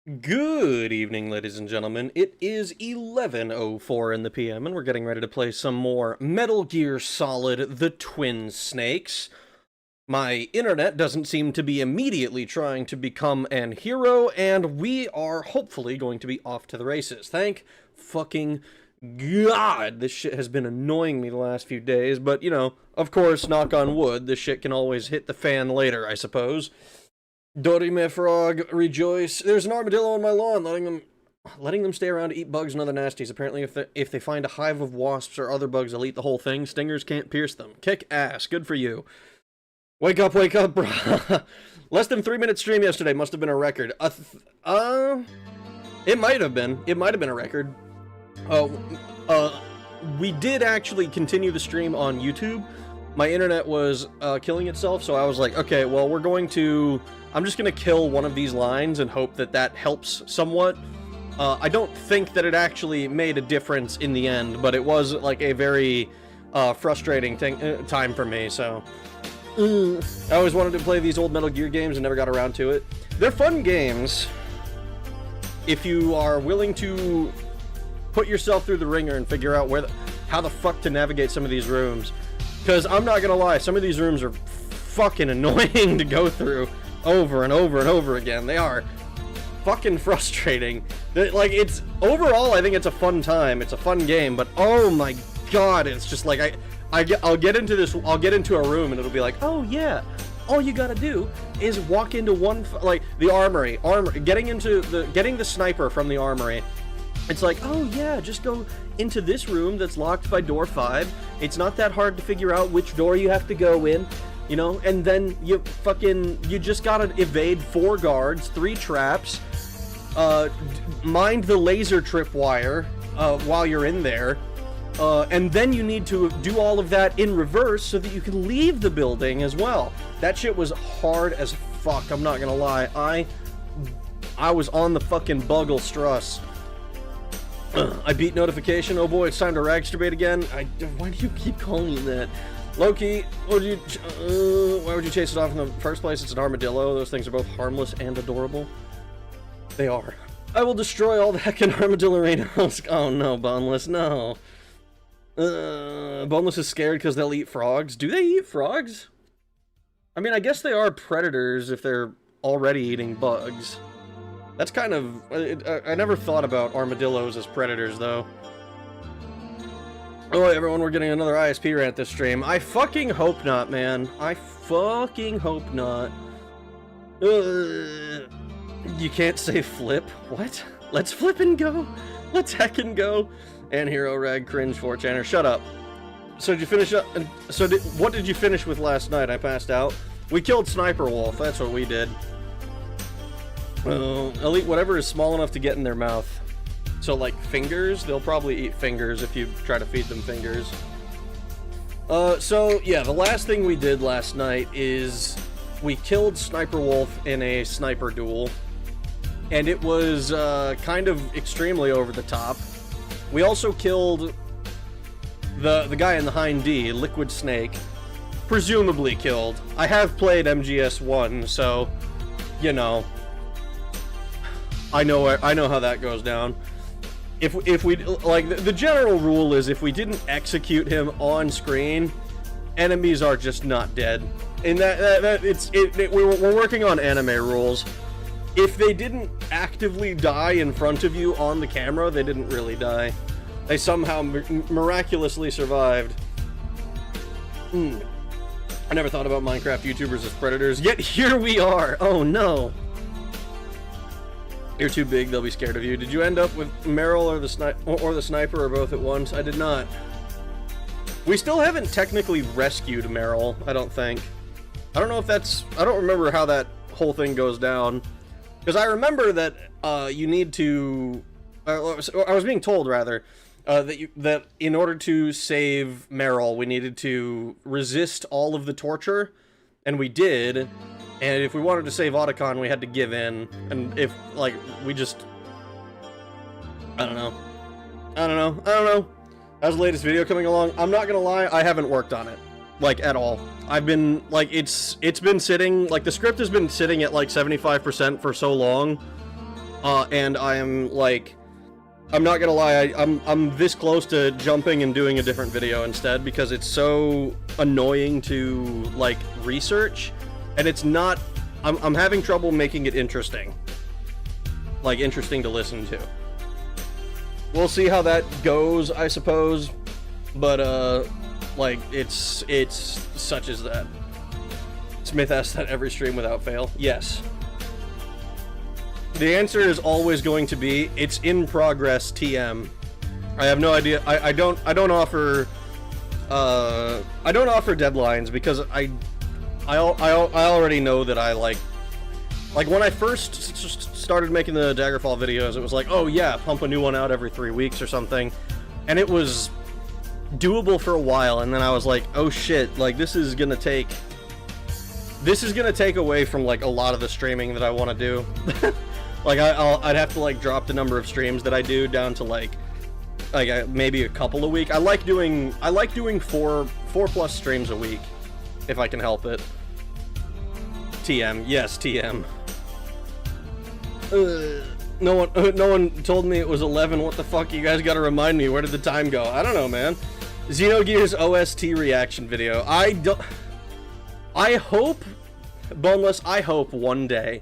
Good evening, ladies and gentlemen. It is 11:04 in the PM, and we're getting ready to play some more Metal Gear Solid: The Twin Snakes. My internet doesn't seem to be immediately trying to become an hero, and we are hopefully going to be off to the races. Thank fucking God, this shit has been annoying me the last few days, but, you know, of course, knock on wood, this shit can always hit the fan later, I suppose. Dorime Frog, rejoice. There's an armadillo on my lawn, letting them stay around to eat bugs and other nasties. Apparently, if they find a hive of wasps or other bugs, they'll eat the whole thing. Stingers can't pierce them. Kick ass. Good for you. Wake up, bruh. Less than 3-minute stream yesterday. Must have been a record. It might have been. It might have been a record. We did actually continue the stream on YouTube. My internet was killing itself, so I was like, okay, well, I'm just going to kill one of these lines and hope that that helps somewhat. I don't think that it actually made a difference in the end, but it was like a very frustrating time for me, so. I always wanted to play these old Metal Gear games and never got around to it. They're fun games if you are willing to put yourself through the ringer and figure out how the fuck to navigate some of these rooms. Because I'm not gonna lie, some of these rooms are fucking annoying to go through over and over and over again. They are fucking frustrating. Like, overall, I think it's a fun time. It's a fun game, but oh my god, it's just like I'll get into a room and it'll be like, oh yeah, all you gotta do is walk into the armory, getting the sniper from the armory. It's like, oh yeah, just go into this room that's locked by door 5. It's not that hard to figure out which door you have to go in, you know, and then you just gotta evade 4 guards, 3 traps, mind the laser tripwire while you're in there, and then you need to do all of that in reverse so that you can leave the building as well. That shit was hard as fuck, I'm not gonna lie. I was on the fucking buggle struss. I beat notification. Oh boy, it's time to ragsturbate again. Why do you keep calling it that? Loki, why would you chase it off in the first place? It's an armadillo. Those things are both harmless and adorable. They are. I will destroy all the heckin' armadillo-rinos. Oh no, Boneless, no. Boneless is scared because they'll eat frogs. Do they eat frogs? I mean, I guess they are predators if they're already eating bugs. That's kind of... I never thought about armadillos as predators, though. Oh, everyone, we're getting another ISP rant this stream. I fucking hope not, man. I fucking hope not. You can't say flip? What? Let's flip and go. Let's heckin' go. And Hero Rag Cringe 4chaner. Shut up. So did you finish up... what did you finish with last night? I passed out. We killed Sniper Wolf. That's what we did. They'll eat whatever is small enough to get in their mouth. So, like, fingers? They'll probably eat fingers if you try to feed them fingers. So, yeah, the last thing we did last night is we killed Sniper Wolf in a sniper duel. And it was, kind of extremely over the top. We also killed the guy in the Hind, Liquid Snake. Presumably killed. I have played MGS1, so, you know... I know how that goes down. If we like the general rule is if we didn't execute him on screen, enemies are just not dead. And we're working on anime rules. If they didn't actively die in front of you on the camera, they didn't really die. They somehow miraculously survived. I never thought about Minecraft YouTubers as predators, yet here we are. Oh no. You're too big, they'll be scared of you. Did you end up with Meryl or the sniper or both at once? I did not. We still haven't technically rescued Meryl, I don't think. I don't know if that's... I don't remember how that whole thing goes down. Because I remember that you need to... I was being told, rather, that in order to save Meryl, we needed to resist all of the torture. And we did. And if we wanted to save Otacon, we had to give in. And if, like, we just... I don't know. How's the latest video coming along? I'm not gonna lie, I haven't worked on it. Like, at all. I've been, like, it's been sitting, like, the script has been sitting at, like, 75% for so long. and I am like, I'm not gonna lie, I'm this close to jumping and doing a different video instead because it's so annoying to like research, and it's not. I'm having trouble making it interesting, like interesting to listen to. We'll see how that goes, I suppose, but like it's such as that. Smith asks that every stream without fail. Yes. The answer is always going to be, it's in progress, TM. I have no idea. I don't offer deadlines because I already know that I like when I first started making the Daggerfall videos, it was like, oh yeah, pump a new one out every 3 weeks or something, and it was doable for a while, and then I was like, oh shit, like this is gonna take away from like a lot of the streaming that I want to do. Like I'd have to like drop the number of streams that I do down to like maybe a couple a week. I like doing 4+ streams a week if I can help it. TM, yes, TM. No one told me it was 11. What the fuck? You guys gotta remind me. Where did the time go? I don't know, man. Xenogears OST reaction video. I hope, Boneless, I hope one day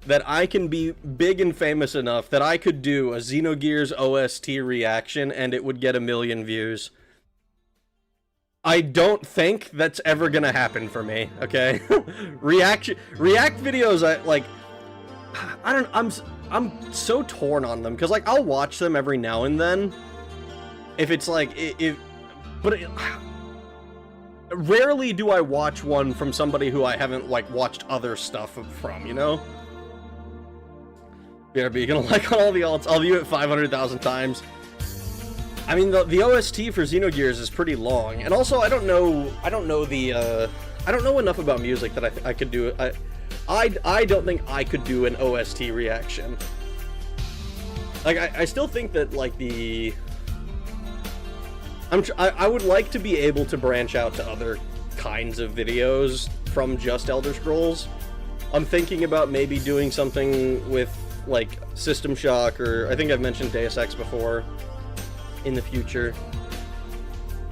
that I can be big and famous enough that I could do a Xenogears OST reaction and it would get 1 million views. I don't think that's ever gonna happen for me, okay? React videos, I'm so torn on them, because like I'll watch them every now and then. If it's like, rarely do I watch one from somebody who I haven't like watched other stuff from, you know? BRB, gonna like on all the alts, I'll view it 500,000 times. I mean, the OST for Xenogears is pretty long, and also I don't know enough about music that I could do it. I don't think I could do an OST reaction. Like, I still think that, like, I would like to be able to branch out to other kinds of videos from just Elder Scrolls. I'm thinking about maybe doing something with, like, System Shock, or I think I've mentioned Deus Ex before, in the future.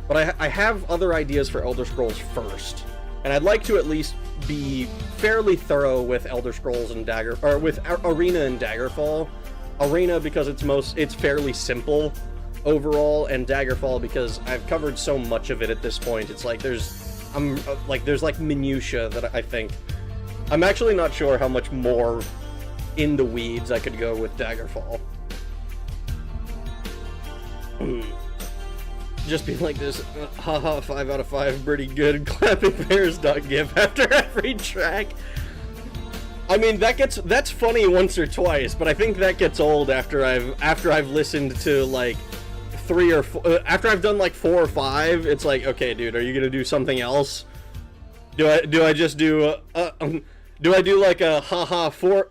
But I have other ideas for Elder Scrolls first, and I'd like to at least be fairly thorough with Elder Scrolls and with Arena and Daggerfall. Arena because it's fairly simple overall, and Daggerfall because I've covered so much of it at this point. It's like there's like minutia that I think I'm actually not sure how much more in the weeds I could go with Daggerfall. Just be like this, haha, 5 out of 5, pretty good, clapping bears.gif after every track. I mean, that's funny once or twice, but I think that gets old after I've listened to like 3 or 4, after I've done like 4 or 5, it's like, okay, dude, are you gonna do something else? Do I just do do I do like a haha 4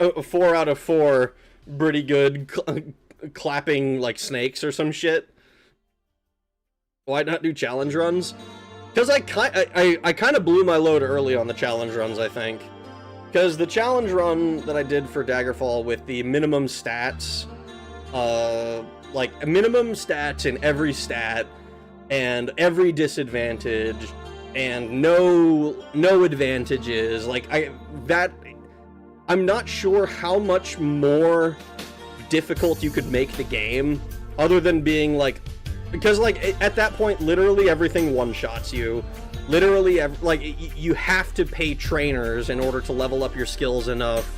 out of 4, pretty good, clapping like snakes or some shit? Why not do challenge runs? Because I kind of blew my load early on the challenge runs, I think. Because the challenge run that I did for Daggerfall with the minimum stats, like minimum stats in every stat, and every disadvantage, and no advantages, like I'm not sure how much more difficult you could make the game, other than being like, because, like, at that point, literally everything one-shots you. Literally, you have to pay trainers in order to level up your skills enough.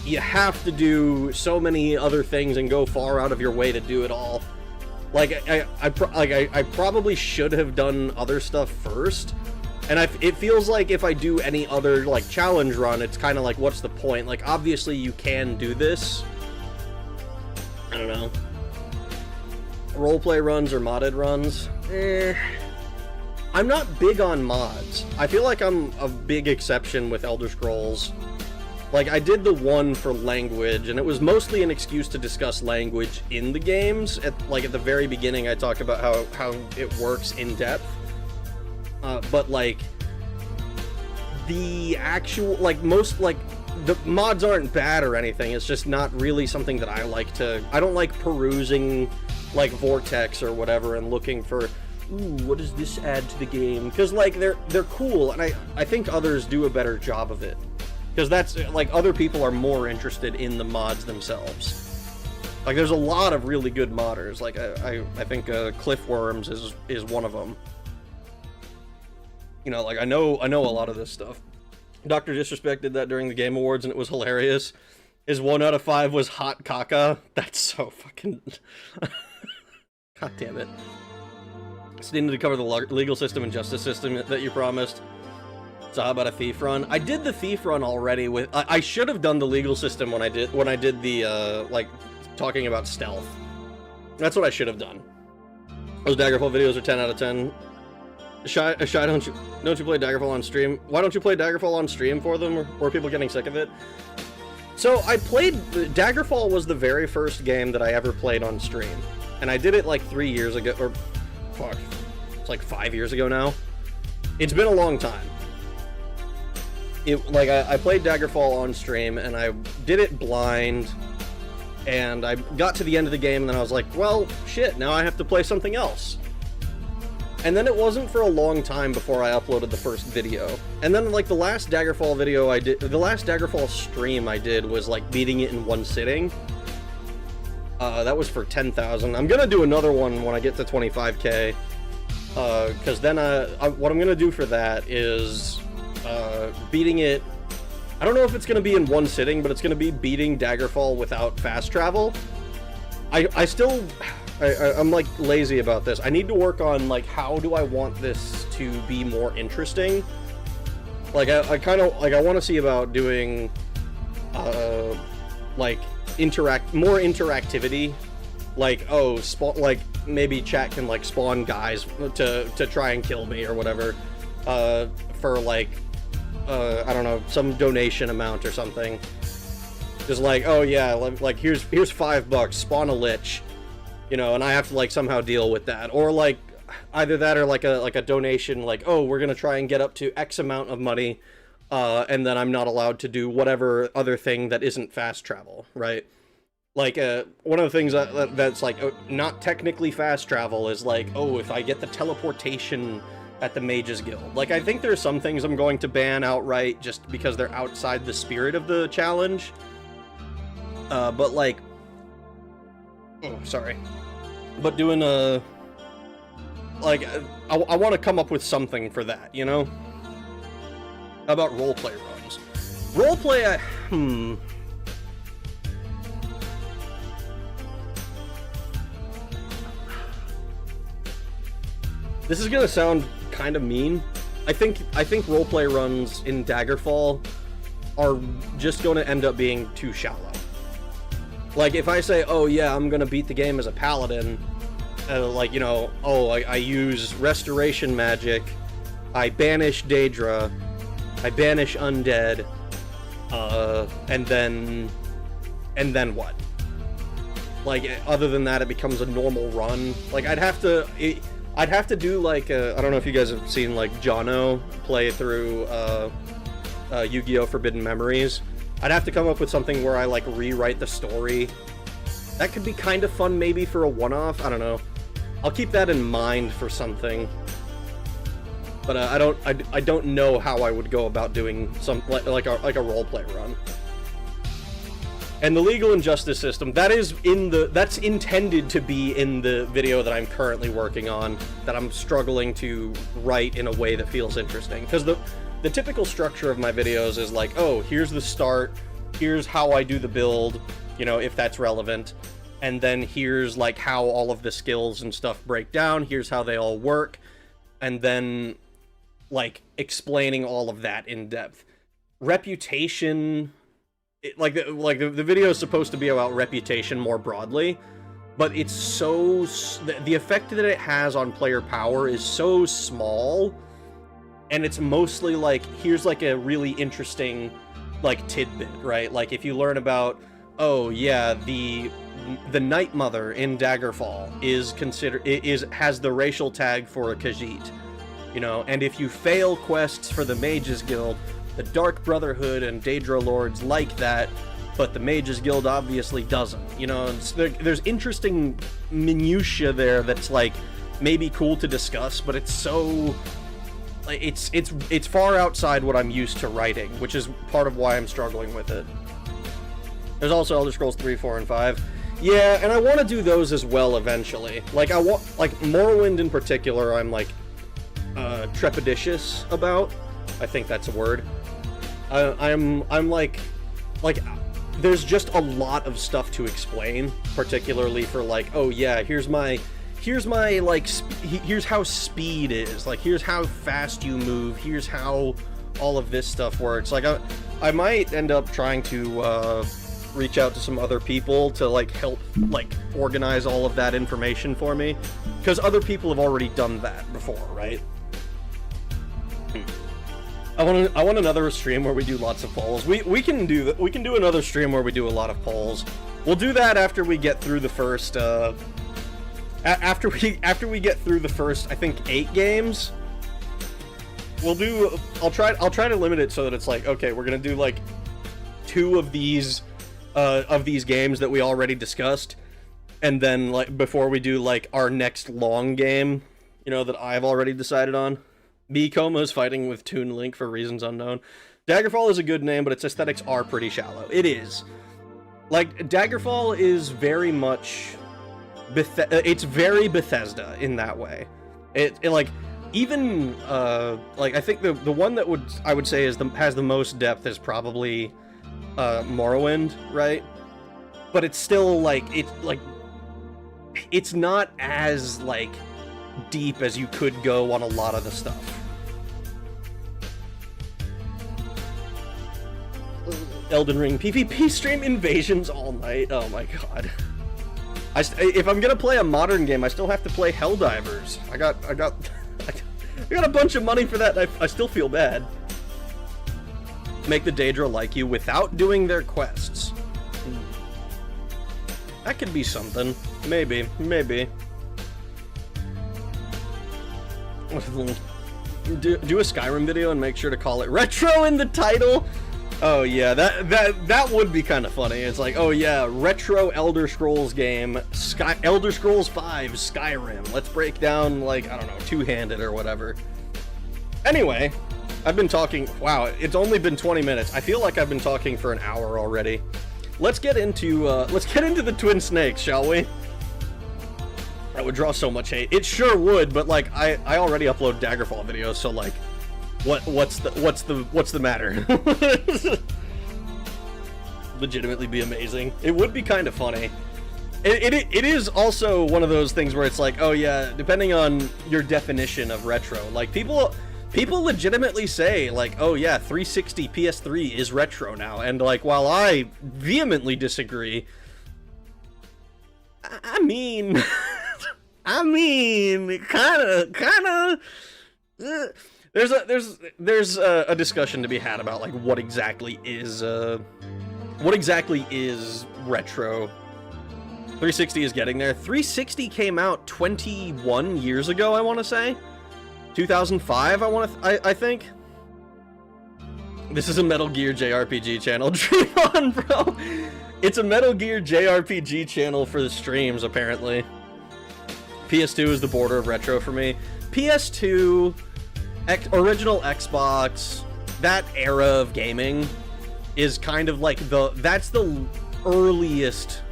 You have to do so many other things and go far out of your way to do it all. Like, I probably should have done other stuff first. And it feels like if I do any other, like, challenge run, it's kind of like, what's the point? Like, obviously you can do this. I don't know. Roleplay runs or modded runs? I'm not big on mods. I feel like I'm a big exception with Elder Scrolls. Like, I did the one for language, and it was mostly an excuse to discuss language in the games. At the very beginning, I talked about how it works in depth. But, like, the actual, like, most, like, the mods aren't bad or anything, it's just not really something that I like to... I don't like perusing, like, Vortex or whatever and looking for, ooh, what does this add to the game? Because, like, they're cool, and I think others do a better job of it. Because that's, like, other people are more interested in the mods themselves. Like, there's a lot of really good modders. Like, I think Cliffworms is one of them. You know, like, I know a lot of this stuff. Dr. Disrespect did that during the Game Awards, and it was hilarious. His 1 out of 5 was Hot Caca. That's so fucking... God damn it. Still needed to cover the legal system and justice system that you promised. So how about a thief run? I did the thief run already with... I should have done the legal system when I did the, like, talking about stealth. That's what I should have done. Those Daggerfall videos are 10 out of 10. Shy, don't you play Daggerfall on stream? Why don't you play Daggerfall on stream for them? Or are people getting sick of it? So, I played... Daggerfall was the very first game that I ever played on stream. And I did it like 3 years ago, or... Fuck. It's like 5 years ago now. It's been a long time. I played Daggerfall on stream, and I did it blind, and I got to the end of the game, and then I was like, well, shit, now I have to play something else. And then it wasn't for a long time before I uploaded the first video. And then, like, the last Daggerfall video I did, the last Daggerfall stream I did was, like, beating it in one sitting. That was for 10,000. I'm gonna do another one when I get to 25k. Because then, what I'm gonna do for that is, beating it... I don't know if it's gonna be in one sitting, but it's gonna be beating Daggerfall without fast travel. I'm like lazy about this. I need to work on, like, how do I want this to be more interesting? Like, I kind of, like, I want to see about doing, like, more interactivity. Like, oh, like, maybe chat can, like, spawn guys to try and kill me or whatever, for, like, I don't know, some donation amount or something. Just like, oh yeah, like, here's $5, spawn a lich. You know, and I have to, like, somehow deal with that. Or, like, either that or, like a donation, like, oh, we're gonna try and get up to X amount of money, and then I'm not allowed to do whatever other thing that isn't fast travel, right? Like, one of the things that's, like, not technically fast travel is, like, oh, if I get the teleportation at the Mages Guild. Like, I think there are some things I'm going to ban outright just because they're outside the spirit of the challenge. But, like... Oh, sorry. But doing like, I want to come up with something for that, you know? How about roleplay runs? Roleplay, This is gonna sound kind of mean. I think roleplay runs in Daggerfall are just gonna end up being too shallow. Like, if I say, oh yeah, I'm gonna beat the game as a paladin, like, you know, oh, I use restoration magic, I banish Daedra, I banish undead, and then what? Like, other than that, it becomes a normal run. Like, I'd have to do, like, I don't know if you guys have seen, like, Jono play through, Yu-Gi-Oh! Forbidden Memories. I'd have to come up with something where I, like, rewrite the story. That could be kind of fun, maybe, for a one-off. I don't know. I'll keep that in mind for something. But I don't know how I would go about doing some like a roleplay run. And the legal and justice system, that's intended to be in the video that I'm currently working on, that I'm struggling to write in a way that feels interesting. Because the typical structure of my videos is like, oh, here's the start, here's how I do the build, you know, if that's relevant, and then here's, like, how all of the skills and stuff break down, here's how they all work, and then, like, explaining all of that in depth. Reputation, the video is supposed to be about reputation more broadly, but it's so, the effect that it has on player power is so small. And it's mostly, like, here's, like, a really interesting, like, tidbit, right? Like, if you learn about, oh, yeah, the Night Mother in Daggerfall has the racial tag for a Khajiit, you know? And if you fail quests for the Mages Guild, the Dark Brotherhood and Daedra Lords like that, but the Mages Guild obviously doesn't. You know, there's interesting minutia there that's like maybe cool to discuss, but it's so it's far outside what I'm used to writing, which is part of why I'm struggling with it. There's also Elder Scrolls 3, 4, and 5. Yeah, and I want to do those as well eventually. Like Morrowind in particular, I'm like trepidatious about. I think that's a word. I'm like there's just a lot of stuff to explain, particularly for like, oh yeah, here's my like here's how speed is, like here's how fast you move, here's how all of this stuff works. Like I might end up trying to reach out to some other people to like help like organize all of that information for me, because other people have already done that before, right? I want another stream where we do lots of polls. We can do that. We can do another stream where we do a lot of polls. We'll do that after we get through the first after we get through the first, I think, 8 games. We'll do I'll try to limit it so that it's like, okay, we're going to do like 2 of these games that we already discussed, and then like before we do like our next long game, you know, that I've already decided on. Coma is fighting with Toon Link for reasons unknown. Daggerfall is a good name, but its aesthetics are pretty shallow. It is. Like, Daggerfall is very much it's very Bethesda in that way. It like, even like I think the one that I would say has the most depth is probably Morrowind, right? But it's still like it's not as like deep as you could go on a lot of the stuff. Elden Ring PvP stream invasions all night. Oh my god. If I'm gonna play a modern game, I still have to play Helldivers. I got a bunch of money for that, and I still feel bad. Make the Daedra like you without doing their quests. That could be something. Maybe. Do a Skyrim video and make sure to call it retro in the title. Oh yeah, that would be kind of funny. It's like, oh yeah, retro Elder Scrolls game, Elder Scrolls 5 Skyrim. Let's break down, like, I don't know, Two-Handed or whatever. Anyway, I've been talking. Wow, it's only been 20 minutes. I feel like I've been talking for an hour already. Let's get into the Twin Snakes, shall we? That would draw so much hate. It sure would, but like I already upload Daggerfall videos, so like what's the matter? Legitimately be amazing. It would be kind of funny. It is also one of those things where it's like, oh yeah, depending on your definition of retro, like people legitimately say like, oh yeah, 360 PS3 is retro now, and like while I vehemently disagree, I mean kind of. There's a discussion to be had about like what exactly is retro. 360 is getting there. 360 came out 21 years ago, I want to say. 2005, I think. This is a Metal Gear JRPG channel. Dream on, bro. It's a Metal Gear JRPG channel for the streams, apparently. PS2 is the border of retro for me. PS2, original Xbox, that era of gaming is kind of like that's the earliest.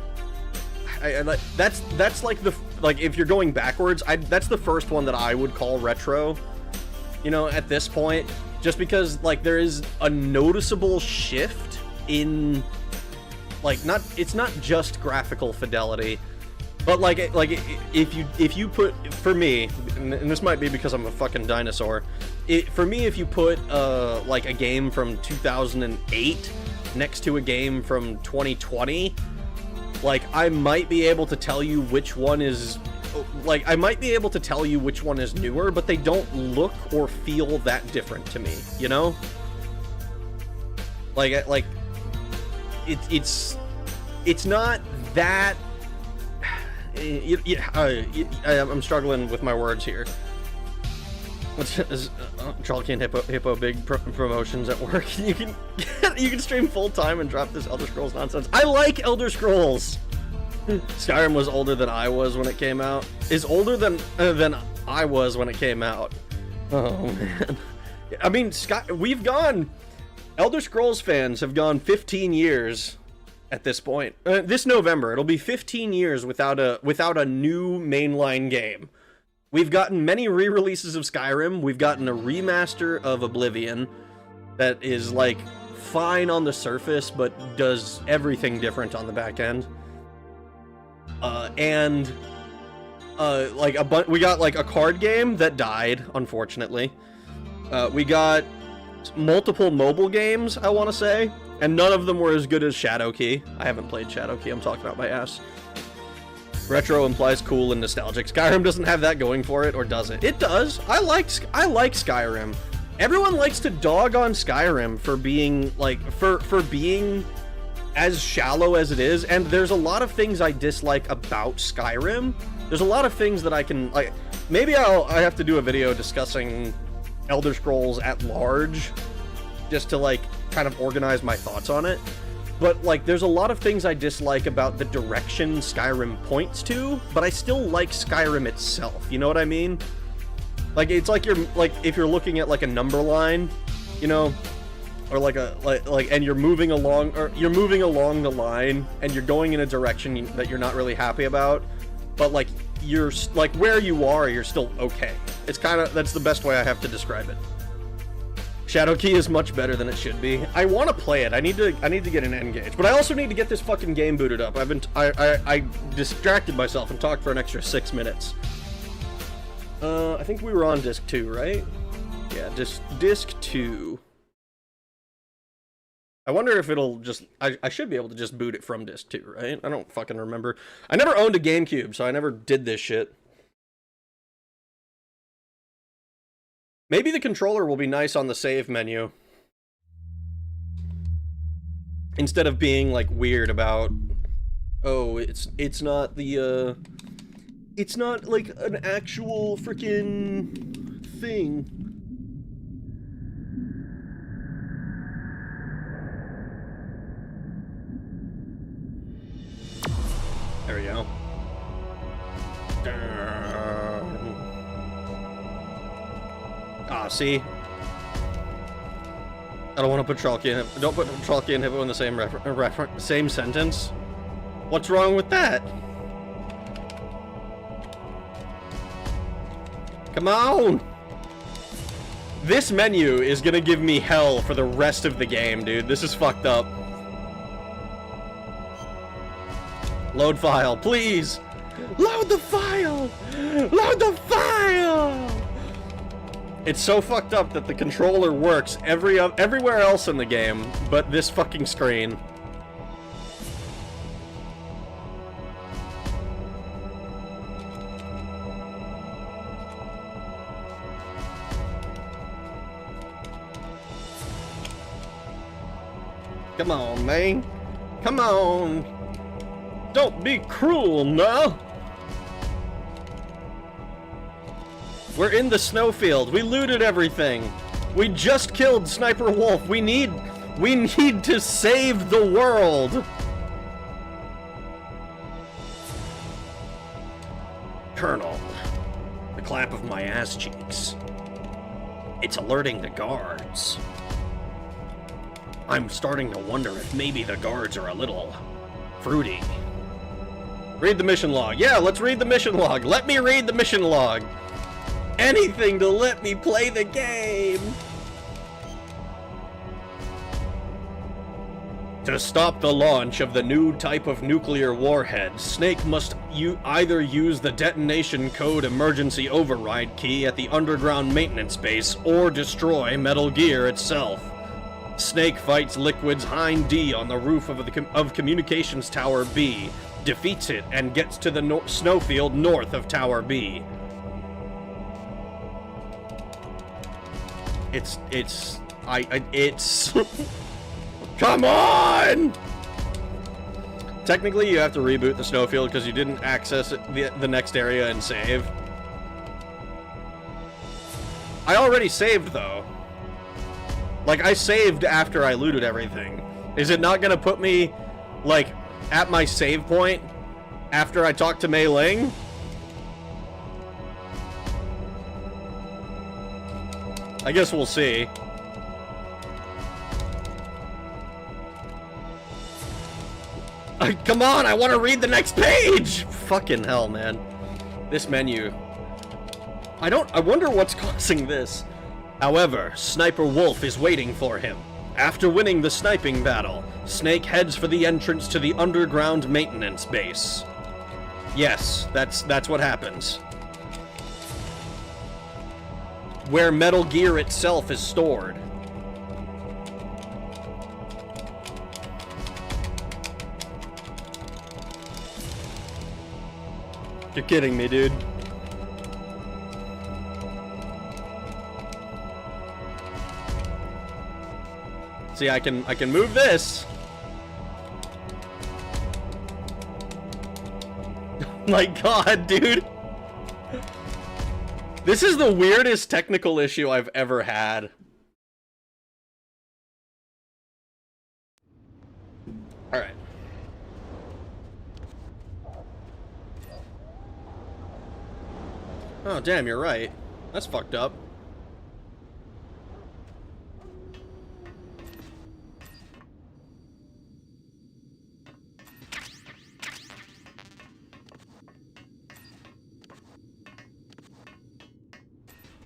That's like if you're going backwards, that's the first one that I would call retro. You know, at this point, just because like there is a noticeable shift in like it's not just graphical fidelity, but like if you put, for me, and this might be because I'm a fucking dinosaur, for me, if you put like a game from 2008 next to a game from 2020, like I might be able to tell you which one is newer, but they don't look or feel that different to me, you know? Like it's not that. I'm struggling with my words here. Chalky and Hippo big promotions at work. You can stream full time and drop this Elder Scrolls nonsense. I like Elder Scrolls. Skyrim was older than I was when it came out. Is older than I was when it came out. Oh man. I mean, we've gone. Elder Scrolls fans have gone 15 years at this point. This November, it'll be 15 years without a new mainline game. We've gotten many re-releases of Skyrim. We've gotten a remaster of Oblivion that is, like, fine on the surface, but does everything different on the back end. We got, like, a card game that died, unfortunately. We got multiple mobile games, I want to say, and none of them were as good as Shadowkey. I haven't played Shadowkey, I'm talking out my ass. Retro implies cool and nostalgic. Skyrim doesn't have that going for it, or does it? It does. I like Skyrim. Everyone likes to dog on Skyrim for being, like, for being as shallow as it is, and there's a lot of things I dislike about Skyrim. There's a lot of things that I can, like, maybe I have to do a video discussing Elder Scrolls at large, just to, like, kind of organize my thoughts on it. But, like, there's a lot of things I dislike about the direction Skyrim points to, but I still like Skyrim itself, you know what I mean? Like, it's like if you're looking at, like, a number line, you know, or like and you're moving along the line, and you're going in a direction that you're not really happy about, but, like, you're, like, where you are, you're still okay. It's kind of, that's the best way I have to describe it. Shadowkey is much better than it should be. I want to play it. I need to get an N-Gage, but I also need to get this fucking game booted up. I distracted myself and talked for an extra 6 minutes. I think we were on disc 2, right? Yeah, disc 2. I wonder if it'll just... I should be able to just boot it from disc 2, right? I don't fucking remember. I never owned a GameCube, so I never did this shit. Maybe the controller will be nice on the save menu. Instead of being, like, weird about... Oh, it's not the, it's not, like, an actual freaking thing. There we go. Ah, see? I don't want to put Chalky and Hippo. Don't put Chalky and Hippo in the same sentence. What's wrong with that? Come on! This menu is gonna give me hell for the rest of the game, dude. This is fucked up. Load file, please! Load the file! Load the file! It's so fucked up that the controller works everywhere else in the game, but this fucking screen. Come on, man. Come on. Don't be cruel, no. We're in the snowfield. We looted everything. We just killed Sniper Wolf. We need to save the world. Colonel, the clap of my ass cheeks. It's alerting the guards. I'm starting to wonder if maybe the guards are a little fruity. Read the mission log. Yeah, let's read the mission log. Let me read the mission log. Anything to let me play the game. To stop the launch of the new type of nuclear warhead, Snake must either use the detonation code emergency override key at the underground maintenance base or destroy Metal Gear itself. Snake fights Liquid's Hind D on the roof of Communications Tower B, defeats it, and gets to the snowfield north of Tower B. It's Come on! Technically, you have to reboot the snowfield because you didn't access the next area and save. I already saved, though. Like, I saved after I looted everything. Is it not gonna put me, like, at my save point after I talk to Mei Ling? I guess we'll see. Come on, I want to read the next page! Fucking hell, man. This menu. I wonder what's causing this. However, Sniper Wolf is waiting for him. After winning the sniping battle, Snake heads for the entrance to the underground maintenance base. Yes, that's what happens. Where Metal Gear itself is stored. You're kidding me, dude. See, I can move this. My God, dude. This is the weirdest technical issue I've ever had. All right. Oh, damn, you're right. That's fucked up.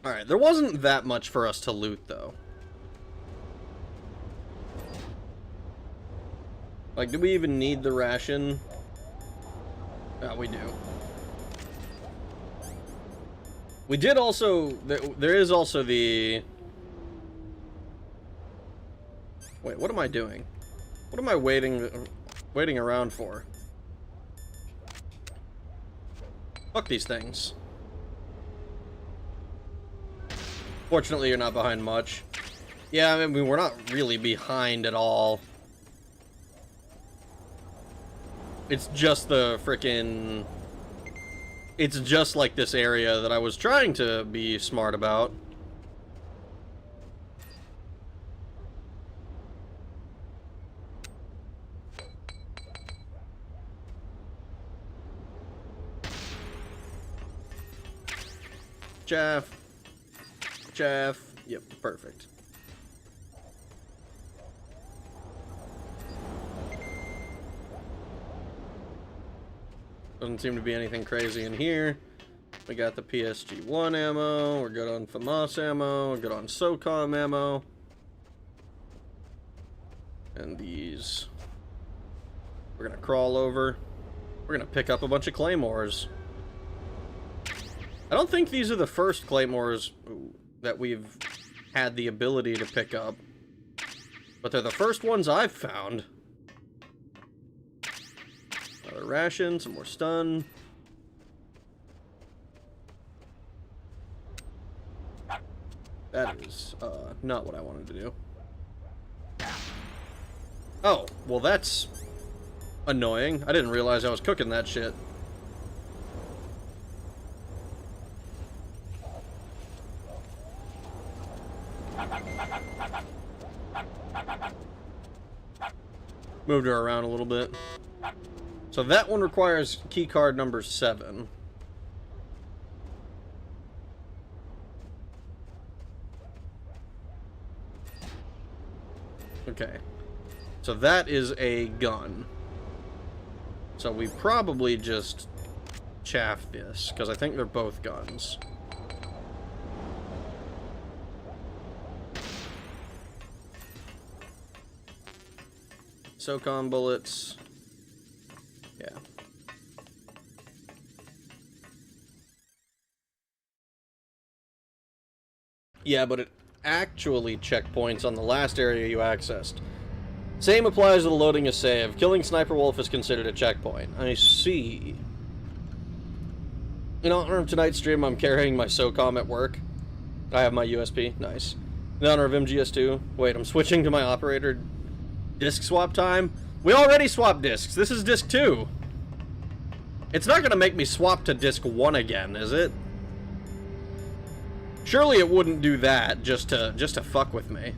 Alright, there wasn't that much for us to loot, though. Like, do we even need the ration? Yeah, we do. We did also... There is also the... Wait, what am I doing? What am I waiting around for? Fuck these things. Fortunately, you're not behind much. Yeah, I mean, we're not really behind at all. It's just the frickin'... It's just like this area that I was trying to be smart about. Chaff. Chaff. Yep, perfect. Doesn't seem to be anything crazy in here. We got the PSG-1 ammo. We're good on FAMAS ammo. We're good on SOCOM ammo. And these... We're gonna crawl over. We're gonna pick up a bunch of claymores. I don't think these are the first claymores that we've had the ability to pick up. But they're the first ones I've found. Another ration, some more stun. That is not what I wanted to do. Oh, well that's annoying. I didn't realize I was cooking that shit. Moved her around a little bit. So that one requires keycard number 7. Okay. So that is a gun. So we probably just chaff this, because I think they're both guns. SOCOM bullets. Yeah. Yeah, but it actually checkpoints on the last area you accessed. Same applies to the loading a save. Killing Sniper Wolf is considered a checkpoint. I see. In honor of tonight's stream, I'm carrying my SOCOM at work. I have my USP. Nice. In honor of MGS2. Wait, I'm switching to my operator. Disc swap time? We already swapped discs. This is disc 2. It's not gonna make me swap to disc 1 again, is it? Surely it wouldn't do that just to fuck with me.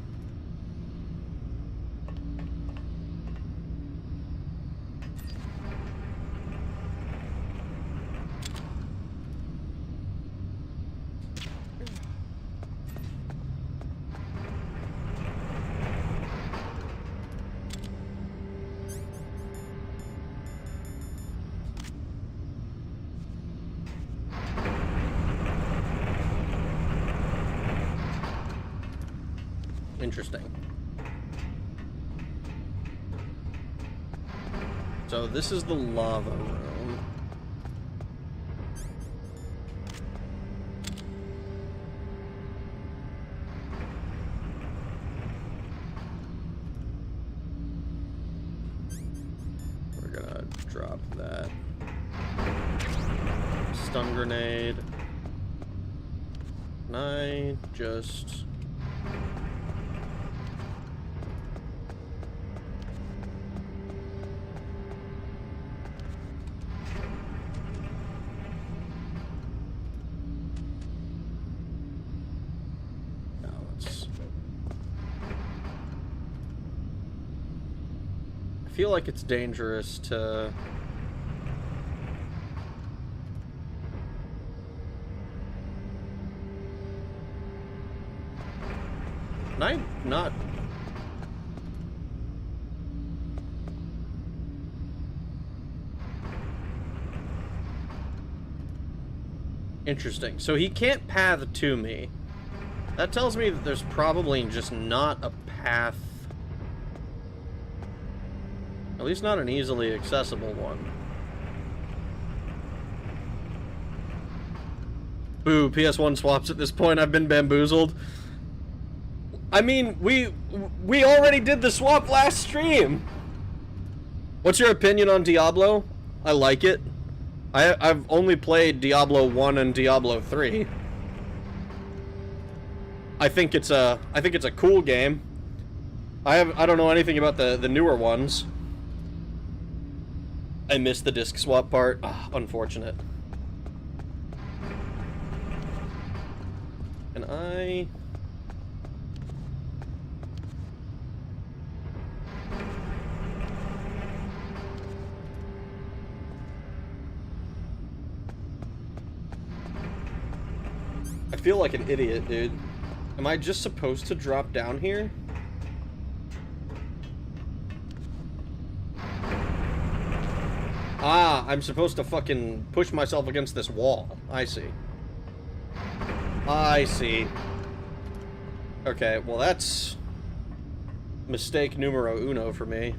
Interesting. So this is the lava room. We're gonna drop that stun grenade. And I just... I feel like it's dangerous to... Can I not... Interesting. So he can't path to me. That tells me that there's probably just not a path. At least not an easily accessible one. Boo, PS1 swaps at this point. I've been bamboozled. I mean, we already did the swap last stream. What's your opinion on Diablo? I like it. I've only played Diablo 1 and Diablo 3. I think it's a cool game. I don't know anything about the newer ones. I missed the disc swap part. Ah, unfortunate. Can I... I feel like an idiot, dude. Am I just supposed to drop down here? Ah, I'm supposed to fucking push myself against this wall. I see. I see. Okay, well that's... mistake numero uno for me.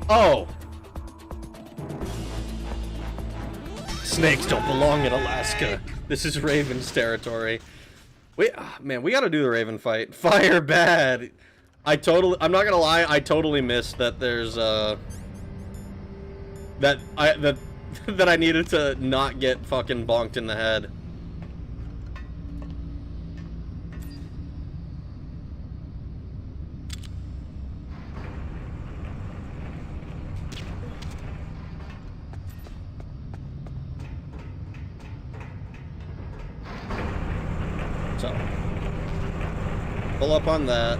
Oh! Snakes don't belong in Alaska. This is Raven's territory. Man, we gotta do the Raven fight. Fire bad. I'm not gonna lie, I totally missed that there's, that I needed to not get fucking bonked in the head. So, pull up on that.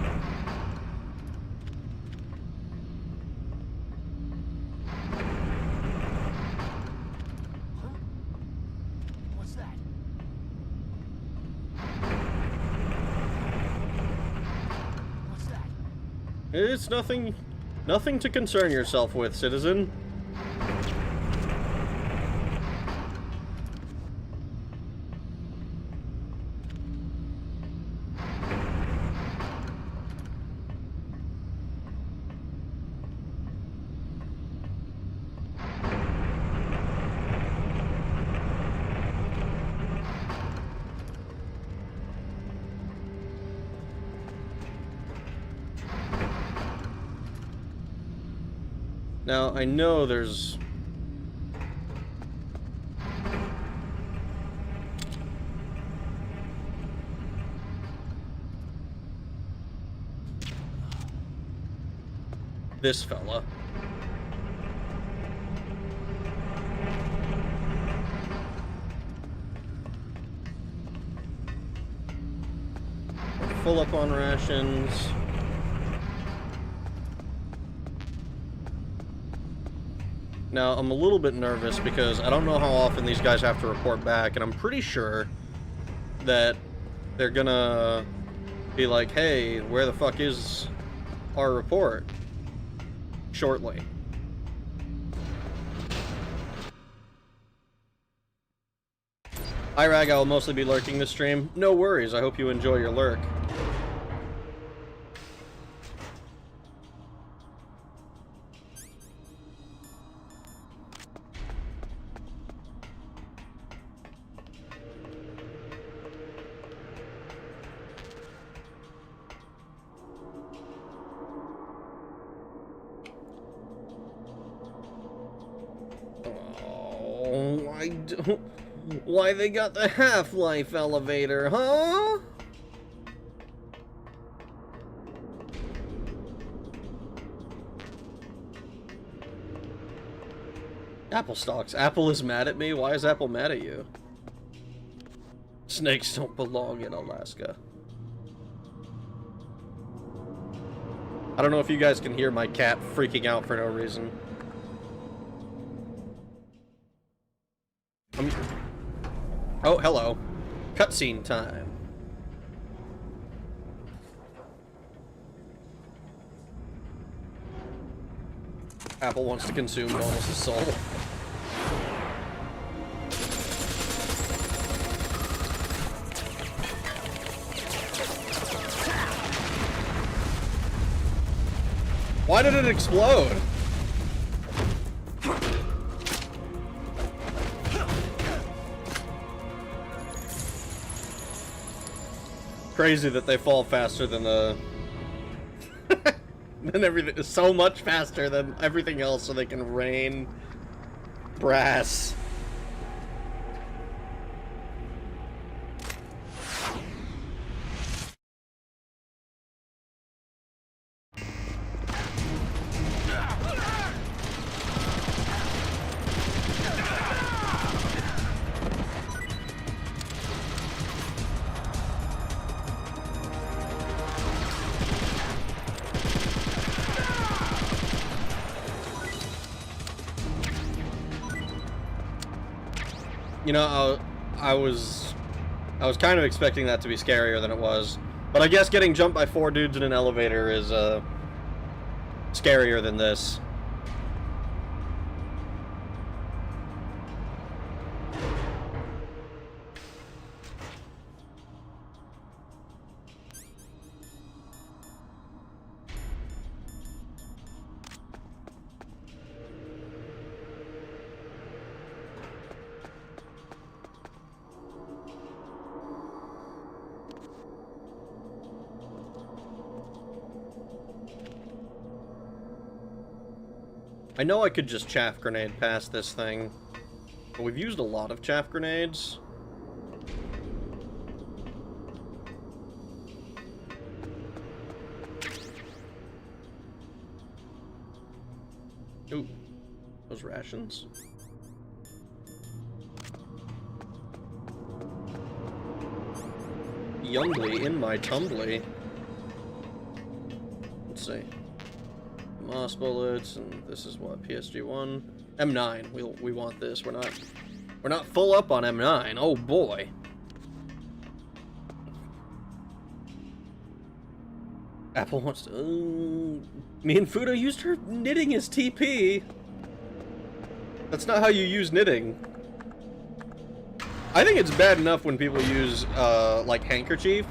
What's that? What's that? It's nothing to concern yourself with, citizen. Now, I know there's... this fella. full up on rations. Now, I'm a little bit nervous because I don't know how often these guys have to report back, and I'm pretty sure that they're gonna be like, hey, where the fuck is our report? Shortly. Hi, Rag, I'll mostly be lurking this stream. No worries, I hope you enjoy your lurk. Oh, I don't... Why they got the Half-Life elevator, huh? Apple stocks. Apple is mad at me? Why is Apple mad at you? Snakes don't belong in Alaska. I don't know if you guys can hear my cat freaking out for no reason. Oh, hello. Cutscene time. Apple wants to consume Bonus's soul. Why did it explode? Crazy that they fall faster than the than everything, so much faster than everything else, so they can rain brass. You know, I was kind of expecting that to be scarier than it was, but I guess getting jumped by 4 dudes in an elevator is scarier than this. I know I could just chaff grenade past this thing, but we've used a lot of chaff grenades. Ooh, those rations. Youngly in my tumbly. Let's see. Moss bullets, and this is what, PSG1? M9. We want this. We're not full up on M9. Oh boy. Apple wants to. Me and Fudo used her knitting as TP. That's not how you use knitting. I think it's bad enough when people use like handkerchief.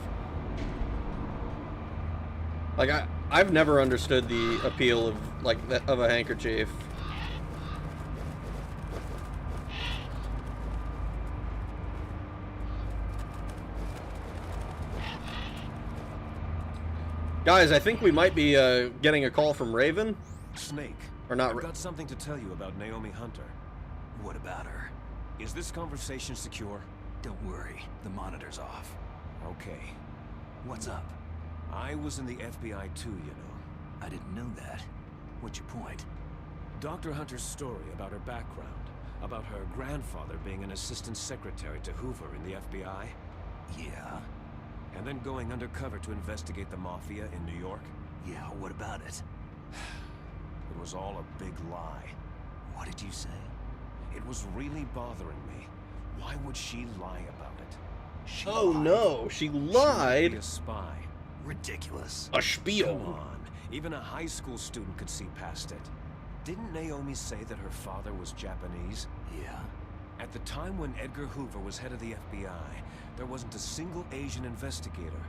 Like I've never understood the appeal of of a handkerchief. Guys, I think we might be getting a call from Raven. Snake, or not. I've got something to tell you about Naomi Hunter. What about her? Is this conversation secure? Don't worry, the monitor's off. Okay. What's up? I was in the FBI too, you know. I didn't know that. What's your point? Dr. Hunter's story about her background, about her grandfather being an assistant secretary to Hoover in the FBI. Yeah? and then going undercover to investigate the Mafia in New York? Yeah, what about it? It was all a big lie. What did you say? It was really bothering me. Why would she lie about it? She Oh lied. no, she She might lied. be a spy. Ridiculous. A Come spiel. on. Even a high school student could see past it. Didn't Naomi say that her father was Japanese? Yeah. At the time when Edgar Hoover was head of the FBI, there wasn't a single Asian investigator.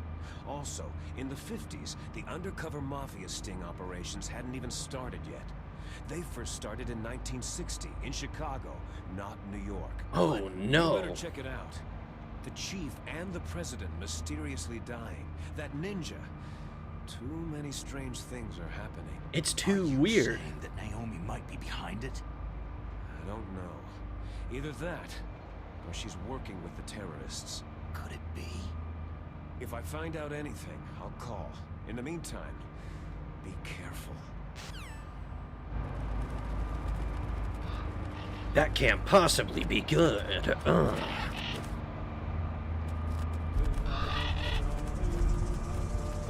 Also, in the 50s, the undercover mafia sting operations hadn't even started yet. They first started in 1960 in Chicago, not New York. Oh You no. better check it out. The chief and the president mysteriously dying. That ninja. Too many strange things are happening. It's Are too you weird. saying that Naomi might be behind it? I don't know. Either that, or she's working with the terrorists. Could it be? If I find out anything, I'll call. In the meantime, be careful. That can't possibly be good.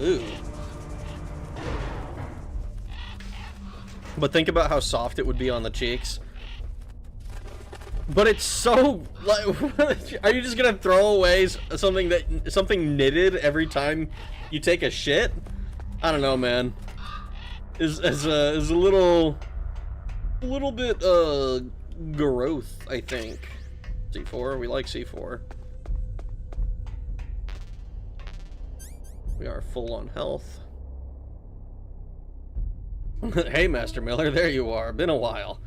Ooh. But think about how soft it would be on the cheeks. But it's so like, are you just gonna throw away something knitted every time you take a shit? I don't know, man. Is a little bit growth, I think. C4, we like C4. We are full on health. Hey, Master Miller, there you are. Been a while.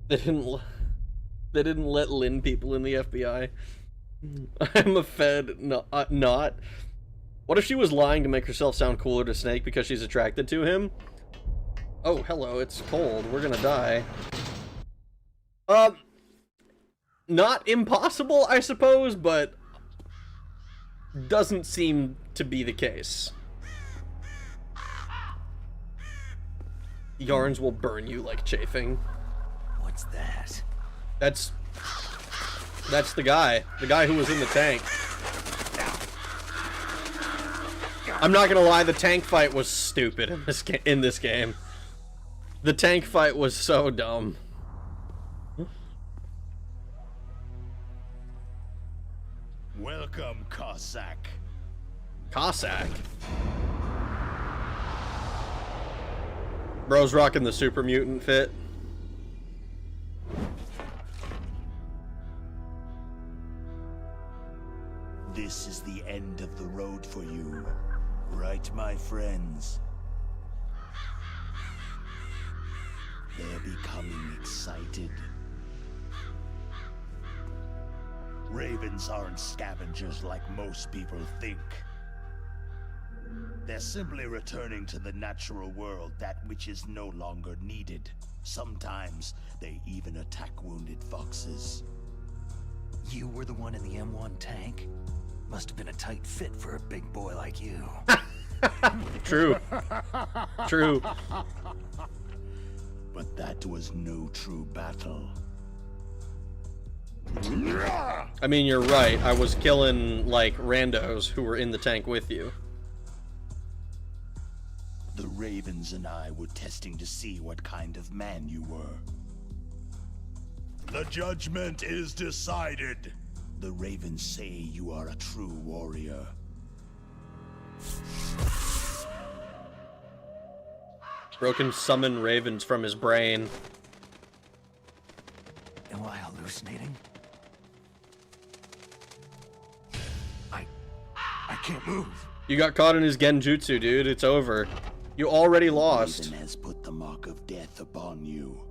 They didn't let Lin people in the FBI. I'm a Fed, not. What if she was lying to make herself sound cooler to Snake because she's attracted to him? Oh, hello, it's cold. We're gonna die. Not impossible, I suppose, but doesn't seem to be the case. Yarns will burn you like chafing. What's that? That's the guy who was in the tank. I'm not gonna lie, the tank fight was stupid in this game. The tank fight was so dumb. Welcome, Cossack. Cossack. Bro's rocking the super mutant fit. This is the end of the road for you, right, my friends? They're becoming excited. Ravens aren't scavengers like most people think. They're simply returning to the natural world, that which is no longer needed. Sometimes they even attack wounded foxes. You were the one in the M1 tank? Must have been a tight fit for a big boy like you. True. True. But that was no true battle. I mean, you're right. I was killing, like, randos who were in the tank with you. The Ravens and I were testing to see what kind of man you were. The judgment is decided. The Ravens say you are a true warrior. Bro can summon ravens from his brain. Am I hallucinating? I can't move. You got caught in his genjutsu, dude. It's over. You already lost. Raven has put the mark of death upon you.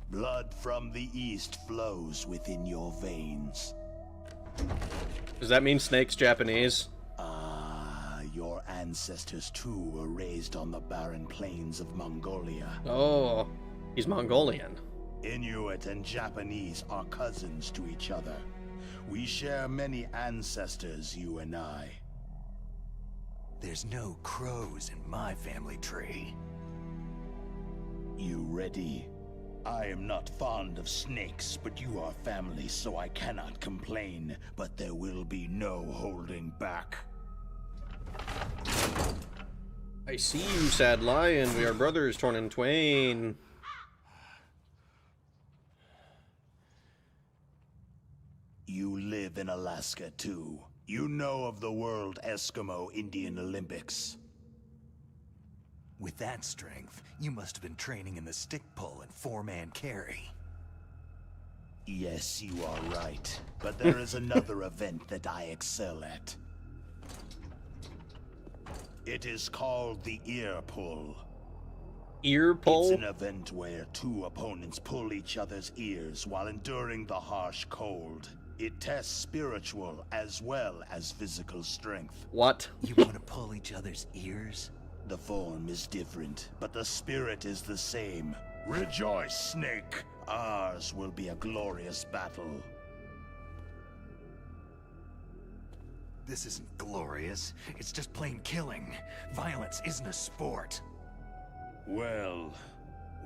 Blood from the east flows within your veins. Does that mean Snake's Japanese? Ah, your ancestors too were raised on the barren plains of Mongolia. Oh, he's Mongolian. Inuit and Japanese are cousins to each other. We share many ancestors, you and I. There's no crows in my family tree. You ready? I am not fond of snakes, but you are family, so I cannot complain. But there will be no holding back. I see you, sad lion. We are brothers, torn in twain. You live in Alaska, too. You know of the World Eskimo Indian Olympics. With that strength, you must have been training in the stick pull and four-man carry. Yes, you are right. But there is another event that I excel at. It is called the ear pull. Ear pull? It's an event where two opponents pull each other's ears while enduring the harsh cold. It tests spiritual as well as physical strength. What? You want to pull each other's ears? The form is different, but the spirit is the same. Rejoice, Snake! Ours will be a glorious battle. This isn't glorious. It's just plain killing. Violence isn't a sport. Well,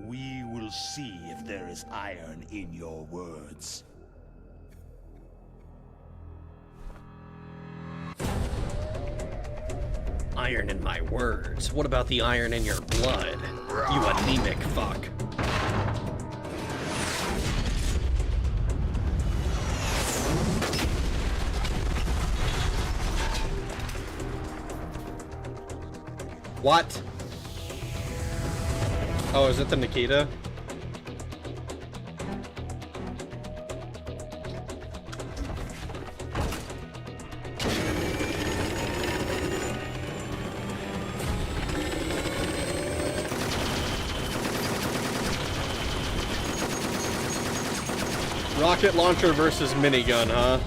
we will see if there is iron in your words. Iron in my words. What about the iron in your blood? You anemic fuck. What? Oh, is it the Nikita? Rocket launcher versus minigun, huh?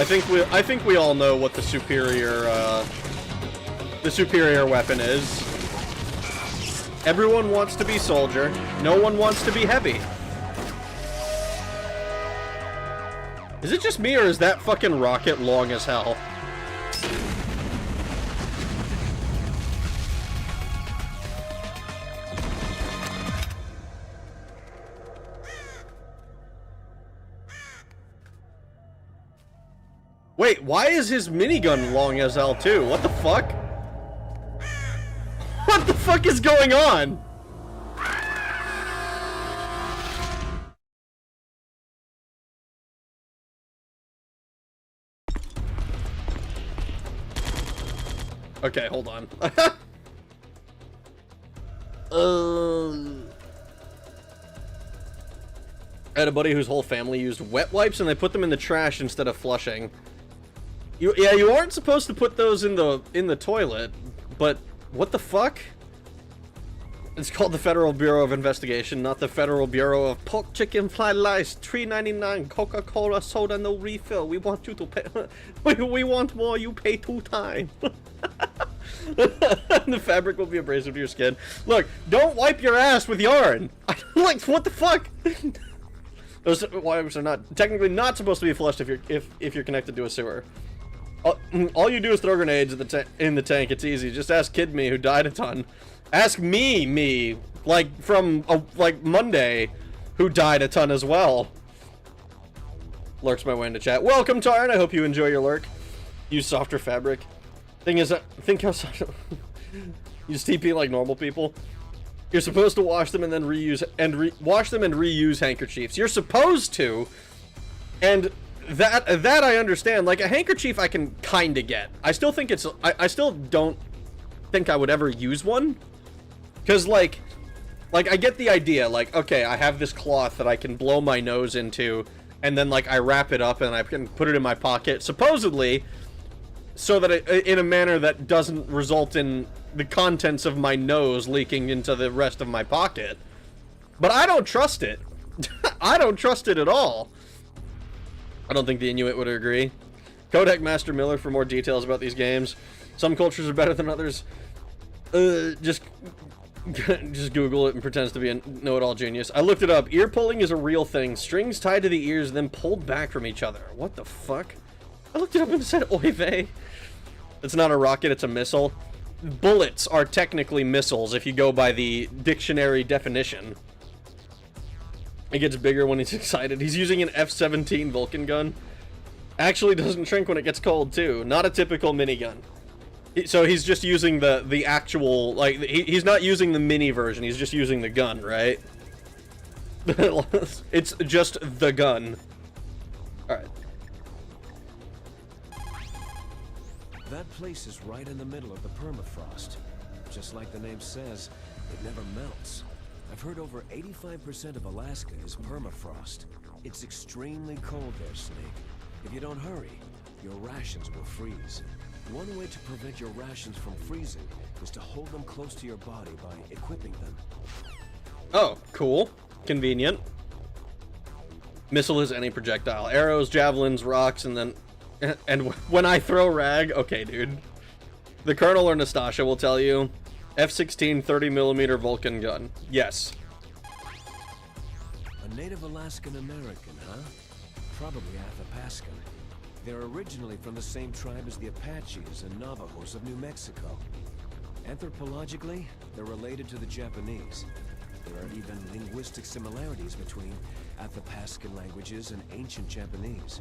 I think we all know what the superior weapon is. Everyone wants to be soldier. No one wants to be heavy. Is it just me, or is that fucking rocket long as hell? Wait, why is his minigun long as hell too? What the fuck? What the fuck is going on? Okay, hold on. I had a buddy whose whole family used wet wipes and they put them in the trash instead of flushing. You aren't supposed to put those in the toilet, but what the fuck? It's called the Federal Bureau of Investigation, not the Federal Bureau of Pork, Chicken, Fly, Lice, $3.99, Coca-Cola, soda, no refill. We want you to pay. We want more. You pay 2 times. The fabric will be abrasive to your skin. Look, don't wipe your ass with yarn. Like, what the fuck? Those wipes are technically not supposed to be flushed if you're connected to a sewer. All you do is throw grenades in the tank. It's easy. Just ask Kid Me, who died a ton. Ask me, like from like Monday, who died a ton as well. Lurks my way into chat. Welcome, Tarn. I hope you enjoy your lurk. Use softer fabric. Thing is, think how soft. Use TP like normal people. You're supposed to wash them and then reuse handkerchiefs. You're supposed to, and that I understand. Like a handkerchief, I can kind of get. I still think it's. I still don't think I would ever use one, because like I get the idea. Like, okay, I have this cloth that I can blow my nose into, and then like I wrap it up and I can put it in my pocket, supposedly, so that in a manner that doesn't result in the contents of my nose leaking into the rest of my pocket. But I don't trust it. I don't trust it at all. I don't think the Inuit would agree. Kodak Master Miller for more details about these games. Some cultures are better than others. Just Google it and pretends to be a know-it-all genius. I looked it up. Ear pulling is a real thing. Strings tied to the ears, then pulled back from each other. What the fuck? I looked it up and it said oy vey. It's not a rocket, it's a missile. bullets are technically missiles if you go by the dictionary definition. It gets bigger when he's excited. He's using an F-17 Vulcan gun. Actually doesn't shrink when it gets cold, too. Not a typical minigun. So he's just using the actual, like, he's not using the mini version, he's just using the gun, right? It's just the gun. Alright. That place is right in the middle of the permafrost. Just like the name says, it never melts. I've heard over 85% of Alaska is permafrost. It's extremely cold there, Snake. If you don't hurry, your rations will freeze. One way to prevent your rations from freezing is to hold them close to your body by equipping them. Oh, cool. Convenient. Missile is any projectile. Arrows, javelins, rocks, and then... And when I throw rag... Okay, dude. The Colonel or Nastasha will tell you. F-16 30mm Vulcan gun. Yes. A native Alaskan American, huh? Probably Athapascan. They're originally from the same tribe as the Apaches and Navajos of New Mexico. Anthropologically, they're related to the Japanese. There are even linguistic similarities between Athapascan languages and ancient Japanese.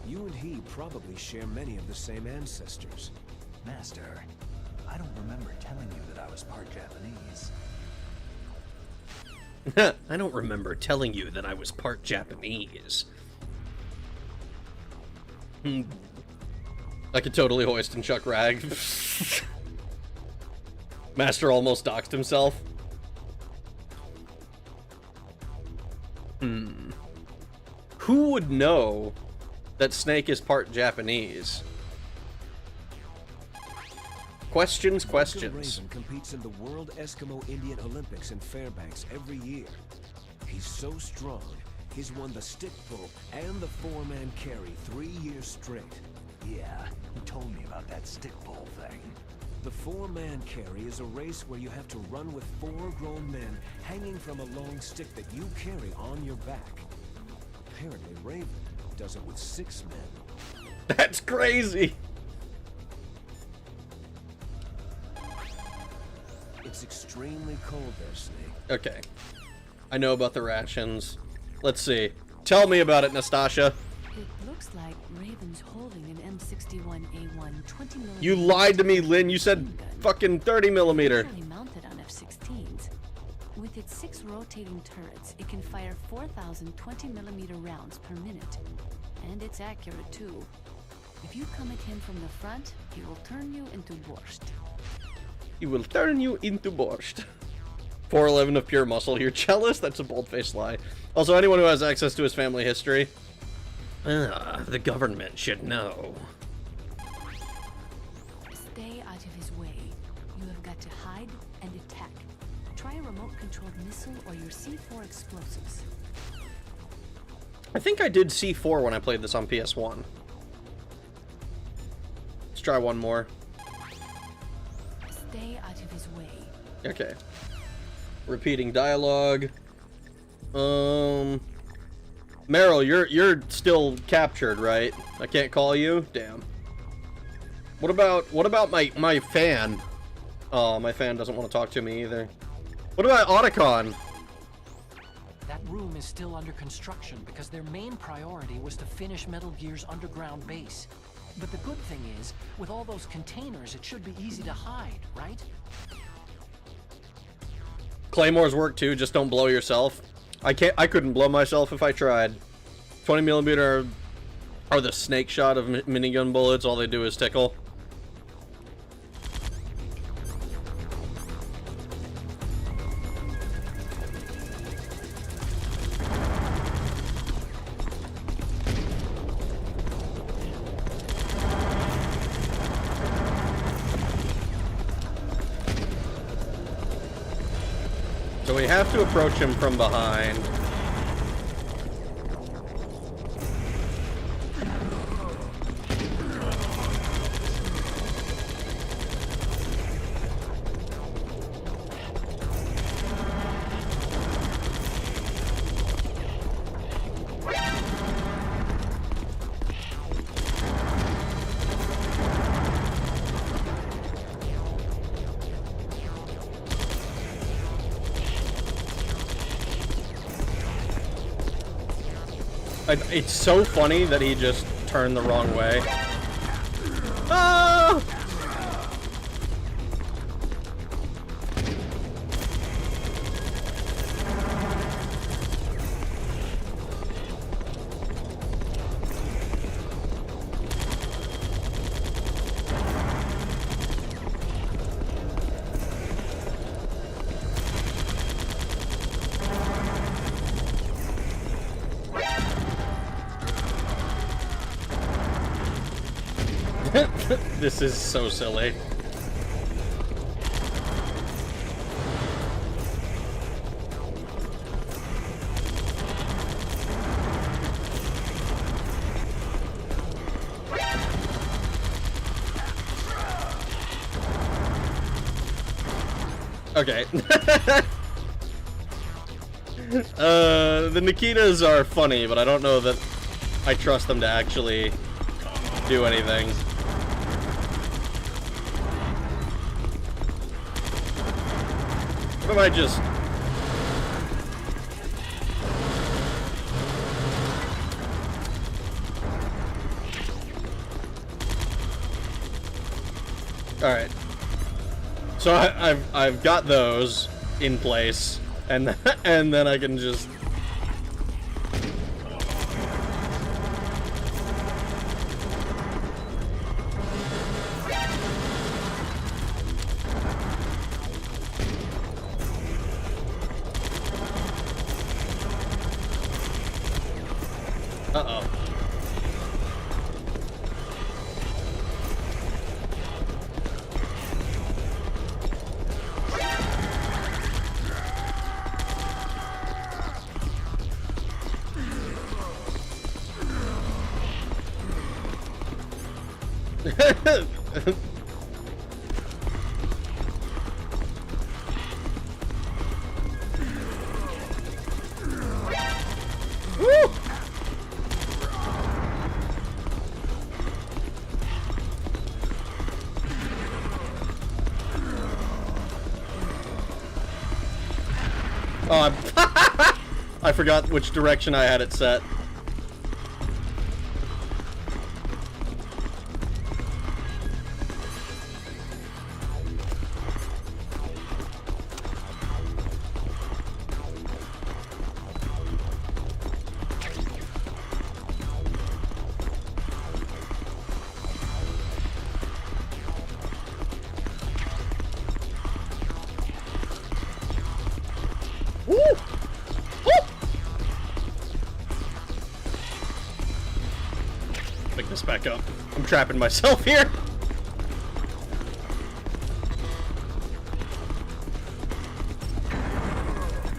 You and he probably share many of the same ancestors. Master, I don't remember telling you that I was part Japanese. I don't remember telling you that I was part Japanese. I could totally hoist and chuck rag. Master almost doxed himself. Who would know that Snake is part Japanese? Questions. Raven competes in the World Eskimo Indian Olympics in Fairbanks every year. He's so strong, he's won the stick pull and the four-man carry 3 years straight. Yeah, he told me about that stick pull thing. The four-man carry is a race where you have to run with 4 grown men hanging from a long stick that you carry on your back. Apparently, Raven does it with 6 men. That's crazy. It's extremely cold there, Snake. Okay. I know about the rations. Let's see. Tell me about it, Nastasha. It looks like Raven's holding an M61A1 20mm. You lied to me, Lynn. You said fucking 30mm. Usually mounted on F-16s. With its 6 rotating turrets, it can fire 4,000 20mm rounds per minute. And it's accurate, too. If you come at him from the front, he will turn you into borscht. He will turn you into borscht. 411 of pure muscle. You're jealous? That's a bold-faced lie. Also, anyone who has access to his family history. The government should know. Stay out of his way. You have got to hide and attack. Try a remote-controlled missile or your C4 explosives. I think I did C4 when I played this on PS1. Let's try one more. Stay out of his way. Okay. Repeating dialogue. Meryl, you're still captured, right? I can't call you? Damn. What about my fan? Oh, my fan doesn't want to talk to me either. What about Otacon? That room is still under construction because their main priority was to finish Metal Gear's underground base. But the good thing is, with all those containers, it should be easy to hide, right? Claymores work too, just don't blow yourself. I couldn't blow myself if I tried. 20mm are the snake shot of minigun bullets, all they do is tickle. So we have to approach him from behind. It's so funny that he just turned the wrong way. Ah! This is so silly. Okay. The Nikitas are funny, but I don't know that I trust them to actually do anything. What if I just... Alright. So I've got those in place, and and then I can just... Uh-oh. Woo! Oh, I forgot which direction I had it set. Woo! Woo! Pick this back up. I'm trapping myself here.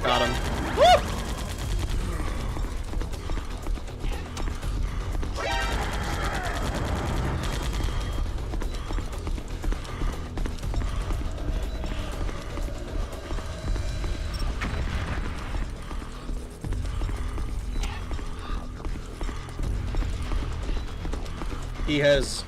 Got him. Woo! He has...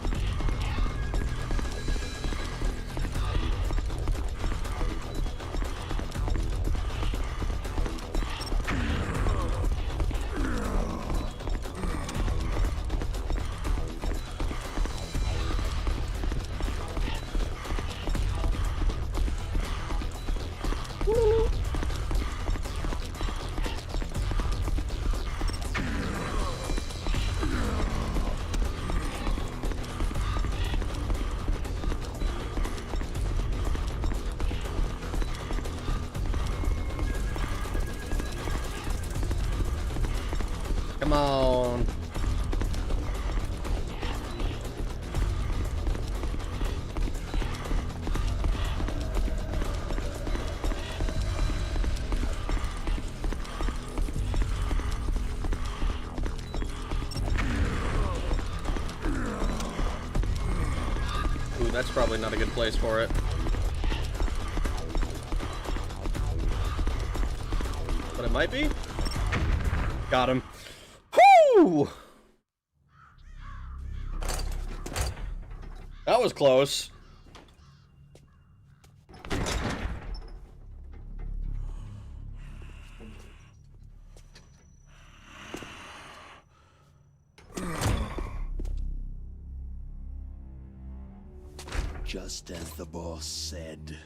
Come on. Ooh, that's probably not a good place for it. But it might be. Got him. Whoo! That was close. Just as the boss said.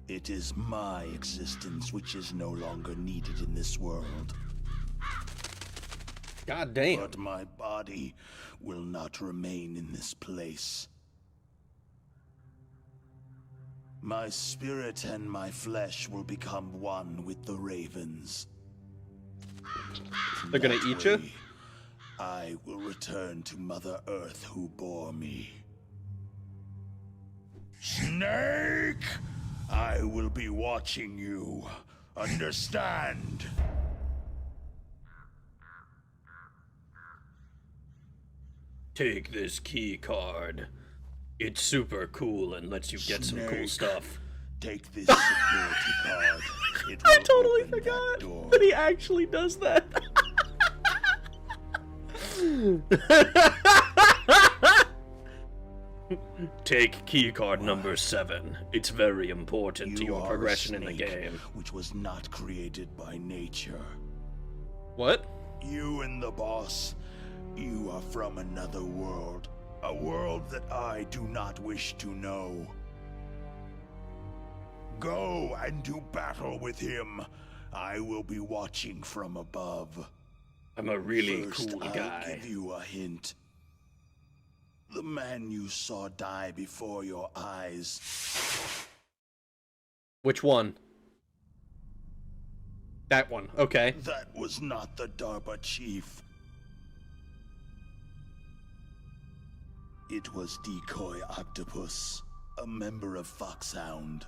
It is my existence which is no longer needed in this world. God damn. But my body will not remain in this place. My spirit and my flesh will become one with the ravens. They're gonna eat you? I will return to Mother Earth who bore me. Snake! I will be watching you. Understand? Take this key card. It's super cool and lets you get some cool Snake, stuff. Take this security card. It I will totally open that forgot door. that he actually does that. Take key card number 7. It's very important to You your are progression a in the snake, game. which was not created by nature. What? You and the boss, you are from another world. A world that I do not wish to know. Go and do battle with him. I will be watching from above. I'm a really First, cool I'll guy. give you a hint. The man you saw die before your eyes. Which one? That one. Okay. That was not the DARPA chief. It was Decoy Octopus, a member of Foxhound.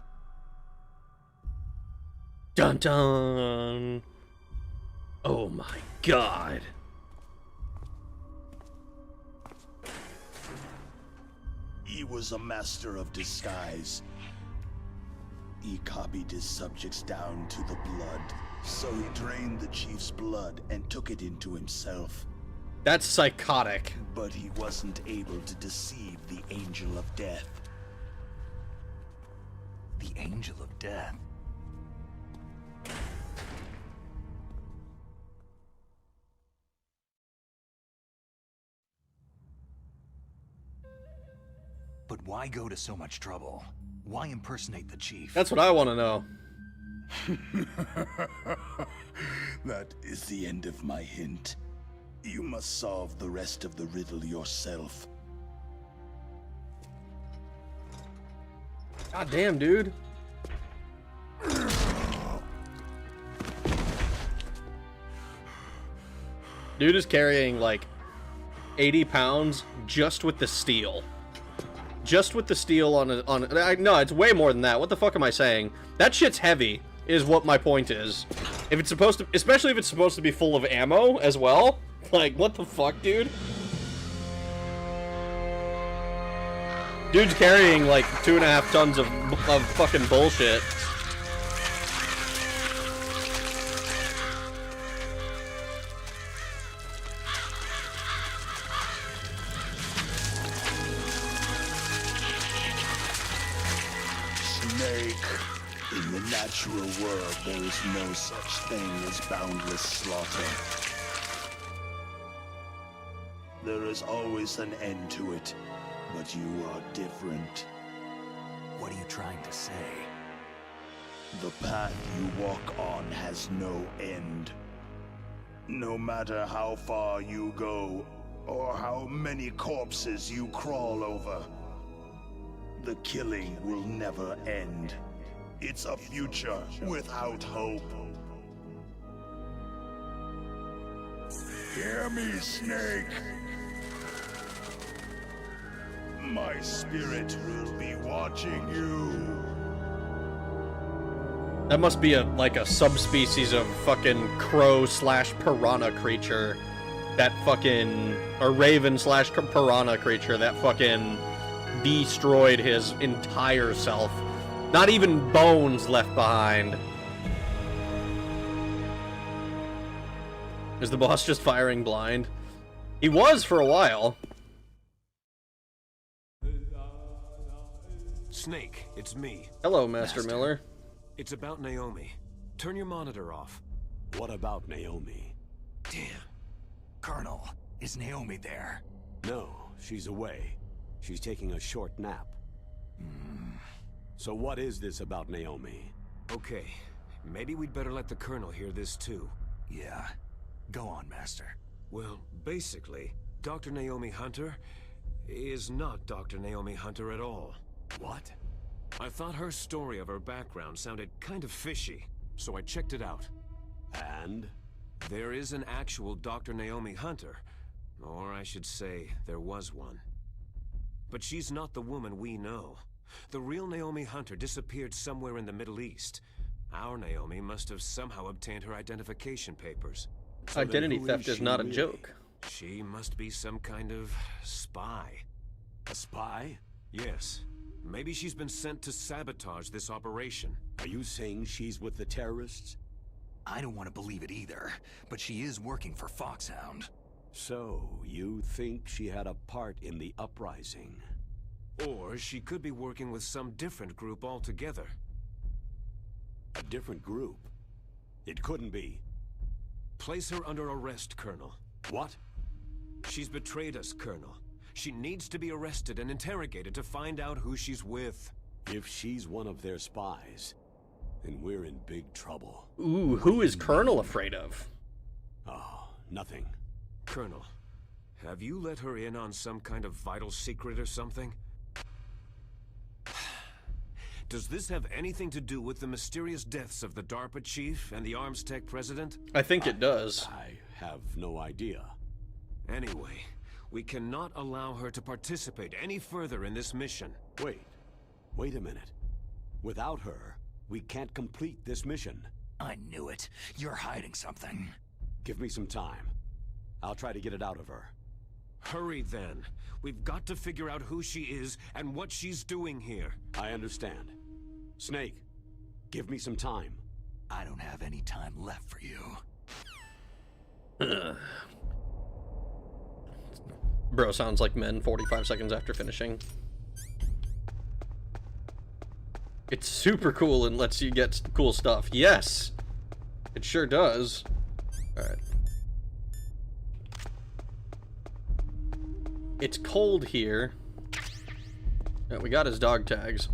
Dun dun. Oh my god. He was a master of disguise. He copied his subjects down to the blood, so he drained the chief's blood and took it into himself. That's psychotic. But he wasn't able to deceive the Angel of Death. The Angel of Death. But why go to so much trouble? Why impersonate the chief? That's what I want to know. That is the end of my hint. You must solve the rest of the riddle yourself. God damn, dude. Dude is carrying like 80 pounds just with the steel. Just with the steel on no, it's way more than that. What the fuck am I saying? That shit's heavy, is what my point is. If it's supposed to, especially if it's supposed to be full of ammo as well. Like, what the fuck, dude? Dude's carrying like 2.5 tons of fucking bullshit. Snake. In the natural world, there is no such thing as boundless slaughter. There is always an end to it, but you are different. What are you trying to say? The path you walk on has no end. No matter how far you go, or how many corpses you crawl over, the killing will never end. It's a future without hope. Hear me, Snake. My spirit will be watching you. That must be like a subspecies of fucking crow / piranha creature. That fucking, or raven / piranha creature that fucking destroyed his entire self. Not even bones left behind. Is the boss just firing blind? He was for a while. Snake, it's me. Hello, Master Miller. It's about Naomi. Turn your monitor off. What about Naomi? Damn. Colonel, is Naomi there? No, she's away. She's taking a short nap. So what is this about Naomi? Okay, maybe we'd better let the Colonel hear this too. Yeah. Go on, Master. Well, basically, Dr. Naomi Hunter is not Dr. Naomi Hunter at all. What? I thought her story of her background sounded kind of fishy, so I checked it out. And? There is an actual Dr. Naomi Hunter, or I should say, there was one. But she's not the woman we know. The real Naomi Hunter disappeared somewhere in the Middle East. Our Naomi must have somehow obtained her identification papers. So then Identity who theft is she not a really? joke. She must be some kind of spy. A spy? Yes. Maybe she's been sent to sabotage this operation. Are you saying she's with the terrorists? I don't want to believe it either, but she is working for Foxhound. So, you think she had a part in the uprising? Or she could be working with some different group altogether. A different group? It couldn't be. Place her under arrest, Colonel. What? She's betrayed us, Colonel. She needs to be arrested and interrogated to find out who she's with. If she's one of their spies, then we're in big trouble. Ooh, who is Colonel afraid of? Oh, nothing. Colonel, have you let her in on some kind of vital secret or something? Does this have anything to do with the mysterious deaths of the DARPA chief and the Arms Tech president? I think it does. I have no idea. Anyway, we cannot allow her to participate any further in this mission. Wait a minute. Without her, we can't complete this mission. I knew it. You're hiding something. Give me some time. I'll try to get it out of her. Hurry then. We've got to figure out who she is and what she's doing here. I understand. Snake, give me some time. I don't have any time left for you. Bro sounds like men 45 seconds after finishing. It's super cool and lets you get cool stuff. Yes! It sure does. Alright. It's cold here. Yeah, we got his dog tags.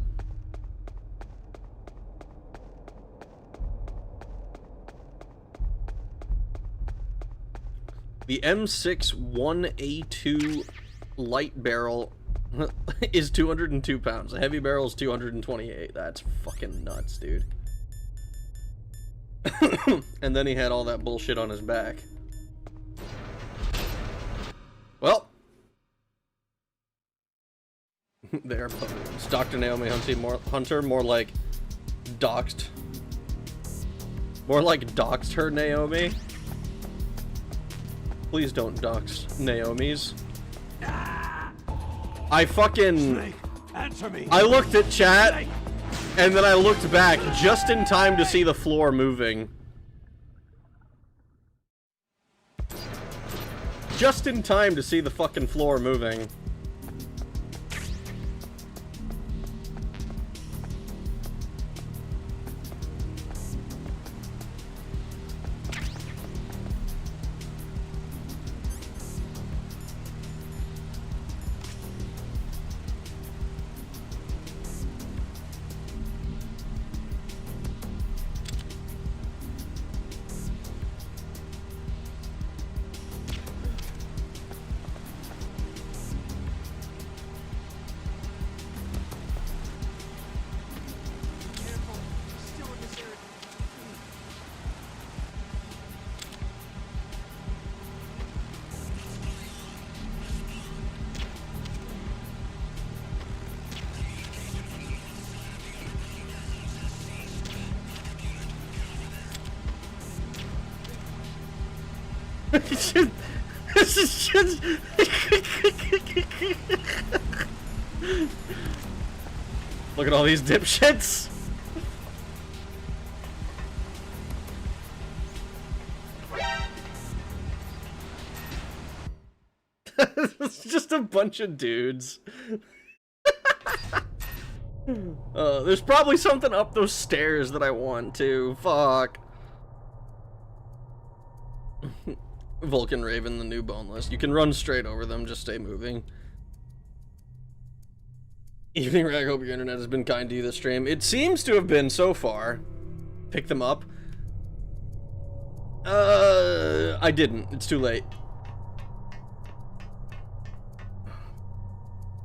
The M6 1A2 light barrel is 202 pounds. The heavy barrel is 228. That's fucking nuts, dude. And then he had all that bullshit on his back. Well. There, it's Dr. Naomi Hunter, more like doxed. More like doxed her Naomi. Please don't dox Naomi's. I fucking... Snake, answer me! I looked at chat, and then I looked back just in time to see the floor moving. Just in time to see the fucking floor moving. This is just... Look at all these dipshits. It's just a bunch of dudes. There's probably something up those stairs that I want to. Fuck. Vulcan Raven, the new boneless. You can run straight over them, just stay moving. Evening Rag, hope your internet has been kind to you this stream. It seems to have been so far. Pick them up. I didn't. It's too late.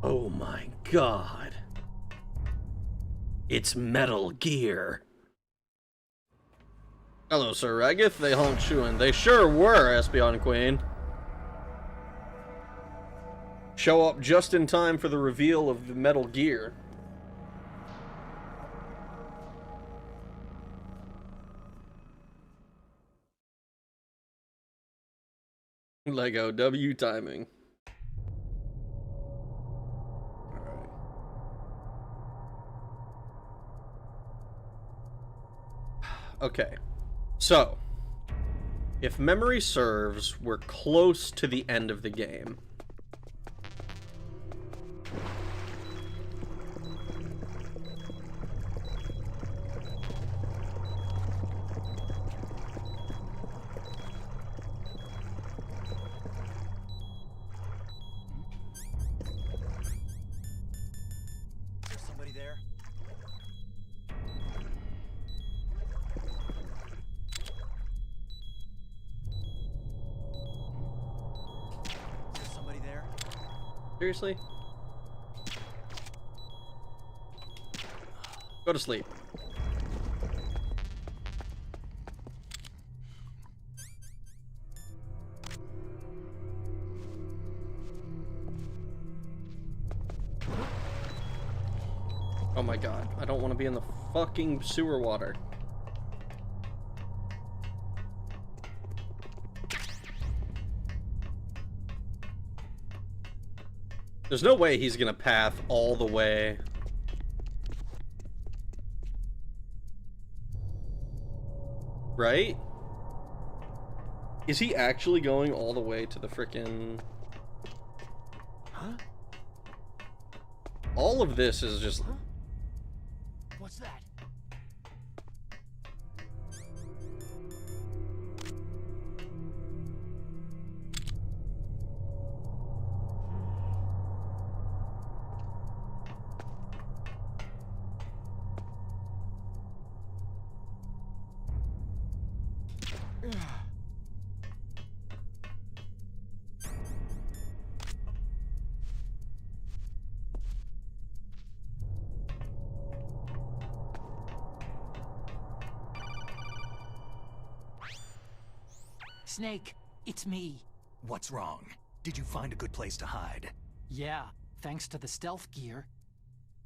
Oh my god. It's Metal Gear. Hello, Sir Raggeth. They honk shooin'. They sure were, Espion Queen. Show up just in time for the reveal of the Metal Gear. Lego W timing. Alright. Okay. So, if memory serves, we're close to the end of the game. There's somebody there? There's somebody there? Seriously? Go to sleep. Oh my god, I don't want to be in the fucking sewer water. There's no way he's gonna path all the way. Right? Is he actually going all the way to the frickin'... Huh? All of this is just... Huh? What's that? Snake, it's me. What's wrong? Did you find a good place to hide? Yeah, thanks to the stealth gear.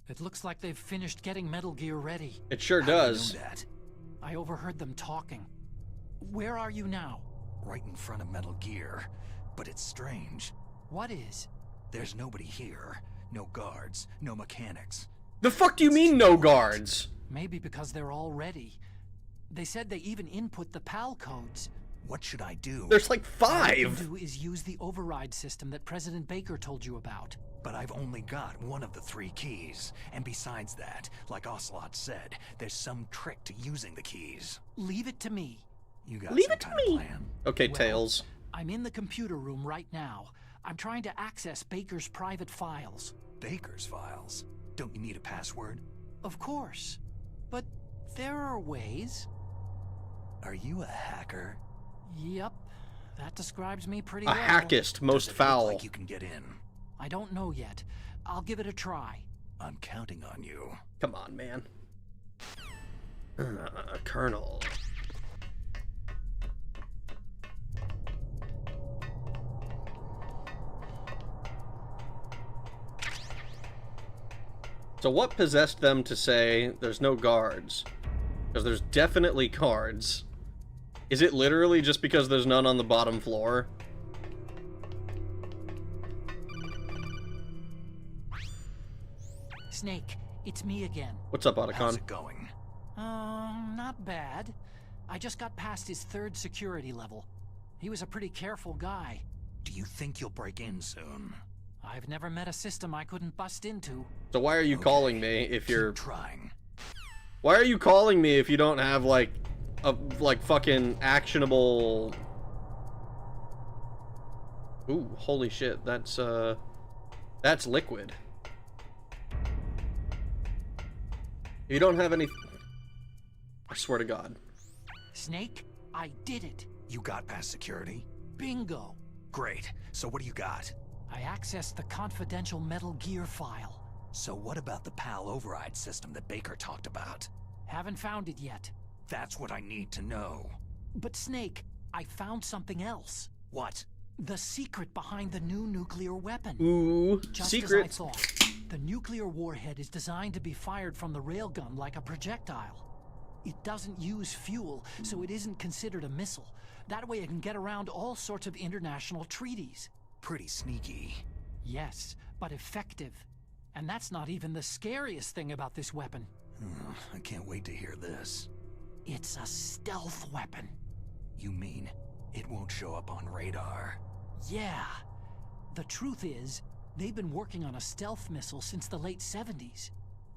It looks like they've finished getting Metal Gear ready. It sure How do you does. know that? I overheard them talking. Where are you now? Right in front of Metal Gear. But it's strange. What is? There's nobody here. No guards, no mechanics. The fuck do you mean no guards? Maybe because they're all ready. They said they even input the PAL codes. What should I do? There's like All you 5! can do is use the override system that President Baker told you about. But I've only got one of the 3 keys. And besides that, like Ocelot said, there's some trick to using the keys. Leave it to me. You got Leave some it to kind of me. plan? Okay, Well, Tails. I'm in the computer room right now. I'm trying to access Baker's private files. Baker's files? Don't you need a password? Of course. But there are ways. Are you a hacker? Yep. That describes me pretty A well. hackist, most Does it look foul. like you can get in? I don't know yet. I'll give it a try. I'm counting on you. Come on, man. Colonel. So what possessed them to say there's no guards? Because there's definitely guards. Is it literally just because there's none on the bottom floor? Snake, it's me again. What's up, How's Otacon? it going? Not bad. I just got past his 3rd security level. He was a pretty careful guy. Do you think you'll break in soon? I've never met a system I couldn't bust into. So why are you Okay, calling me if you're... Keep trying. Why are you calling me if you don't have, like, a, like, fucking actionable... Ooh, holy shit, that's liquid. If you don't have any... I swear to God. Snake, I did it. You got past security? Bingo. Great. So what do you got? I accessed the confidential Metal Gear file. So what about the PAL override system that Baker talked about? Haven't found it yet. That's what I need to know. But Snake, I found something else. What? The secret behind the new nuclear weapon. Ooh, Just secret. as I thought. The nuclear warhead is designed to be fired from the railgun like a projectile. It doesn't use fuel, so it isn't considered a missile. That way it can get around all sorts of international treaties. Pretty sneaky. Yes, but effective. And that's not even the scariest thing about this weapon. I can't wait to hear this. It's a stealth weapon. You mean it won't show up on radar? Yeah. The truth is, they've been working on a stealth missile since the late 70s.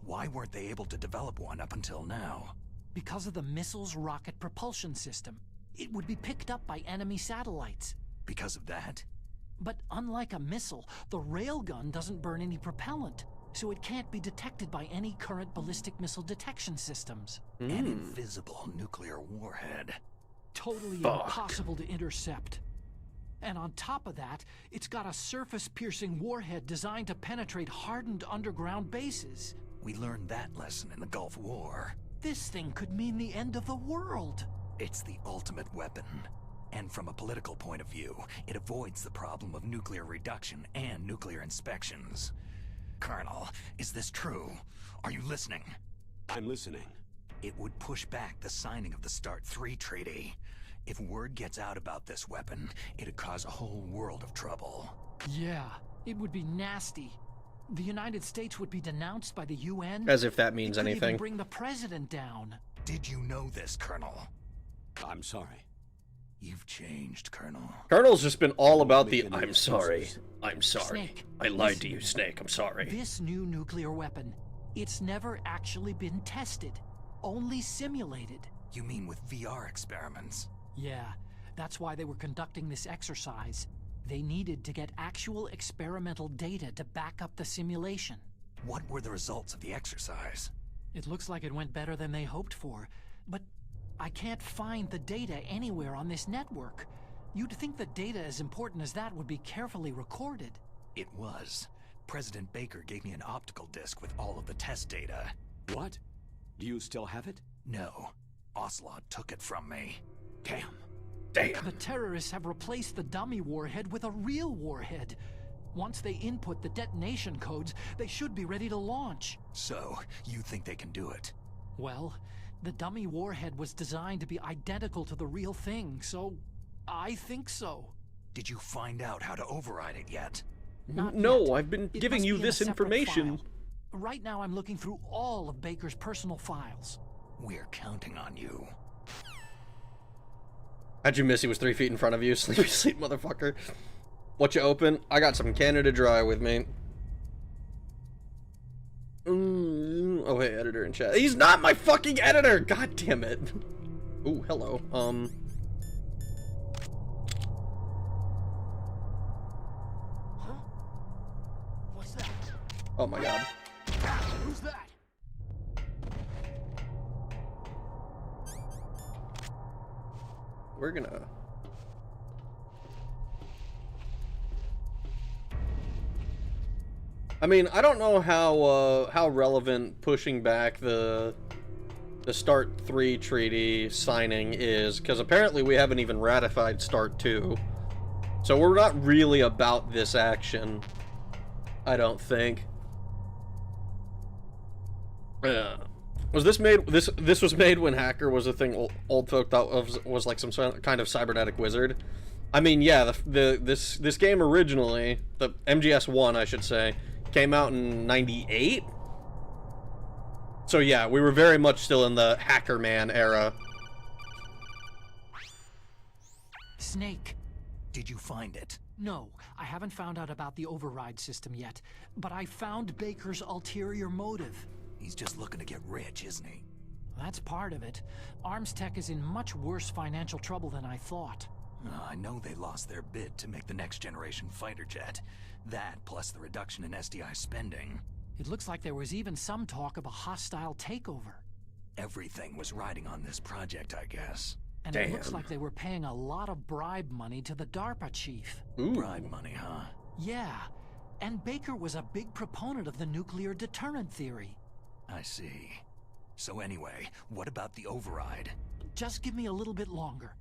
Why weren't they able to develop one up until now? Because of the missile's rocket propulsion system. It would be picked up by enemy satellites. Because of that? But unlike a missile, the railgun doesn't burn any propellant, so it can't be detected by any current ballistic missile detection systems. An invisible nuclear warhead. Totally impossible to intercept. And on top of that, it's got a surface-piercing warhead designed to penetrate hardened underground bases. We learned that lesson in the Gulf War. This thing could mean the end of the world. It's the ultimate weapon. And from a political point of view, it avoids the problem of nuclear reduction and nuclear inspections. Colonel, is this true? Are you listening? I'm listening. It would push back the signing of the START 3 treaty. If word gets out about this weapon, it'd cause a whole world of trouble. Yeah, it would be nasty. The United States would be denounced by the UN. As if that means It could anything. even bring the president down. Did you know this, Colonel? I'm sorry. You've changed, Colonel. Colonel's just been all about the Making any I'm sorry. excuses. I'm sorry. Snake, I lied listen. to you, Snake. I'm sorry. This new nuclear weapon, it's never actually been tested. Only simulated. You mean with VR experiments? Yeah, that's why they were conducting this exercise. They needed to get actual experimental data to back up the simulation. What were the results of the exercise? It looks like it went better than they hoped for, but I can't find the data anywhere on this network. You'd think the data as important as that would be carefully recorded. It was. President Baker gave me an optical disc with all of the test data. What? Do you still have it? No. Ocelot took it from me. Damn. Damn. The terrorists have replaced the dummy warhead with a real warhead. Once they input the detonation codes, they should be ready to launch. So, you think they can do it? Well, the dummy warhead was designed to be identical to the real thing, so I think so. Did you find out how to override it yet? Not No, yet. I've been It giving must you be in a this separate information. file. Right now I'm looking through all of Baker's personal files. We're counting on you. How'd you miss? He was 3 feet in front of you. Sleepy sleep, motherfucker. What you open? I got some Canada Dry with me. Oh, hey, editor in chat. He's not my fucking editor! God damn it. Ooh, hello. Huh? What's that? Oh my god. Who's that? We're gonna... I mean, I don't know how relevant pushing back the START 3 treaty signing is, because apparently we haven't even ratified START 2. So we're not really about this action, I don't think. Was this made? This was made when Hacker was a thing old folk thought was like some kind of cybernetic wizard. I mean, yeah, this game originally, the MGS1, I should say, came out in '98. So yeah, we were very much still in the Hacker Man era. Snake. Did you find it? No, I haven't found out about the override system yet, but I found Baker's ulterior motive. He's just looking to get rich, isn't he? That's part of it. Arms Tech is in much worse financial trouble than I thought. I know they lost their bid to make the next generation fighter jet. That, plus the reduction in SDI spending. It looks like there was even some talk of a hostile takeover. Everything was riding on this project, I guess. And it looks like they were paying a lot of bribe money to the DARPA chief. Ooh. Bribe money, huh? Yeah, and Baker was a big proponent of the nuclear deterrent theory. I see. So anyway, what about the override? Just give me a little bit longer.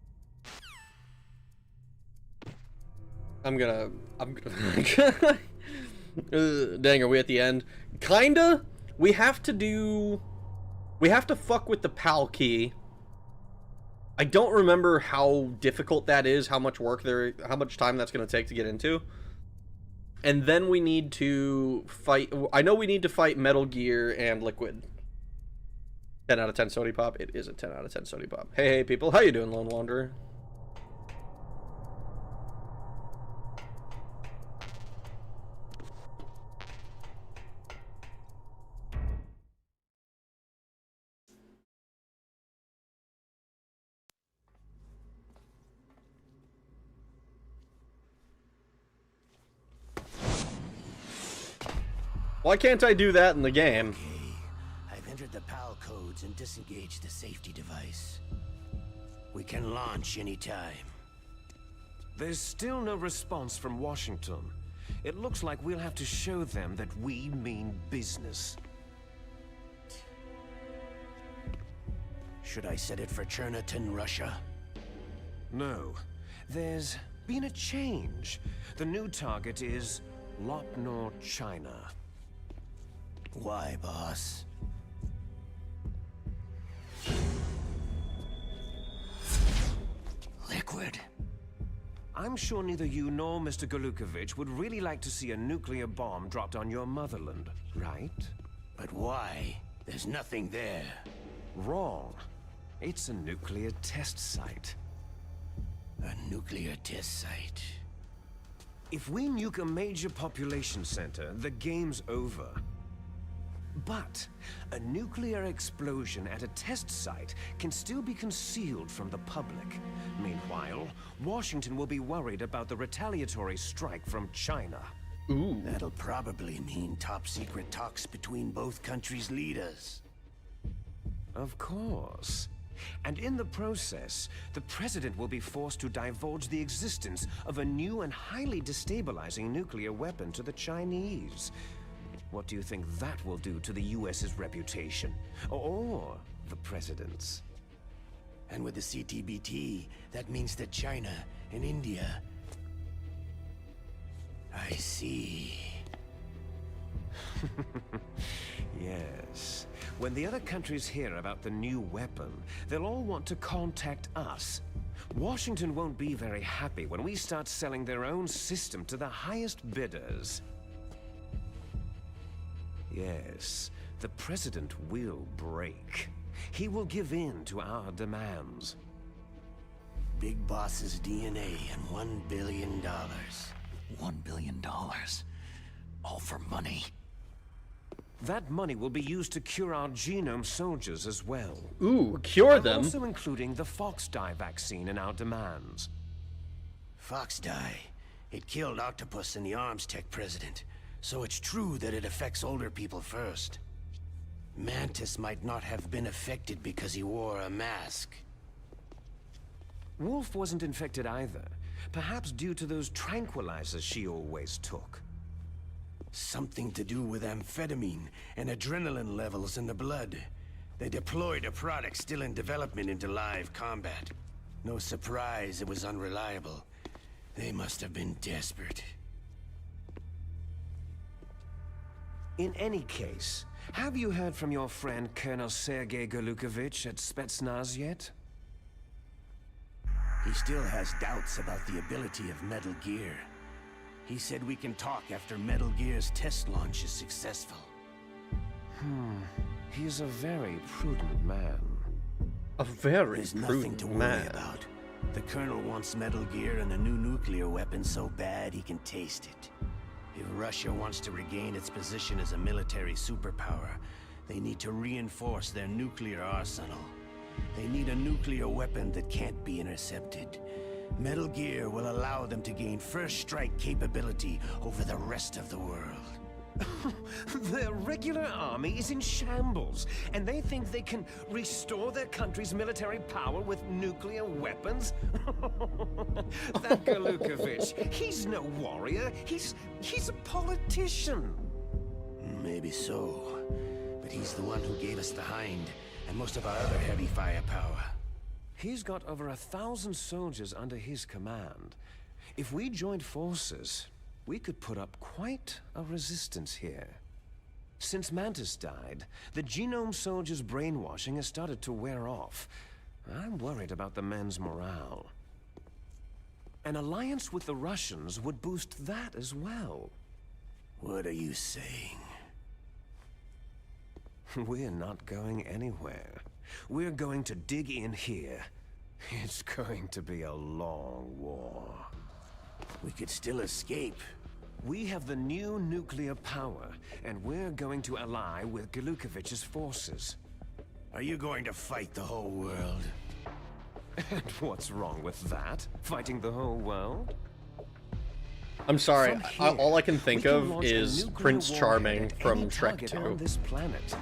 Dang, are we at the end? Kinda. We have to fuck with the PAL key. I don't remember how difficult that is, how much time that's going to take to get into. And then we need to fight, I know we need to fight Metal Gear and Liquid. 10 out of 10 Sody Pop. It is a 10 out of 10 Sody Pop. Hey people, how you doing, Lone Wanderer? Why can't I do that in the game? Okay, I've entered the PAL codes and disengaged the safety device. We can launch anytime. There's still no response from Washington. It looks like we'll have to show them that we mean business. Should I set it for Cherniton, Russia? No. There's been a change. The new target is Lopnor, China. Why, boss? Liquid. I'm sure neither you nor Mr. Golukovich would really like to see a nuclear bomb dropped on your motherland, right? But why? There's nothing there. Wrong. It's a nuclear test site. A nuclear test site. If we nuke a major population center, the game's over. But a nuclear explosion at a test site can still be concealed from the public. Meanwhile, Washington will be worried about the retaliatory strike from China. Ooh. That'll probably mean top-secret talks between both countries' leaders. Of course. And in the process, the president will be forced to divulge the existence of a new and highly destabilizing nuclear weapon to the Chinese. What do you think that will do to the US's reputation? Or the president's? And with the CTBT, that means that China and India... I see. Yes. When the other countries hear about the new weapon, they'll all want to contact us. Washington won't be very happy when we start selling their own system to the highest bidders. Yes, the president will break. He will give in to our demands. Big Boss's DNA and $1 billion. $1 billion. All for money. That money will be used to cure our genome soldiers as well. Ooh, cure I'm them? also including the Fox-Die vaccine in our demands. Fox-Die. It killed Octopus and the Arms Tech president. So it's true that it affects older people first. Mantis might not have been affected because he wore a mask. Wolf wasn't infected either. Perhaps due to those tranquilizers she always took. Something to do with amphetamine and adrenaline levels in the blood. They deployed a product still in development into live combat. No surprise it was unreliable. They must have been desperate. In any case, have you heard from your friend Colonel Sergei Golukovich at Spetsnaz yet? He still has doubts about the ability of Metal Gear. He said we can talk after Metal Gear's test launch is successful. He's a very prudent man. A very There's nothing to prudent worry man. about. The Colonel wants Metal Gear and a new nuclear weapon so bad he can taste it. If Russia wants to regain its position as a military superpower, they need to reinforce their nuclear arsenal. They need a nuclear weapon that can't be intercepted. Metal Gear will allow them to gain first strike capability over the rest of the world. Their regular army is in shambles, and they think they can restore their country's military power with nuclear weapons? That Galukovich, he's no warrior. He's a politician. Maybe so. But he's the one who gave us the Hind, and most of our other heavy firepower. He's got over 1,000 soldiers under his command. If we joined forces, we could put up quite a resistance here. Since Mantis died, the Genome Soldiers' brainwashing has started to wear off. I'm worried about the men's morale. An alliance with the Russians would boost that as well. What are you saying? We're not going anywhere. We're going to dig in here. It's going to be a long war. We could still escape. We have the new nuclear power, and we're going to ally with Galukovich's forces. Are you going to fight the whole world? And what's wrong with that? Fighting the whole world? I'm sorry, From here, all I can think we can of launch a is nuclear Prince warhead Charming at from any Shrek target 2. on this planet.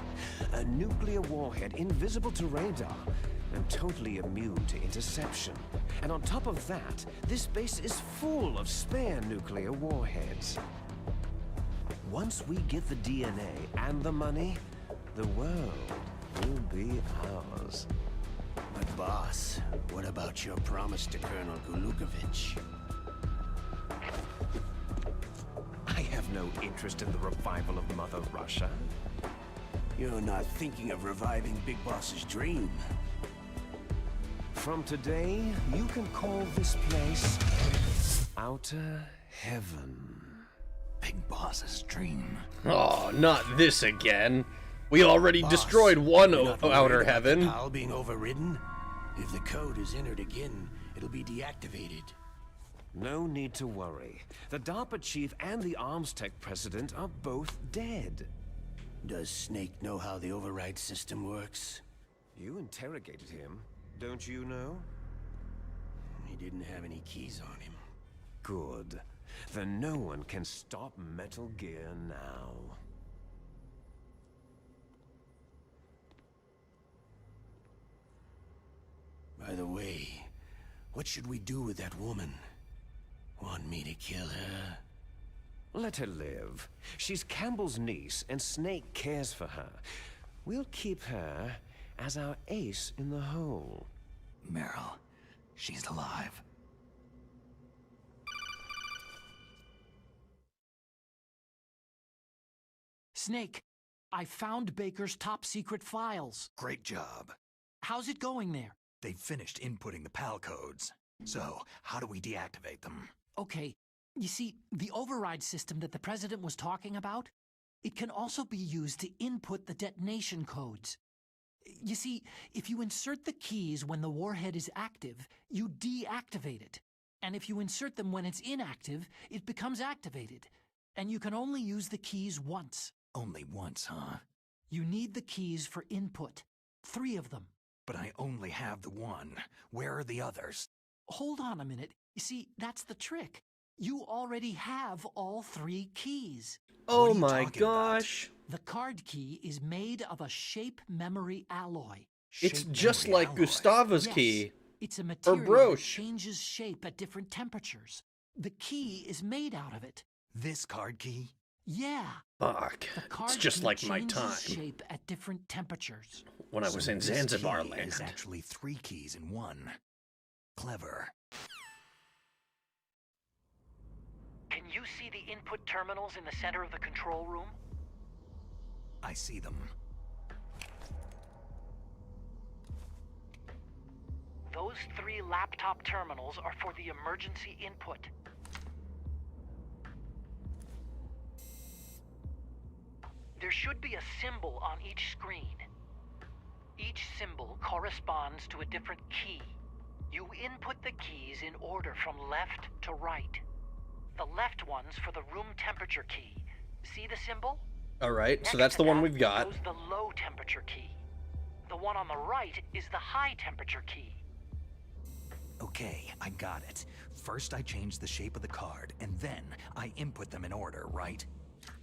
A nuclear warhead invisible to radar and totally immune to interception. And on top of that, this base is full of spare nuclear warheads. Once we get the DNA and the money, the world will be ours. But boss, what about your promise to Colonel Galukovich? I have no interest in the revival of Mother Russia. You're not thinking of reviving Big Boss's dream. From today, you can call this place Outer Heaven. Big Boss's dream. Oh, not this again. We already Boss, destroyed one you're not worried outer about the heaven. PAL being overridden? If the code is entered again, it'll be deactivated. No need to worry. The DARPA chief and the arms tech president are both dead. Does Snake know how the override system works? You interrogated him, don't you know? He didn't have any keys on him. Good. Then no one can stop Metal Gear now. By the way, what should we do with that woman? Want me to kill her? Let her live. She's Campbell's niece, and Snake cares for her. We'll keep her as our ace in the hole. Meryl, she's alive. Snake, I found Baker's top-secret files. Great job. How's it going there? They've finished inputting the PAL codes. So, how do we deactivate them? Okay, you see, the override system that the President was talking about, it can also be used to input the detonation codes. You see, if you insert the keys when the warhead is active, you deactivate it. And if you insert them when it's inactive, it becomes activated. And you can only use the keys once. Only once, huh? You need the keys for input. 3 of them. But I only have the one. Where are the others? Hold on a minute. You see, that's the trick. You already have all 3 keys. Oh What are you my talking about? gosh. The card key is made of a shape memory alloy. It's Shape just memory like alloy. Gustava's Yes, key. it's a material that brooch. changes shape at different temperatures. The key is made out of it. This card key? Yeah. Fuck. The card It's just key like my changes time shape at different temperatures. when I was So in this Zanzibar key land. is actually 3 keys in one. Clever. Can you see the input terminals in the center of the control room? I see them. Those 3 laptop terminals are for the emergency input. There should be a symbol on each screen. Each symbol corresponds to a different key. You input the keys in order from left to right. The left one's for the room temperature key. See the symbol? Alright, so Next that's to the one that we've got. goes the low temperature key. The one on the right is the high temperature key. Okay, I got it. First I change the shape of the card, and then I input them in order, right?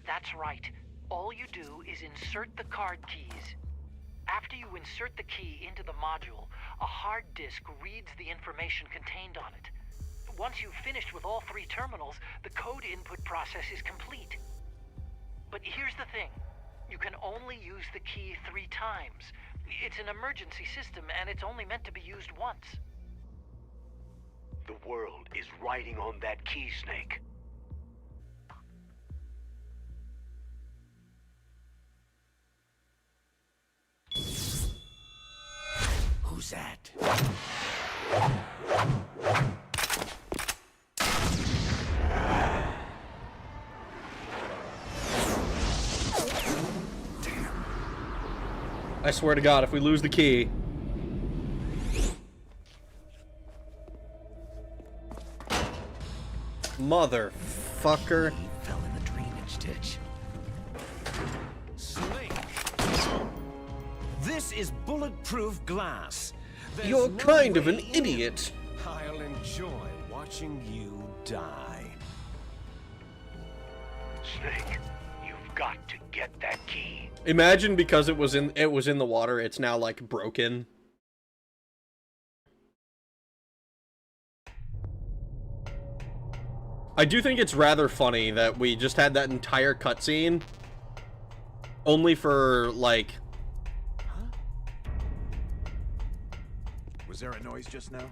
That's right. All you do is insert the card keys. After you insert the key into the module, a hard disk reads the information contained on it. Once you've finished with all 3 terminals, the code input process is complete. But here's the thing. You can only use the key 3 times. It's an emergency system, and it's only meant to be used once. The world is riding on that key, Snake. Who's that? I swear to God, if we lose the key... Motherfucker. He fell in the drainage ditch. Snake! This is bulletproof glass. There's You're no kind of an way in. idiot. I'll enjoy watching you die. Snake, you've got to get that key. Imagine because it was in the water, it's now like broken. I do think it's rather funny that we just had that entire cutscene only for like... Was there a noise just now?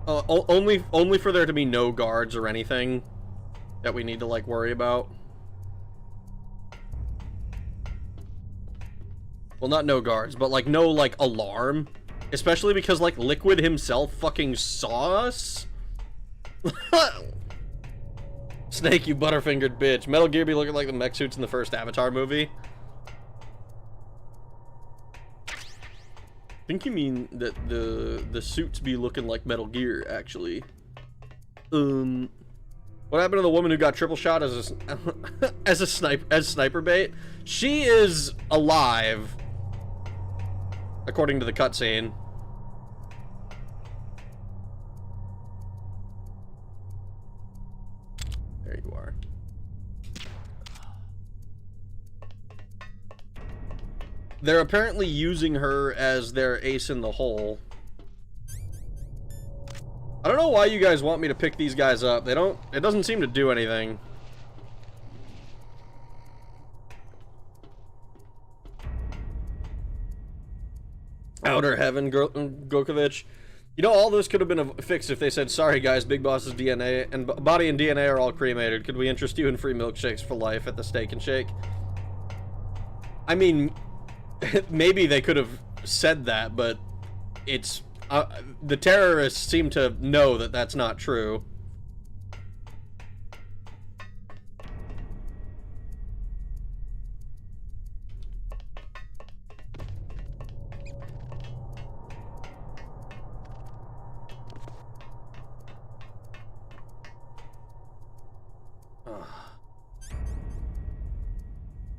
Only for there to be no guards or anything that we need to like worry about. Well, not no guards, but like no like alarm, especially because like Liquid himself fucking saw us. Snake, you butterfingered bitch. Metal Gear be looking like the mech suits in the first Avatar movie. I think you mean that the suits be looking like Metal Gear, actually. What happened to the woman who got triple shot as a sniper bait? She is alive, according to the cutscene. There you are. They're apparently using her as their ace in the hole. I don't know why you guys want me to pick these guys up. They don't... It doesn't seem to do anything. Outer Heaven, Gokovich. You know, all this could have been fixed if they said, sorry guys, Big Boss's DNA and body and DNA are all cremated. Could we interest you in free milkshakes for life at the Steak and Shake? I mean... Maybe they could have said that, but it's... the terrorists seem to know that that's not true.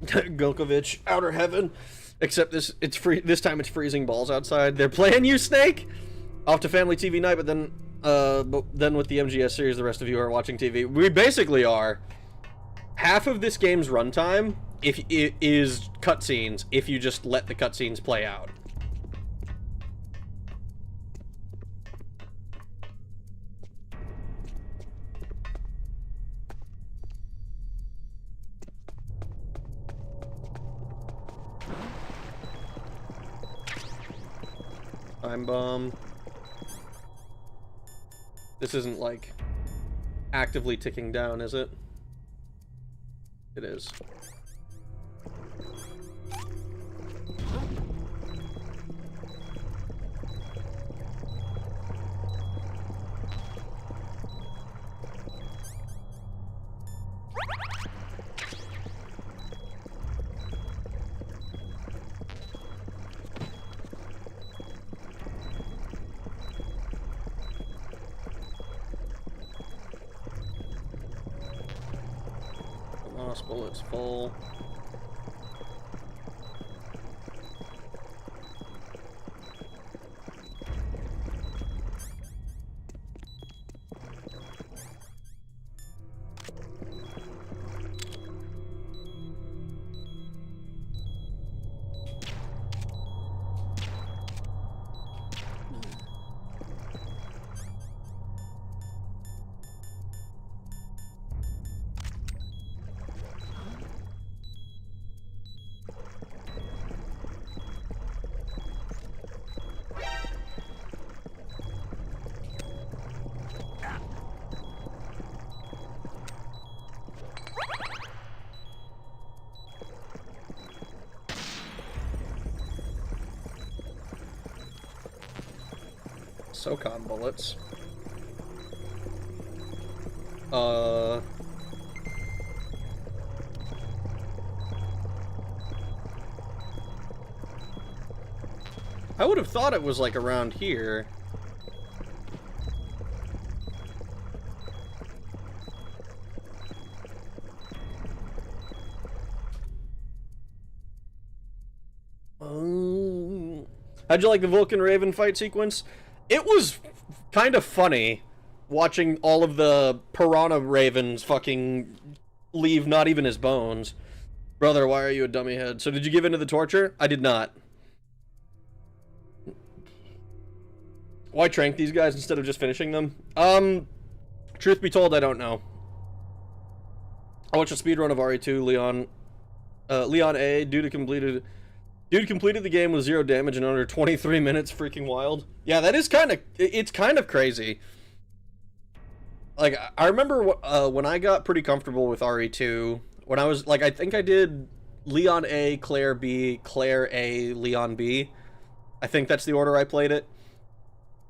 Gulkovich, Outer Heaven. Except this time it's freezing balls outside. They're playing you, Snake? Off to family TV night, but then with the MGS series, the rest of you are watching TV. We basically are. Half of this game's runtime is cutscenes if you just let the cutscenes play out. Time bomb. This isn't like actively ticking down, is it? It is. Last bullet's full. SOCOM bullets. I would have thought it was like around here. How'd you like the Vulcan Raven fight sequence? It was kind of funny watching all of the Piranha Ravens fucking leave not even his bones. Brother, why are you a dummy head? So did you give in to the torture? I did not. Why trank these guys instead of just finishing them? Truth be told, I don't know. I watched a speedrun of RE2, Leon A, dude completed the game with 0 damage in under 23 minutes, freaking wild. Yeah, that is it's kind of crazy. Like, I remember when I got pretty comfortable with RE2, when I was, like, I think I did Leon A, Claire B, Claire A, Leon B. I think that's the order I played it.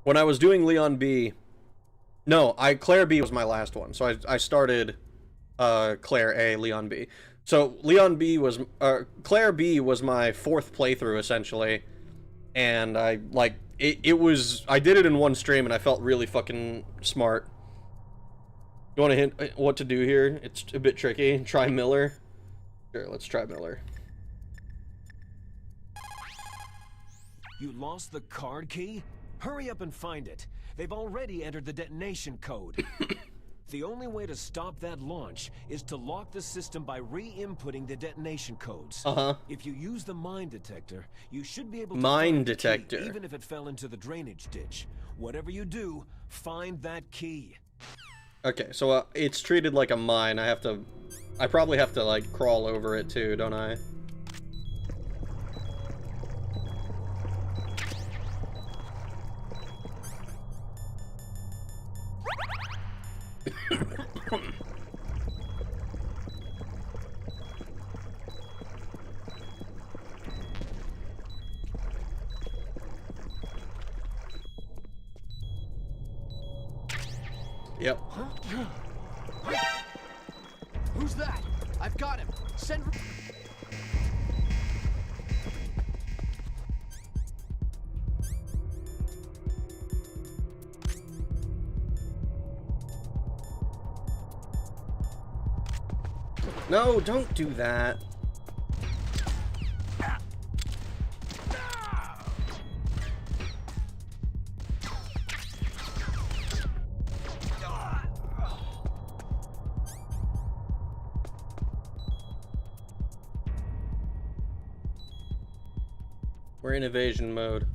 When I was doing Leon B, no, Claire B was my last one, so I started Claire A, Leon B. So Leon B was, Claire B was my 4th playthrough essentially, and I did it in one stream and I felt really fucking smart. You want to hint what to do here? It's a bit tricky. Try Miller. Sure, let's try Miller. You lost the card key? Hurry up and find it. They've already entered the detonation code. The only way to stop that launch is to lock the system by re-inputting the detonation codes. If you use the mine detector, you should be able to find the key, even if it fell into the drainage ditch. Whatever you do, find that key. Okay, so it's treated like a mine. I probably have to, like, crawl over it too, don't I? Yep. Who's that? I've got him. Send. No, don't do that. We're in evasion mode.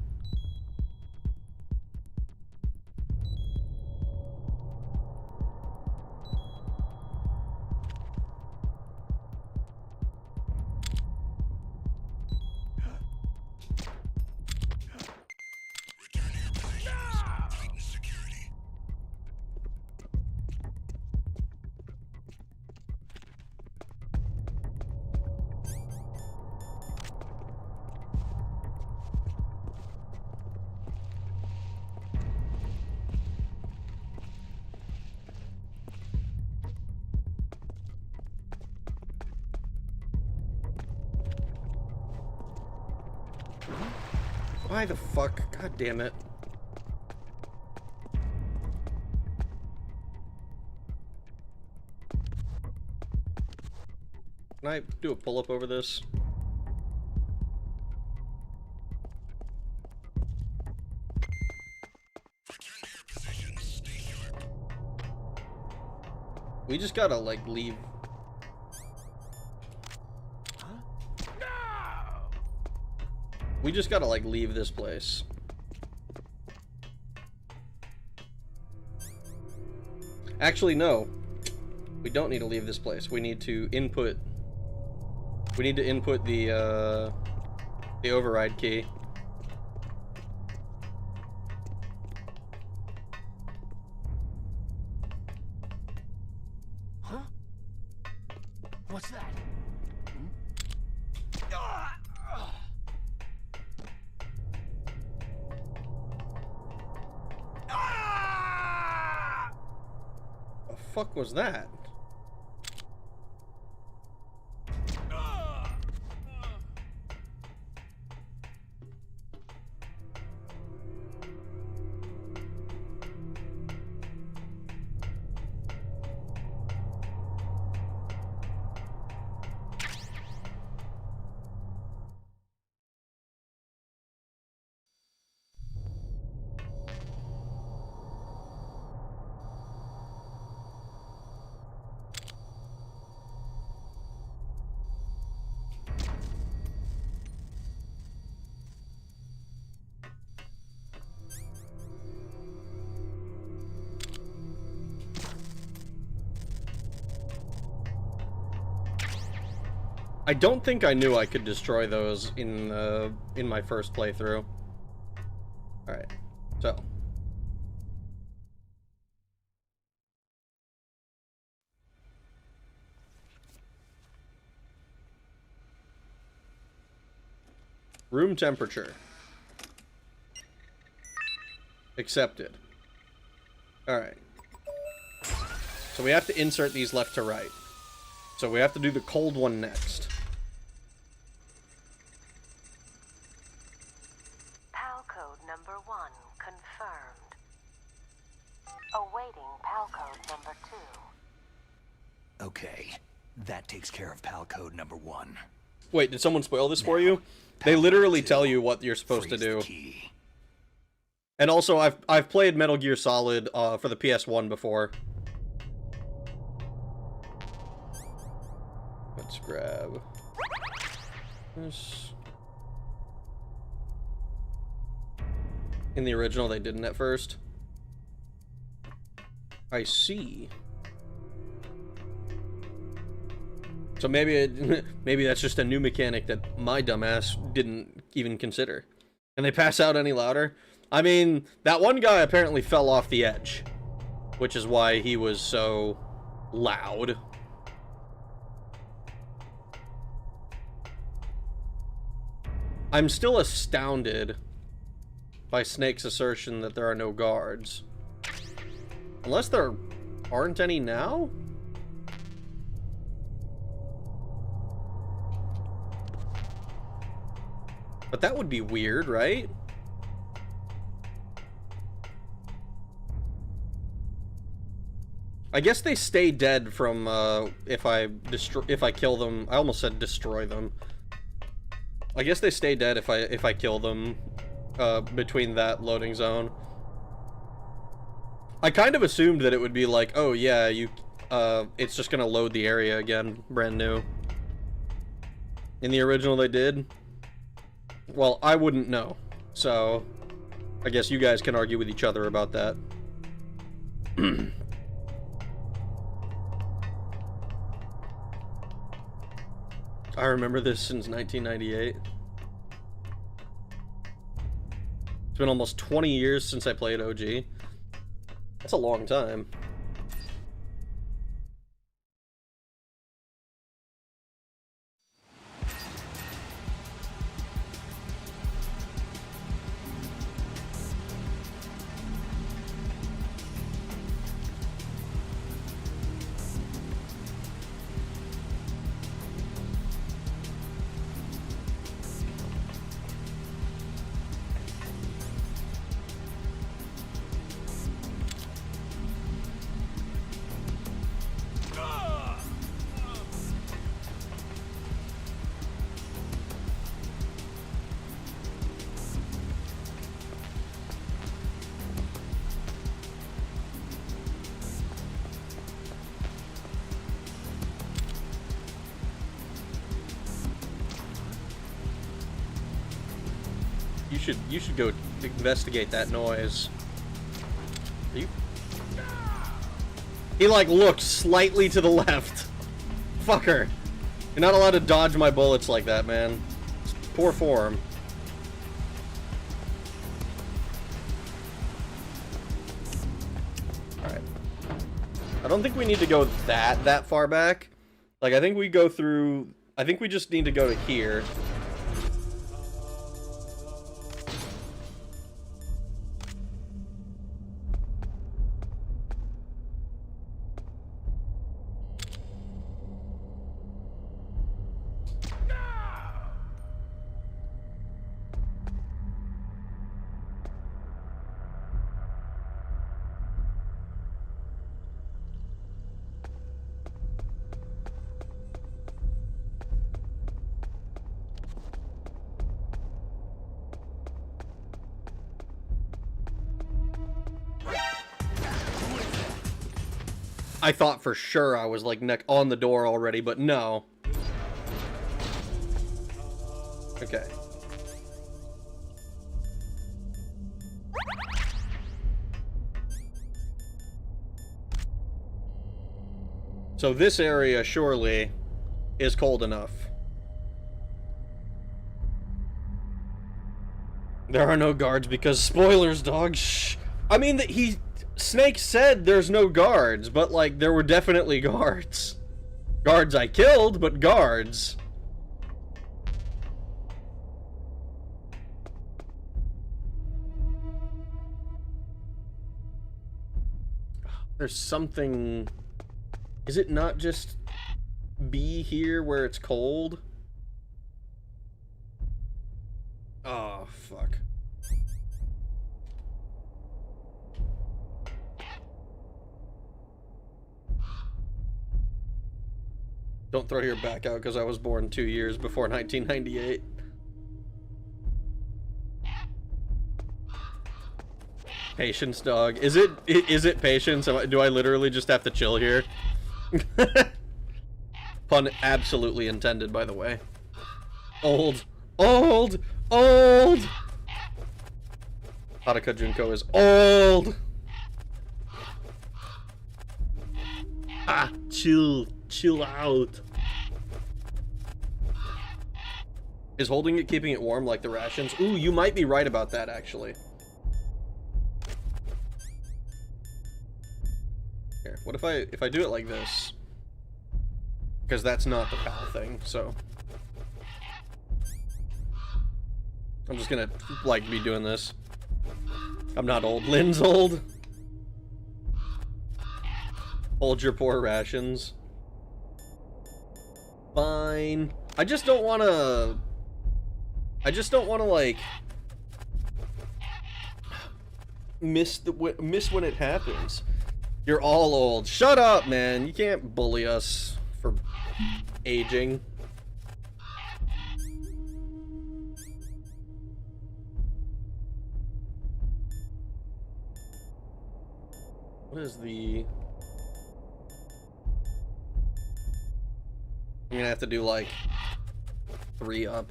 Why the fuck? God damn it. Can I do a pull-up over this? We just gotta, like, leave. We just gotta, like, leave this place. Actually, no. We don't need to leave this place. We need to input... We need to input the override key. Huh? What's that? fuck was that? I don't think I knew I could destroy those in my first playthrough. Alright, so. Room temperature. Accepted. Alright. So we have to insert these left to right. So we have to do the cold one next. PAL code number 1 confirmed. Awaiting PAL code number 2. Okay, that takes care of PAL code number 1. Wait, did someone spoil this for you? They literally tell you what you're supposed to do. And also, I've played Metal Gear Solid for the PS1 before. Let's grab this. In the original, they didn't at first. I see. So maybe maybe that's just a new mechanic that my dumbass didn't even consider. Can they pass out any louder? I mean, that one guy apparently fell off the edge, which is why he was so loud. I'm still astounded by Snake's assertion that there are no guards. Unless there aren't any now? But that would be weird, right? I guess they stay dead from if I kill them. I almost said destroy them. I guess they stay dead if I kill them between that loading zone. I kind of assumed that it would be like, oh yeah, it's just gonna load the area again, brand new. In the original they did. Well, I wouldn't know, so I guess you guys can argue with each other about that. I remember this since 1998. It's been almost 20 years since I played OG. That's a long time. You should go investigate that noise. Are you? He like looked slightly to the left. Fucker. You're not allowed to dodge my bullets like that, man. It's poor form. Alright. I don't think we need to go that far back. Like, I think we go through... I think we just need to go to here. I thought for sure I was like on the door already, but no. Okay. So this area surely is cold enough. There are no guards because spoilers, dog. Shh. I mean, Snake said there's no guards, but like there were definitely guards. Guards I killed, but guards. There's something. Is it not just be here where it's cold? Oh, fuck. Don't throw your back out because I was born 2 years before 1998. Patience, dog. Is it patience? Do I literally just have to chill here? Pun absolutely intended, by the way. Old. Haruka Junko is old. Ah, chill out. Is holding it keeping it warm like the rations? Ooh, you might be right about that, actually. Here, what if I do it like this? Because that's not the PAL thing, so I'm just gonna like be doing this. I'm not old. Lynn's old. Hold your poor rations. Fine. I just don't want to like miss when it happens. You're all old. Shut up, man. You can't bully us for aging. What is the... I'm gonna have to do like 3 up.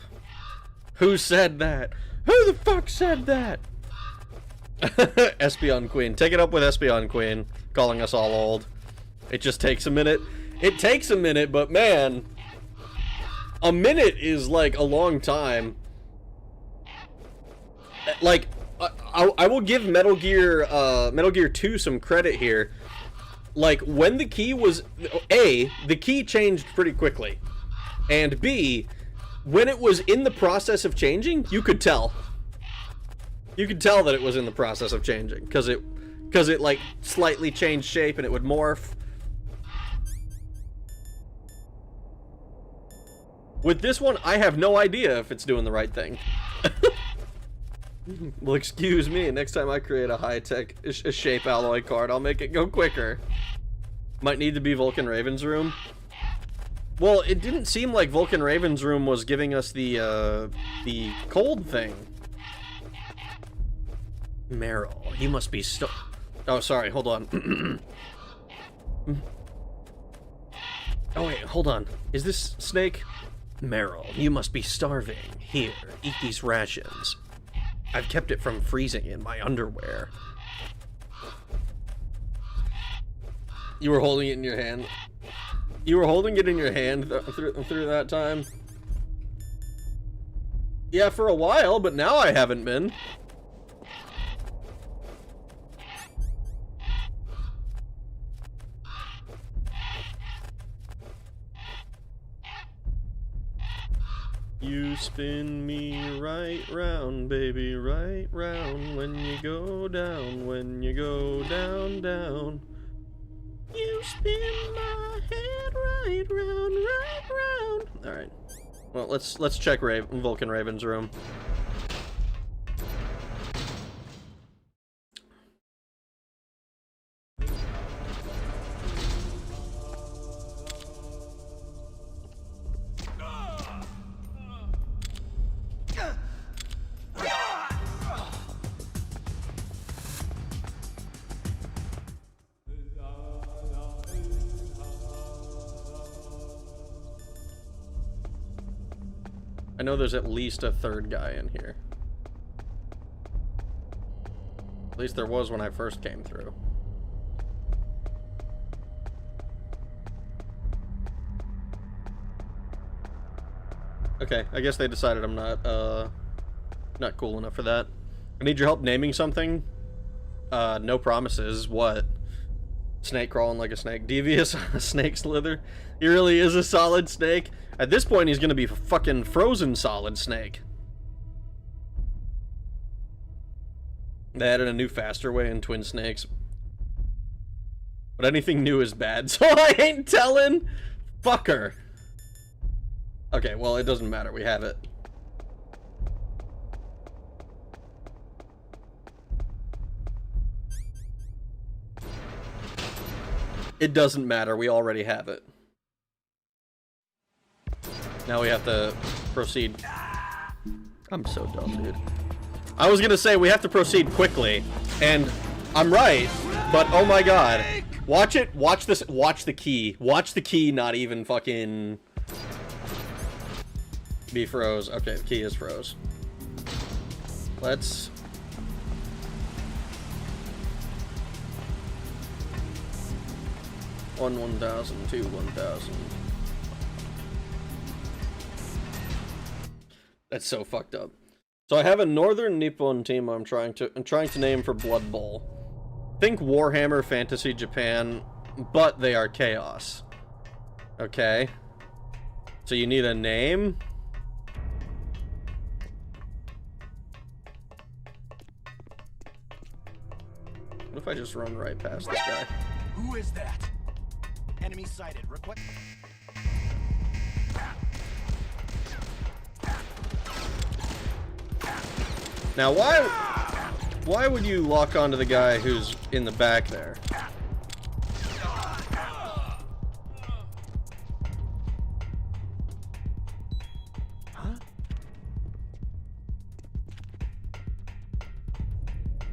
Who said that? Who the fuck said that? Espeon Queen. Take it up with Espeon Queen. Calling us all old. It just takes a minute. It takes a minute, but man, a minute is like a long time. Like, I will give Metal Gear 2 some credit here. Like, when the key was... A, the key changed pretty quickly. And B, when it was in the process of changing, you could tell. You could tell that it was in the process of changing. Because it, like, slightly changed shape and it would morph. With this one, I have no idea if it's doing the right thing. Well, excuse me, next time I create a high-tech shape alloy card, I'll make it go quicker. Might need to be Vulcan Raven's room. Well, it didn't seem like Vulcan Raven's room was giving us the cold thing. Meryl, you must be oh, sorry, hold on. Oh, wait, hold on. Is this Snake? Meryl, you must be starving. Here, eat these rations. I've kept it from freezing in my underwear. You were holding it in your hand. You were holding it in your hand through that time? Yeah, for a while, but now I haven't been. You spin me right round, baby, right round. When you go down, down. You spin my head right round. Alright. Well, let's check Vulcan Raven's room. I know there's at least a third guy in here. At least there was when I first came through. Okay, I guess they decided I'm not cool enough for that. I need your help naming something. No promises. What? Snake crawling like a snake. Devious snake slither. He really is a solid snake. At this point, he's gonna be a fucking frozen solid snake. They added a new faster way in Twin Snakes. But anything new is bad, so I ain't telling. Fucker. Okay, well, it doesn't matter. We have it. It doesn't matter. We already have it. Now we have to proceed. I'm so dumb, dude. I was gonna say we have to proceed quickly, and I'm right, but oh my god. Watch it. Watch this. Watch the key. Watch the key not even fucking be froze. Okay, the key is froze. Let's... One 1,000, two 1,000. That's so fucked up. So I have a Northern Nippon team I'm trying to name for Blood Bowl. Think Warhammer Fantasy Japan, but they are chaos. Okay. So you need a name? What if I just run right past this guy? Who is that? Enemy sighted. Request. Now, why would you lock onto the guy who's in the back there? Huh?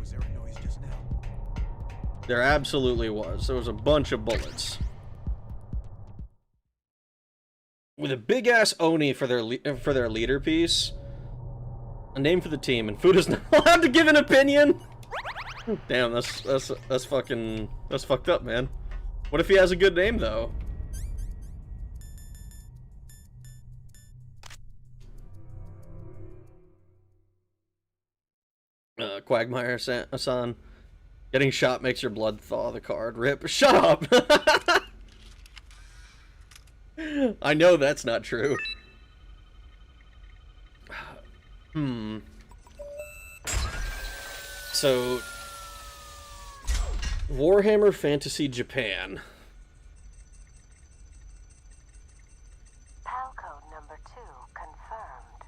Was there a noise just now? There absolutely was. There was a bunch of bullets. With a big ass Oni for their leader piece. A name for the team, and Fuda's not allowed to give an opinion. Damn, that's fucked up, man. What if he has a good name though? Quagmire-san. Getting shot makes your blood thaw. The card. Rip. Shut up. I know that's not true. So, Warhammer Fantasy Japan. PAL code number 2 confirmed.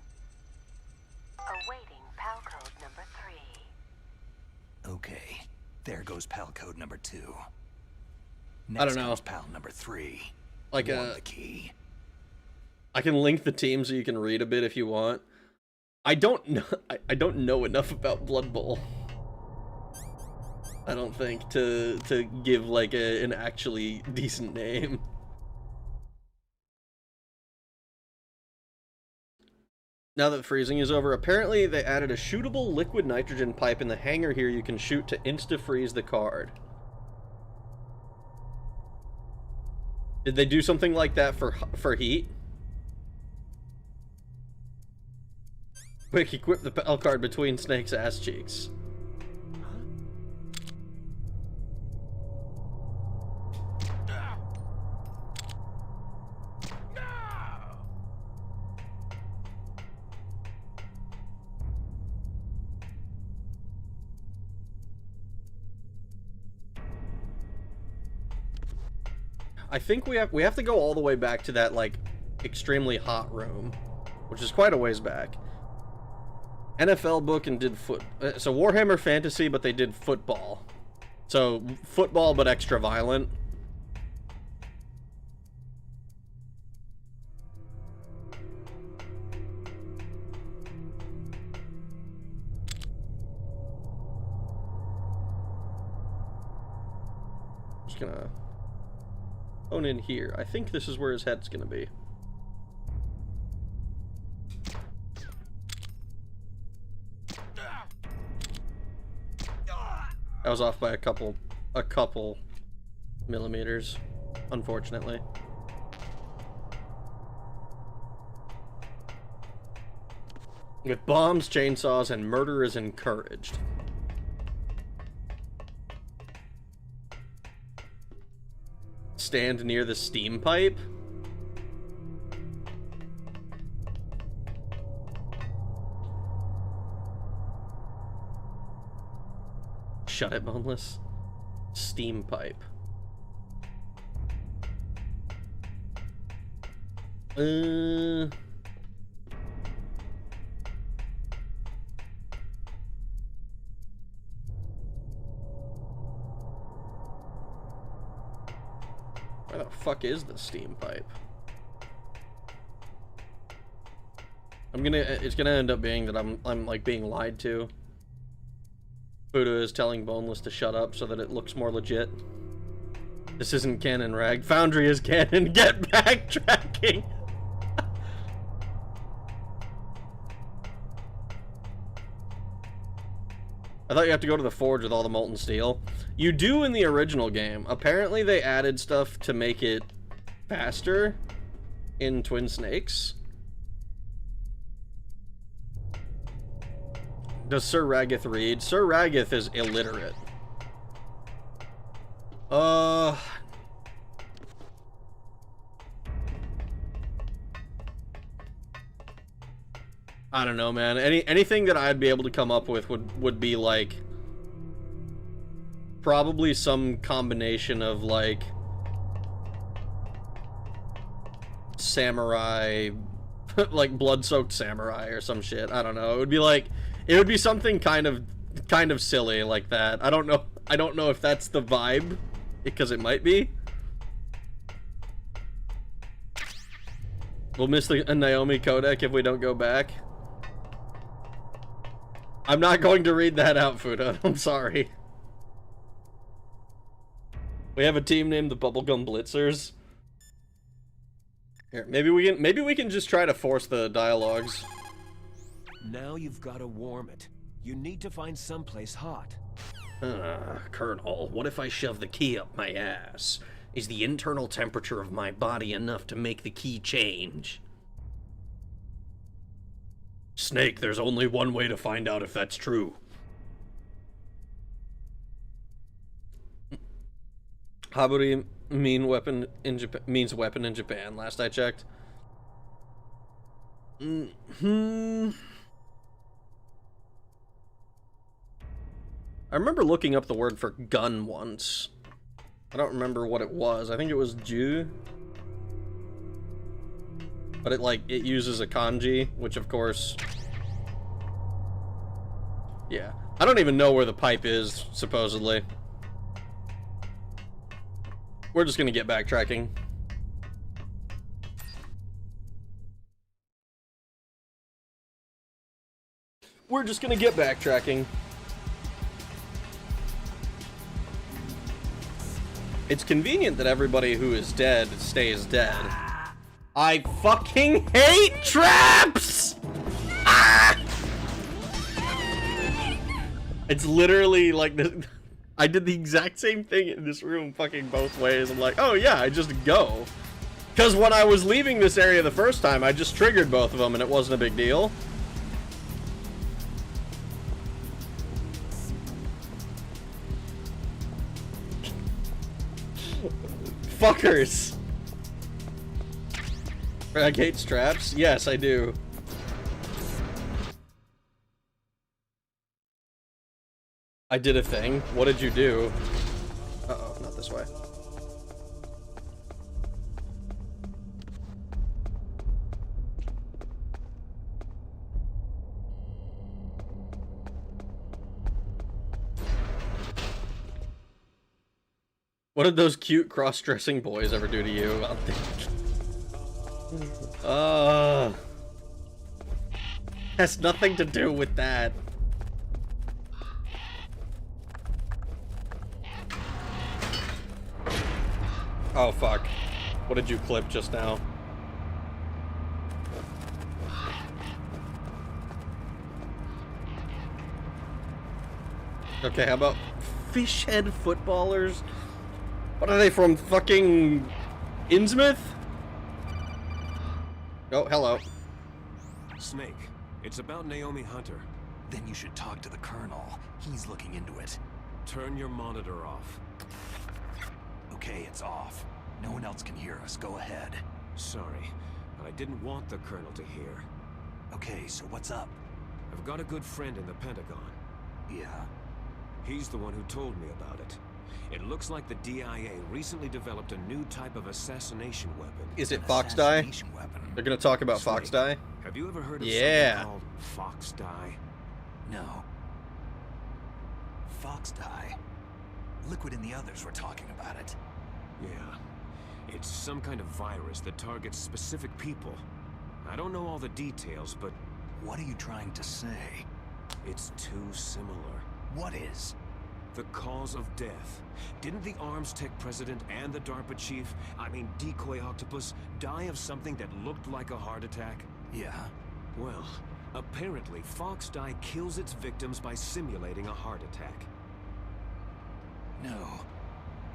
Awaiting PAL code number 3. Okay, there goes PAL code number 2. I don't know. Comes PAL number 3. Like the key. I can link the team so you can read a bit if you want. I don't know. I don't know enough about Blood Bowl. I don't think to give like an actually decent name. Now that freezing is over, apparently they added a shootable liquid nitrogen pipe in the hangar here you can shoot to insta-freeze the card. Did they do something like that for heat? Quick, equip the PAL card between Snake's ass cheeks. I think we have to go all the way back to that like extremely hot room, which is quite a ways back. NFL book and did so Warhammer Fantasy, but they did football. So football, but extra violent. Just gonna hone in here. I think this is where his head's gonna be. I was off by a couple millimeters, unfortunately. With bombs, chainsaws, and murder is encouraged. Stand near the steam pipe. Shut it, Boneless. Steam pipe. Where the fuck is the steam pipe? It's gonna end up being that I'm like being lied to. Buddha is telling Boneless to shut up so that it looks more legit. This isn't canon, Rag. Foundry is canon. Get backtracking. I thought you have to go to the forge with all the molten steel. You do in the original game. Apparently they added stuff to make it faster in Twin Snakes. Does Sir Raggith read? Sir Raggith is illiterate. I don't know, man. Anything that I'd be able to come up with would be like probably some combination of like samurai, like blood-soaked samurai or some shit. I don't know. It would be something kind of silly like that. I don't know if that's the vibe, because it might be. We'll miss the Naomi codec if we don't go back. I'm not going to read that out, Fuda. I'm sorry. We have a team named the Bubblegum Blitzers. Here, maybe we can just try to force the dialogues. Now you've got to warm it. You need to find someplace hot. Colonel, what if I shove the key up my ass? Is the internal temperature of my body enough to make the key change? Snake, there's only one way to find out if that's true. Haburi means weapon in Japan, last I checked. I remember looking up the word for gun once. I don't remember what it was. I think it was Ju. But it uses a kanji, which of course... Yeah. I don't even know where the pipe is, supposedly. We're just gonna get backtracking. We're just gonna get backtracking. It's convenient that everybody who is dead stays dead. I fucking hate traps! Ah! It's literally like this. I did the exact same thing in this room fucking both ways. I'm like, oh yeah, I just go. Because when I was leaving this area the first time, I just triggered both of them and it wasn't a big deal. Fuckers! I hate straps? Yes, I do. I did a thing. What did you do? Uh-oh, not this way. What did those cute cross-dressing boys ever do to you? Has nothing to do with that. Oh fuck. What did you clip just now? Okay, how about fish head footballers? What are they from, fucking Innsmouth? Oh, hello. Snake, it's about Naomi Hunter. Then you should talk to the Colonel. He's looking into it. Turn your monitor off. Okay, it's off. No one else can hear us. Go ahead. Sorry, but I didn't want the Colonel to hear. Okay, so what's up? I've got a good friend in the Pentagon. Yeah? He's the one who told me about it. It looks like the DIA recently developed a new type of assassination weapon. Is it Fox Die? Weapon. They're gonna talk about Fox Die? Have you ever heard of Yeah. something called Fox Die? No. Fox Die? Liquid and the others were talking about it. Yeah. It's some kind of virus that targets specific people. I don't know all the details, but... What are you trying to say? It's too similar. What is? The cause of death. Didn't the Arms Tech president and the DARPA chief, I mean Decoy Octopus, die of something that looked like a heart attack? Yeah? Well, apparently Fox Die kills its victims by simulating a heart attack. No.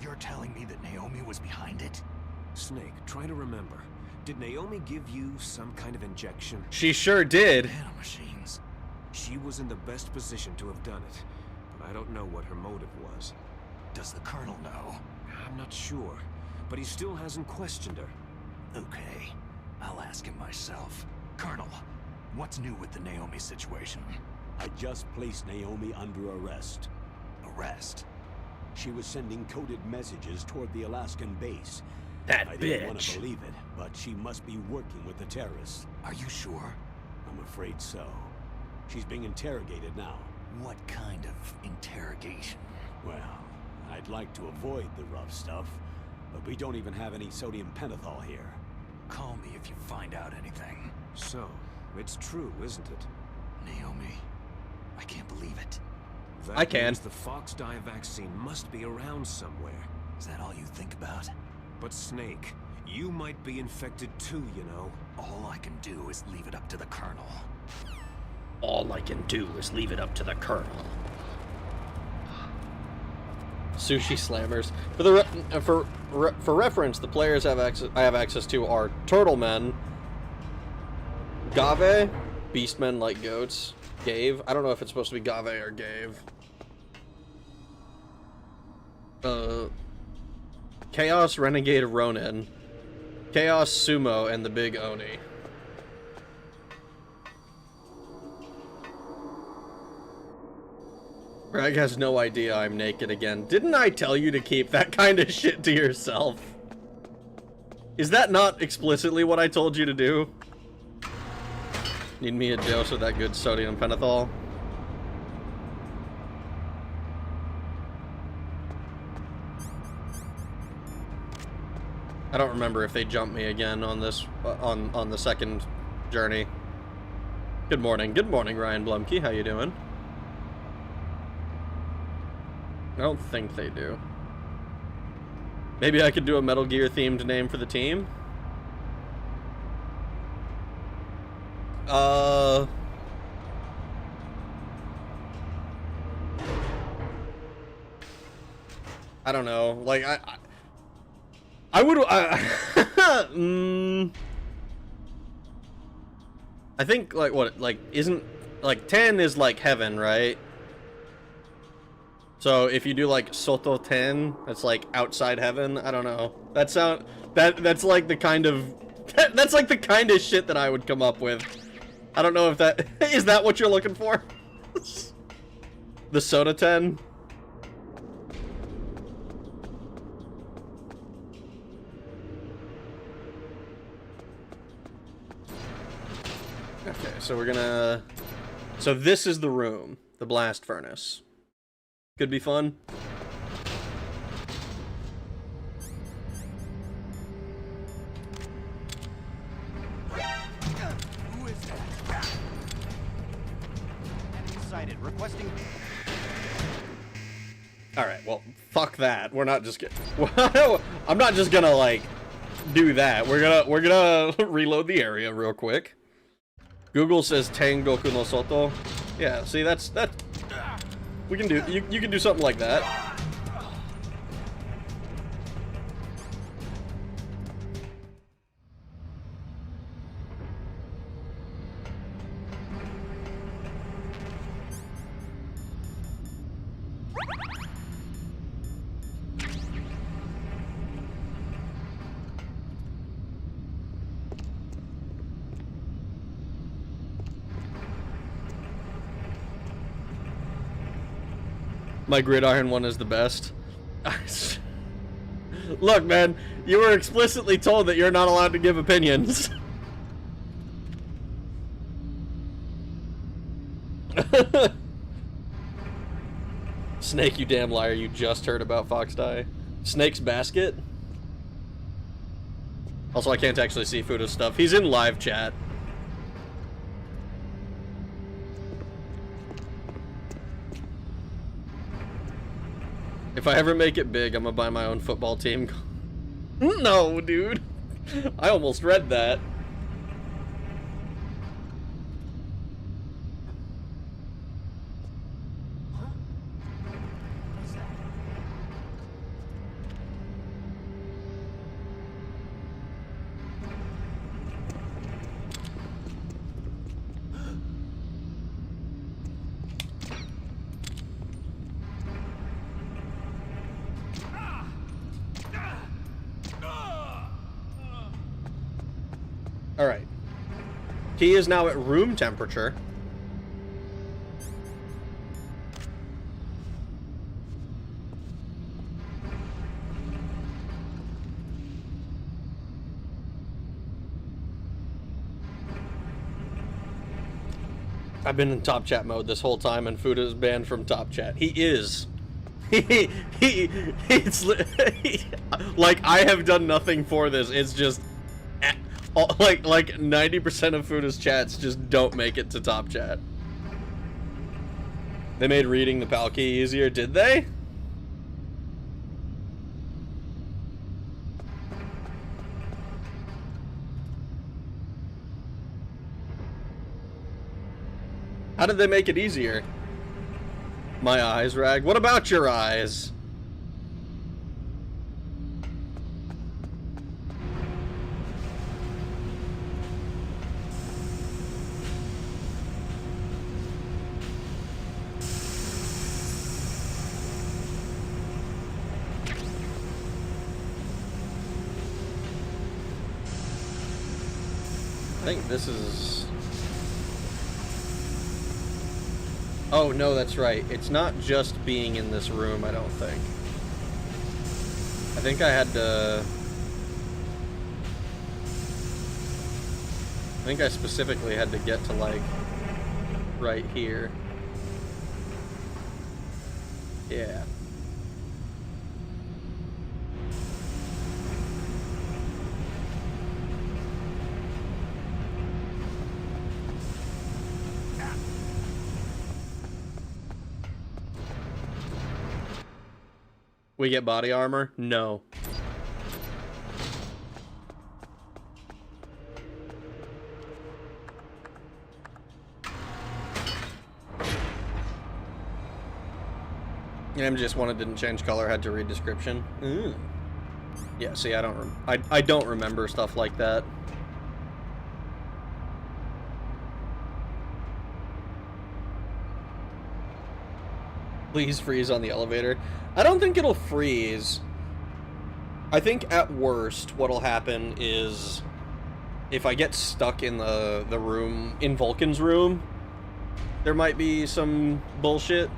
You're telling me that Naomi was behind it? Snake, try to remember. Did Naomi give you some kind of injection? She sure did. Nanomachines. She was in the best position to have done it, but I don't know what her motive was. Does the Colonel know? I'm not sure, but he still hasn't questioned her. Okay, I'll ask him myself. Colonel, what's new with the Naomi situation? I just placed Naomi under arrest. Arrest? She was sending coded messages toward the Alaskan base. That I didn't want bitch. to believe it, but she must be working with the terrorists. Are you sure? I'm afraid so. She's being interrogated now. What kind of interrogation? Well, I'd like to avoid the rough stuff, but we don't even have any sodium pentothal here. Call me if you find out anything. So, it's true, isn't it? Naomi, I can't believe it. That I can. means the Fox Die vaccine must be around somewhere. Is that all you think about? But Snake, you might be infected too, you know. All I can do is leave it up to the Colonel. All I can do is leave it up to the Colonel. Sushi slammers. For reference, the players I have access to are Turtlemen, Gave, Beastmen like goats, Gave. I don't know if it's supposed to be Gave or Gave. Chaos Renegade Ronin, Chaos Sumo, and the Big Oni. Greg has no idea I'm naked again. Didn't I tell you to keep that kind of shit to yourself? Is that not explicitly what I told you to do? Need me a dose of that good sodium pentothal? I don't remember if they jumped me again on this on the second journey. Good morning, Ryan Blumke. How you doing? I don't think they do. Maybe I could do a Metal Gear themed name for the team. I don't know. Like I would. I think like what isn't like 10 is like heaven, right? So if you do like Soto 10, that's like outside heaven. I don't know. That's like the kind of that's like the kind of shit that I would come up with. I don't know if that is that what you're looking for. The Soda 10. Okay, so we're gonna... So this is the room. The blast furnace. Could be fun. Who is that? Enemy sighted. Requesting... Alright, well, fuck that. We're not just gonna... I'm not just gonna, like, do that. We're gonna reload the area real quick. Google says Tengoku no Soto. Yeah, see, that's... We can do... You can do something like that. My gridiron one is the best. Look, man, you were explicitly told that you're not allowed to give opinions. Snake, you damn liar, you just heard about Fox Die. Snake's basket? Also, I can't actually see Fuda's stuff. He's in live chat. If I ever make it big, I'm gonna buy my own football team. No, dude. I almost read that. Alright. Key is now at room temperature. I've been in top chat mode this whole time and Fuda is banned from top chat. He is. It's like I have done nothing for this. It's just like 90% of Fuda's chats just don't make it to top chat. They made reading the PAL key easier, did they? How did they make it easier? My eyes, Rag. What about your eyes? I think this is... Oh, no, that's right. It's not just being in this room, I don't think. I think I had to... I think I specifically had to get to, like, right here. Yeah. We get body armor? No. MGS1 didn't change color, had to read description. Ooh. Yeah, see, I don't remember stuff like that. Please freeze on the elevator. I don't think it'll freeze. I think at worst what'll happen is if I get stuck in the room, in Vulcan's room, there might be some bullshit.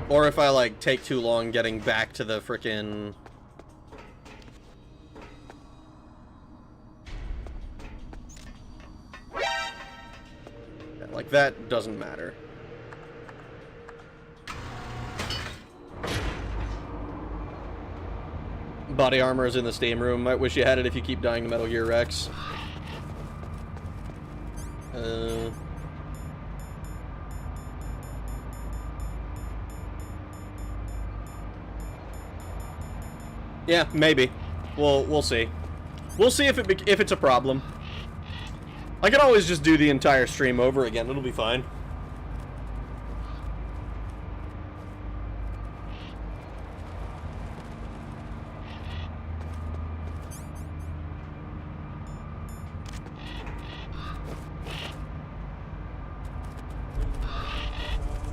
Or if I, like, take too long getting back to the frickin'... Yeah, like, that doesn't matter. Body armor is in the Steam room. Might wish you had it if you keep dying to Metal Gear Rex. Yeah, maybe. We'll see. We'll see if it's a problem. I can always just do the entire stream over again. It'll be fine.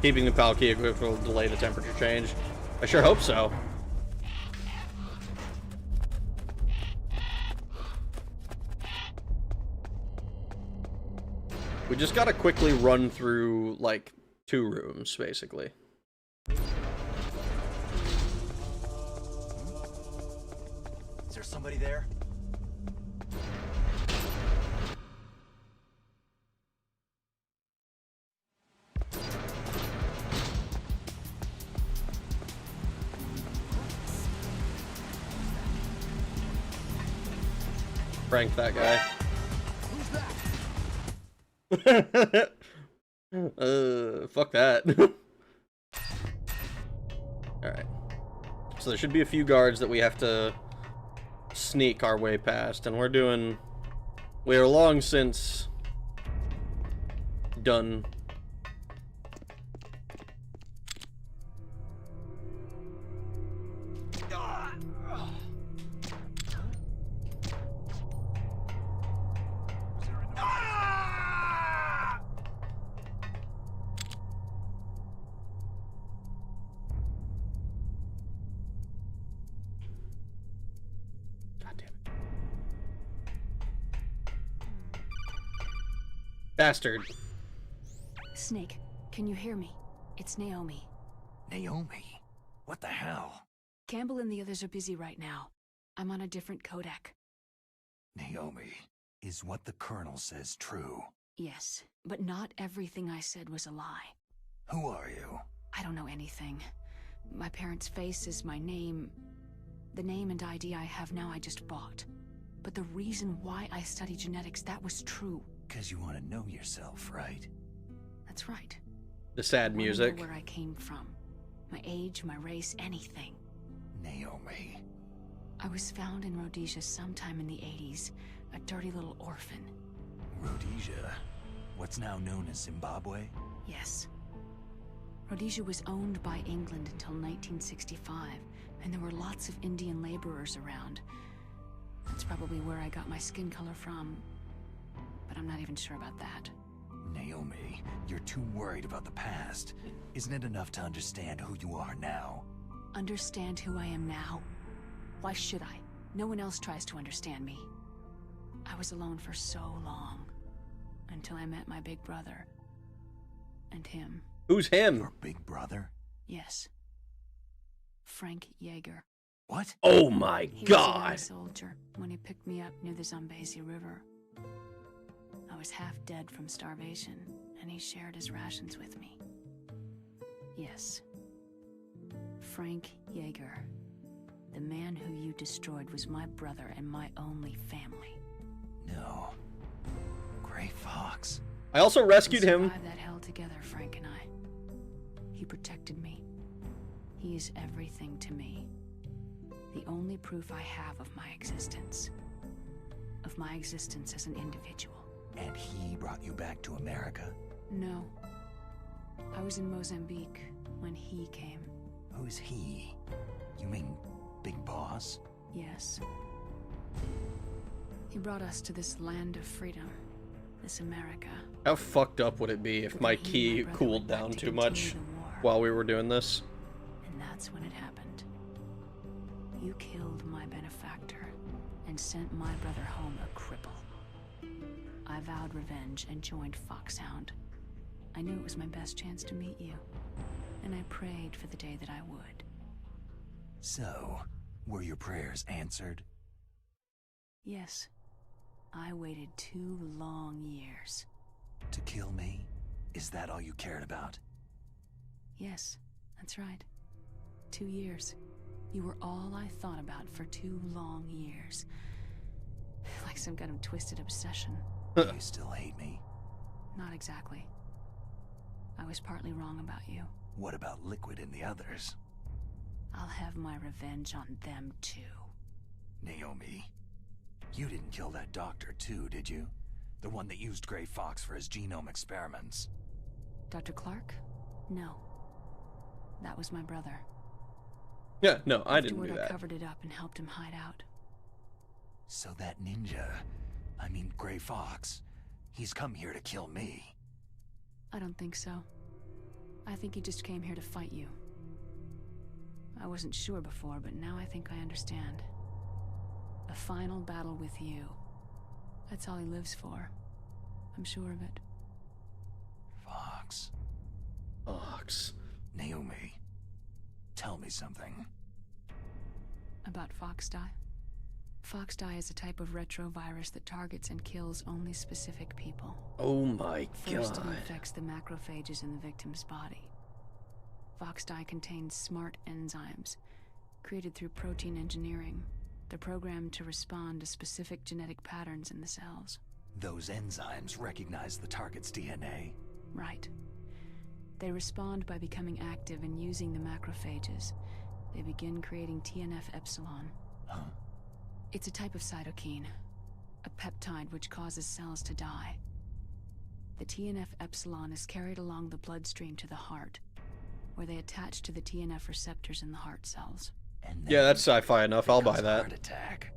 Keeping the PAL key equipped will delay the temperature change. I sure hope so. We just gotta quickly run through, like, 2 rooms, basically. Is there somebody there? Prank that guy. Fuck that. Alright. So there should be a few guards that we have to sneak our way past, and we are long since done. Bastard. Snake, can you hear me? It's Naomi. Naomi? What the hell? Campbell and the others are busy right now. I'm on a different codec. Naomi, is what the Colonel says true? Yes, but not everything I said was a lie. Who are you? I don't know anything. My parents' face is my name. The name and ID I have now I just bought. But the reason why I study genetics, that was true. Because you want to know yourself, right? That's right. The sad music. I want to know where I came from. My age, my race, anything. Naomi. I was found in Rhodesia sometime in the 80s. A dirty little orphan. Rhodesia? What's now known as Zimbabwe? Yes. Rhodesia was owned by England until 1965, and there were lots of Indian laborers around. That's probably where I got my skin color from. But I'm not even sure about that. Naomi, you're too worried about the past. Isn't it enough to understand who you are now? Understand who I am now? Why should I? No one else tries to understand me. I was alone for so long. Until I met my big brother. And him. Who's him? Your big brother? Yes. Frank Yeager. What? Oh my God! He was a soldier when he picked me up near the Zambezi River. I was half dead from starvation, and he shared his rations with me. Yes. Frank Yeager. The man who you destroyed was my brother and my only family. No. Gray Fox. I also rescued him. We survived that hell together, Frank and I. He protected me. He is everything to me. The only proof I have of my existence. Of my existence as an individual. And he brought you back to America? No. I was in Mozambique when he came. Who's he? You mean Big Boss? Yes. He brought us to this land of freedom. This America. How fucked up would it be if my key cooled down too much while we were doing this? And that's when it happened. You killed my benefactor and sent my brother home a cripple. I vowed revenge and joined Foxhound. I knew it was my best chance to meet you, and I prayed for the day that I would. So, were your prayers answered? Yes. I waited 2 long years. To kill me? Is that all you cared about? Yes, that's right. 2 years. You were all I thought about for 2 long years. Like some kind of twisted obsession. Do you still hate me? Not exactly. I was partly wrong about you. What about Liquid and the others? I'll have my revenge on them too. Naomi, you didn't kill that doctor too, did you? The one that used Gray Fox for his genome experiments. Dr. Clark? No. That was my brother. Yeah, no, I didn't do Afterward, that. I covered it up and helped him hide out. So that ninja, I mean Gray Fox, he's come here to kill me. I don't think so. I think he just came here to fight you. I wasn't sure before, but now I think I understand. A final battle with you. That's all he lives for. I'm sure of it. Fox. me something. About Foxdie? Foxdie is a type of retrovirus that targets and kills only specific people. Oh my First, it god. infects the macrophages in the victim's body. Foxdie contains smart enzymes, created through protein engineering. They're programmed to respond to specific genetic patterns in the cells. Those enzymes recognize the target's DNA? Right. They respond by becoming active and using the macrophages. They begin creating TNF-epsilon. Huh? It's a type of cytokine, a peptide which causes cells to die. The TNF-epsilon is carried along the bloodstream to the heart, where they attach to the TNF receptors in the heart cells. And Yeah, that's sci-fi enough. I'll buy cause a that. heart attack.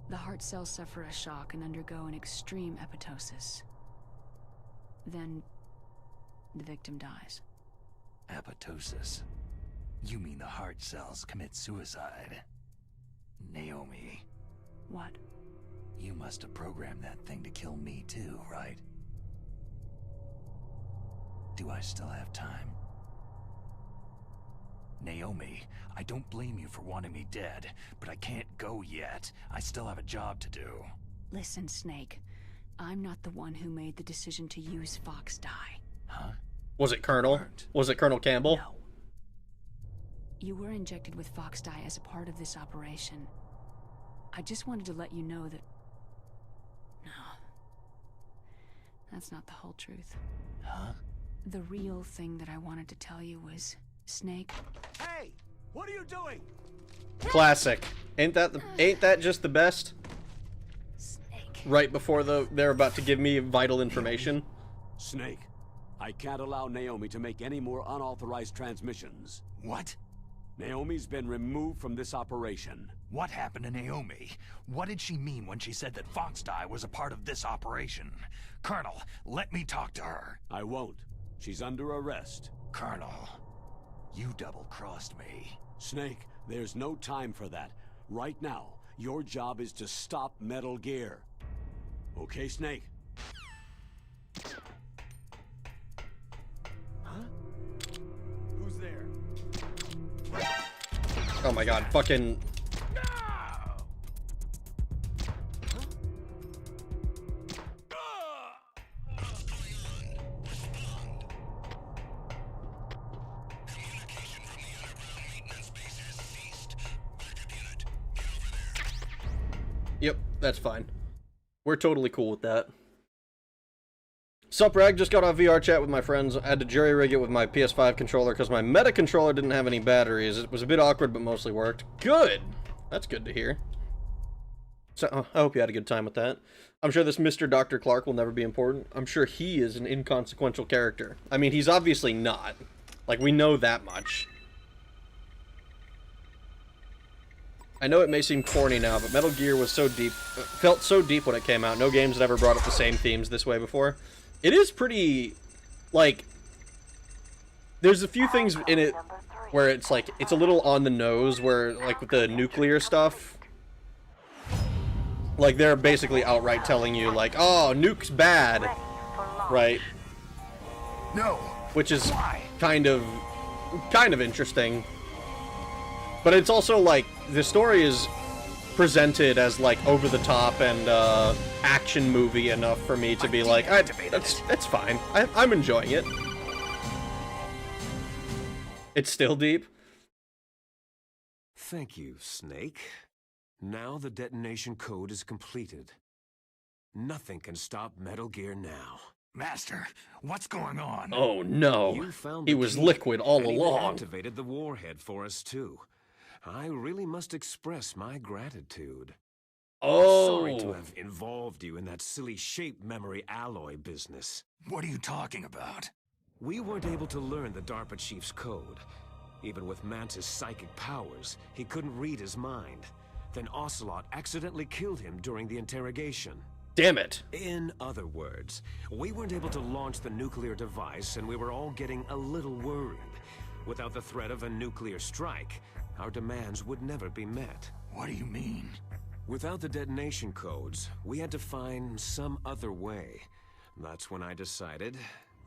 The heart cells suffer a shock and undergo an extreme apoptosis. Then, the victim dies. Apoptosis. You mean the heart cells commit suicide? Naomi, What? you must have programmed that thing to kill me too, right? Do I still have time? Naomi, I don't blame you for wanting me dead, but I can't go yet. I still have a job to do. Listen, Snake. I'm not the one who made the decision to use Foxdie. Huh? Was it Colonel? Was it Colonel Campbell? No. You were injected with Foxdie as a part of this operation. I just wanted to let you know that... No. That's not the whole truth. Huh? The real thing that I wanted to tell you was... Snake... Hey! What are you doing? Classic. Ain't that just the best? Snake. Right before they're about to give me vital information. Snake, I can't allow Naomi to make any more unauthorized transmissions. What? Naomi's been removed from this operation. What happened to Naomi? What did she mean when she said that Foxdie was a part of this operation? Colonel, let me talk to her. I won't. She's under arrest. Colonel, you double-crossed me. Snake, there's no time for that. Right now, your job is to stop Metal Gear. Okay, Snake? Huh? Who's there? Oh my god, fucking... Yep, that's fine. We're totally cool with that. Sup, Rag? Just got off VR chat with my friends. I had to jury-rig it with my PS5 controller because my Meta controller didn't have any batteries. It was a bit awkward, but mostly worked. Good! That's good to hear. So, I hope you had a good time with that. I'm sure this Mr. Dr. Clark will never be important. I'm sure he is an inconsequential character. I mean, he's obviously not. Like, we know that much. I know it may seem corny now, but Metal Gear was so deep, felt so deep when it came out. No games had ever brought up the same themes this way before. It is pretty, like, there's a few things in it where it's like, it's a little on the nose, where, like, with the nuclear stuff, like, they're basically outright telling you, like, oh, nuke's bad, right? No. Which is kind of interesting. But it's also, like, the story is presented as, like, over-the-top and, action movie enough for me to be like, that's fine. I'm enjoying it. It's still deep. Thank you, Snake. Now the detonation code is completed. Nothing can stop Metal Gear now. Master, what's going on? Oh, no. You found He the was key, liquid all and even along. activated the warhead for us, too. I really must express my gratitude. Oh. Sorry to have involved you in that silly shape memory alloy business. What are you talking about? We weren't able to learn the DARPA chief's code. Even with Mantis' psychic powers, he couldn't read his mind. Then Ocelot accidentally killed him during the interrogation. Damn it. In other words, we weren't able to launch the nuclear device, and we were all getting a little worried. Without the threat of a nuclear strike, our demands would never be met. What do you mean? Without the detonation codes, we had to find some other way. That's when I decided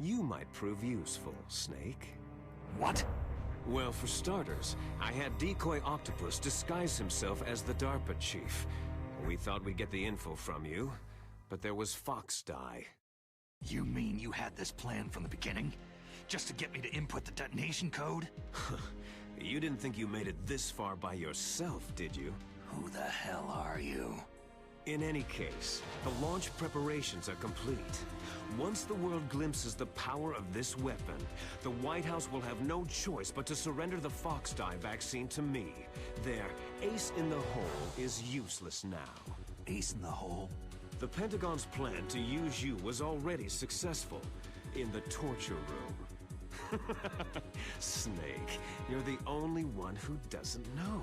you might prove useful, Snake. What? Well, for starters, I had Decoy Octopus disguise himself as the DARPA chief. We thought we'd get the info from you, but there was Fox Die. You mean you had this plan from the beginning? Just to get me to input the detonation code? You didn't think you made it this far by yourself, did you? Who the hell are you? In any case, the launch preparations are complete. Once the world glimpses the power of this weapon, the White House will have no choice but to surrender the Fox Die vaccine to me. Their ace in the hole is useless now. Ace in the hole? The Pentagon's plan to use you was already successful in the torture room. Snake, you're the only one who doesn't know.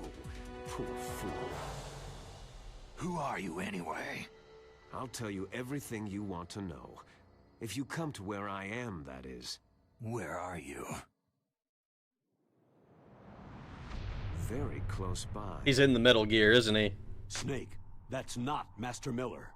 Poor fool. Who are you anyway? I'll tell you everything you want to know. If you come to where I am, that is. Where are you? Very close by. He's in the Metal Gear, isn't he? Snake, that's not Master Miller.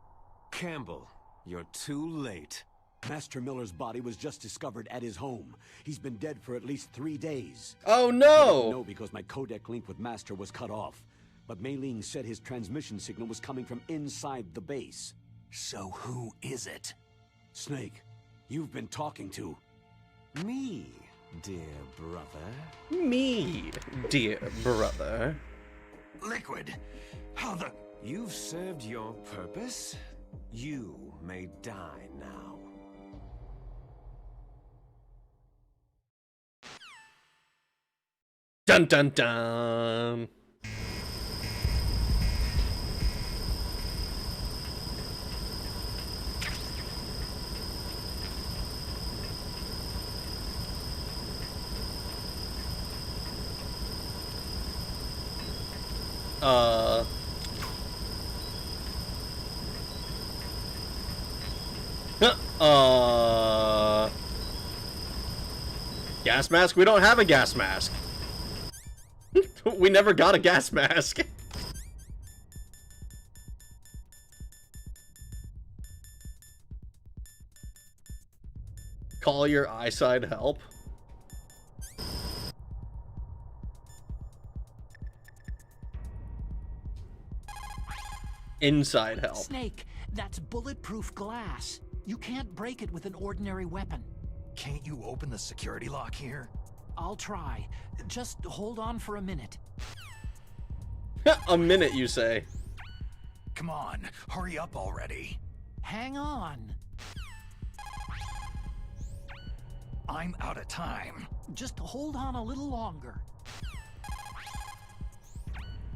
Campbell, you're too late. Master Miller's body was just discovered at his home. He's been dead for at least 3 days. Oh no! No, because my codec link with Master was cut off. But Mei Ling said his transmission signal was coming from inside the base. So who is it? Snake, you've been talking to... Me, dear brother. Me, dear brother. Liquid, how the... You've served your purpose. You may die now. Dun dun dun! Gas mask? We don't have a gas mask. We never got a gas mask. Call your eyesight help. Inside help. Snake, that's bulletproof glass. You can't break it with an ordinary weapon. Can't you open the security lock here? I'll try. Just hold on for a minute. A minute, you say? Come on, hurry up already. Hang on. I'm out of time. Just hold on a little longer.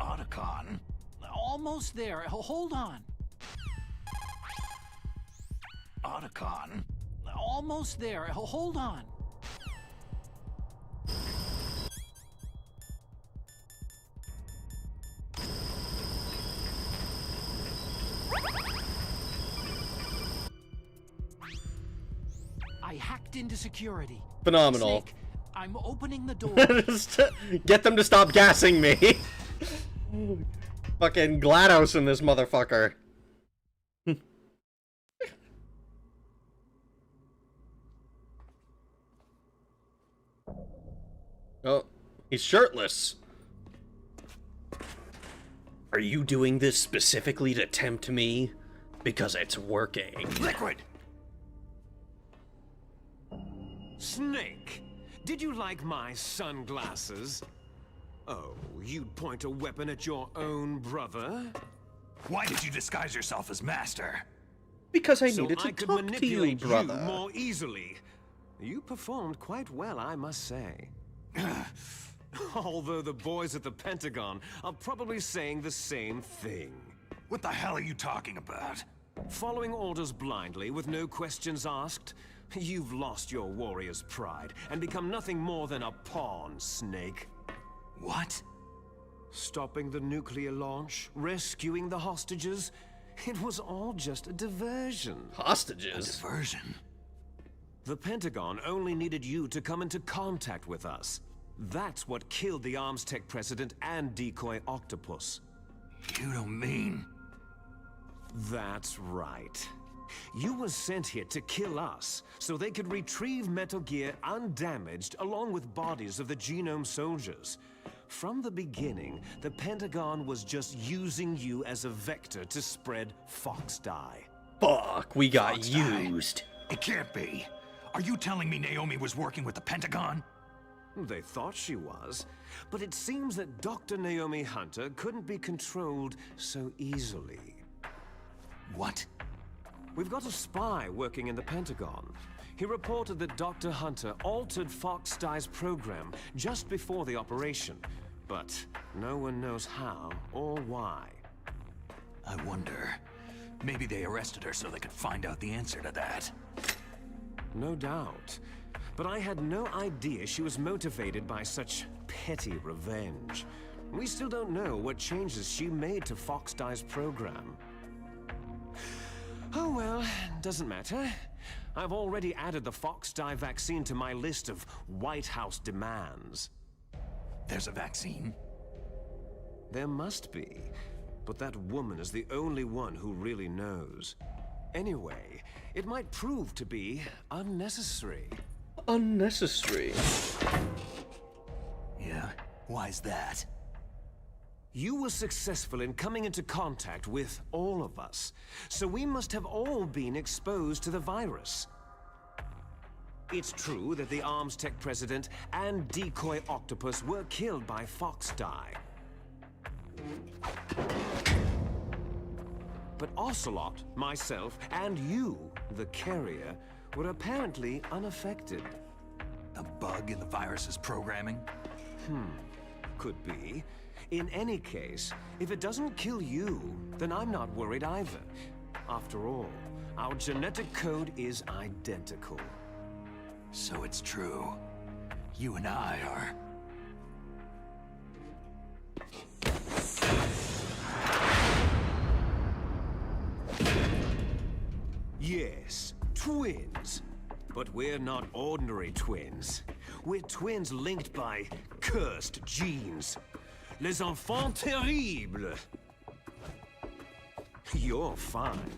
Otacon. Almost there. Hold on. Otacon. Almost there. Hold on. I hacked into security. Phenomenal. Snake, I'm opening the door. Just get them to stop gassing me. Fucking GLaDOS in this motherfucker. Oh, he's shirtless. Are you doing this specifically to tempt me? Because it's working. Liquid! Snake, did you like my sunglasses? Oh, you'd point a weapon at your own brother? Why did you disguise yourself as Master? Because I So needed to I could talk to you, manipulate brother. you more easily. You performed quite well, I must say. Although the boys at the Pentagon are probably saying the same thing. What the hell are you talking about? Following orders blindly with no questions asked, you've lost your warrior's pride and become nothing more than a pawn, Snake. What? Stopping the nuclear launch, rescuing the hostages, it was all just a diversion. Hostages? Diversion? The Pentagon only needed you to come into contact with us. That's what killed the Arms Tech president and Decoy Octopus. You don't mean... That's right. You were sent here to kill us, so they could retrieve Metal Gear undamaged along with bodies of the Genome soldiers. From the beginning, the Pentagon was just using you as a vector to spread Fox dye. Fuck, we got Fox dye? used. It can't be. Are you telling me Naomi was working with the Pentagon? They thought she was, but it seems that Dr. Naomi Hunter couldn't be controlled so easily. What? We've got a spy working in the Pentagon. He reported that Dr. Hunter altered Fox Dye's program just before the operation, but no one knows how or why. I wonder. Maybe they arrested her so they could find out the answer to that. No doubt. But I had no idea she was motivated by such petty revenge. We still don't know what changes she made to Fox Dye's program. Oh well, doesn't matter. I've already added the Fox Dye vaccine to my list of White House demands. There's a vaccine? There must be, but that woman is the only one who really knows. Anyway, it might prove to be unnecessary. Unnecessary. Yeah? Why's that? You were successful in coming into contact with all of us, so we must have all been exposed to the virus. It's true that the Arms Tech president and decoy octopus were killed by Fox Dye. But Ocelot, myself, and you, the carrier, were apparently unaffected. A bug in the virus's programming? Could be. In any case, if it doesn't kill you, then I'm not worried either. After all, our genetic code is identical. So it's true. You and I are... Yes, twins. But we're not ordinary twins. We're twins linked by cursed genes. Les enfants terribles. You're fine.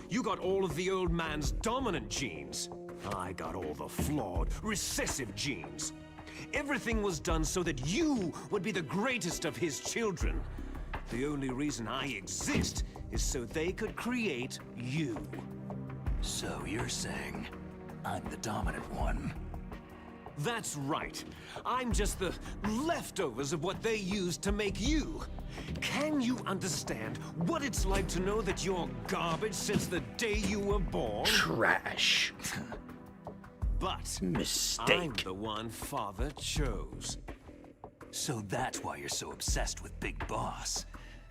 You got all of the old man's dominant genes. I got all the flawed, recessive genes. Everything was done so that you would be the greatest of his children. The only reason I exist is so they could create you. So you're saying I'm the dominant one? That's right. I'm just the leftovers of what they used to make you. Can you understand what it's like to know that you're garbage since the day you were born? Trash. But Mistake. I'm the one Father chose. So that's why you're so obsessed with Big Boss.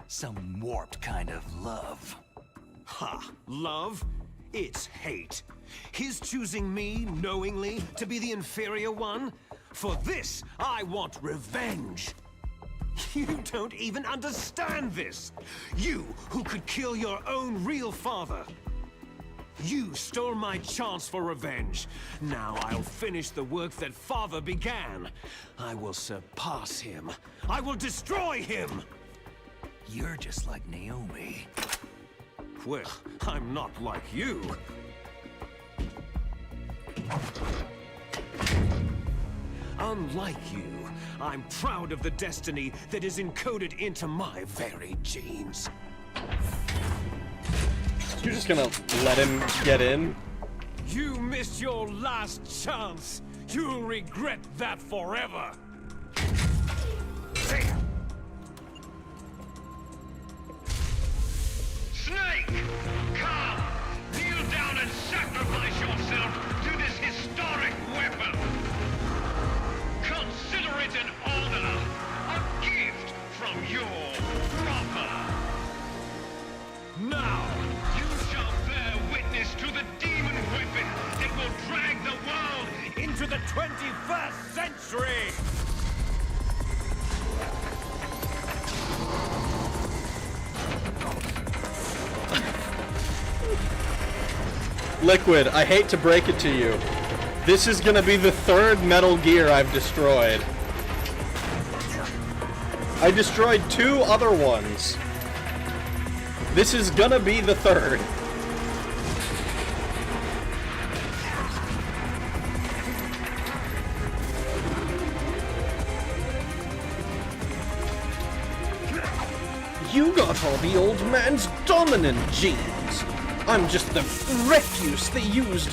Some warped kind of love. Ha! Love? It's hate. His choosing me, knowingly, to be the inferior one? For this, I want revenge. You don't even understand this. You, who could kill your own real father. You stole my chance for revenge. Now I'll finish the work that Father began. I will surpass him. I will destroy him. You're just like Naomi. Well, I'm not like you. Unlike you, I'm proud of the destiny that is encoded into my very genes. You're just gonna let him get in? You missed your last chance. You'll regret that forever. Snake! Come! Kneel down and sacrifice yourself to this historic weapon! Consider it an honor, a gift from your brother! Now! You shall bear witness to the demon weapon that will drag the world Into the 21st century! Liquid, I hate to break it to you. This is gonna be the third Metal Gear I've destroyed. I destroyed 2 other ones. This is gonna be the third. You got all the old man's dominant genes. I'm just the refuse they used.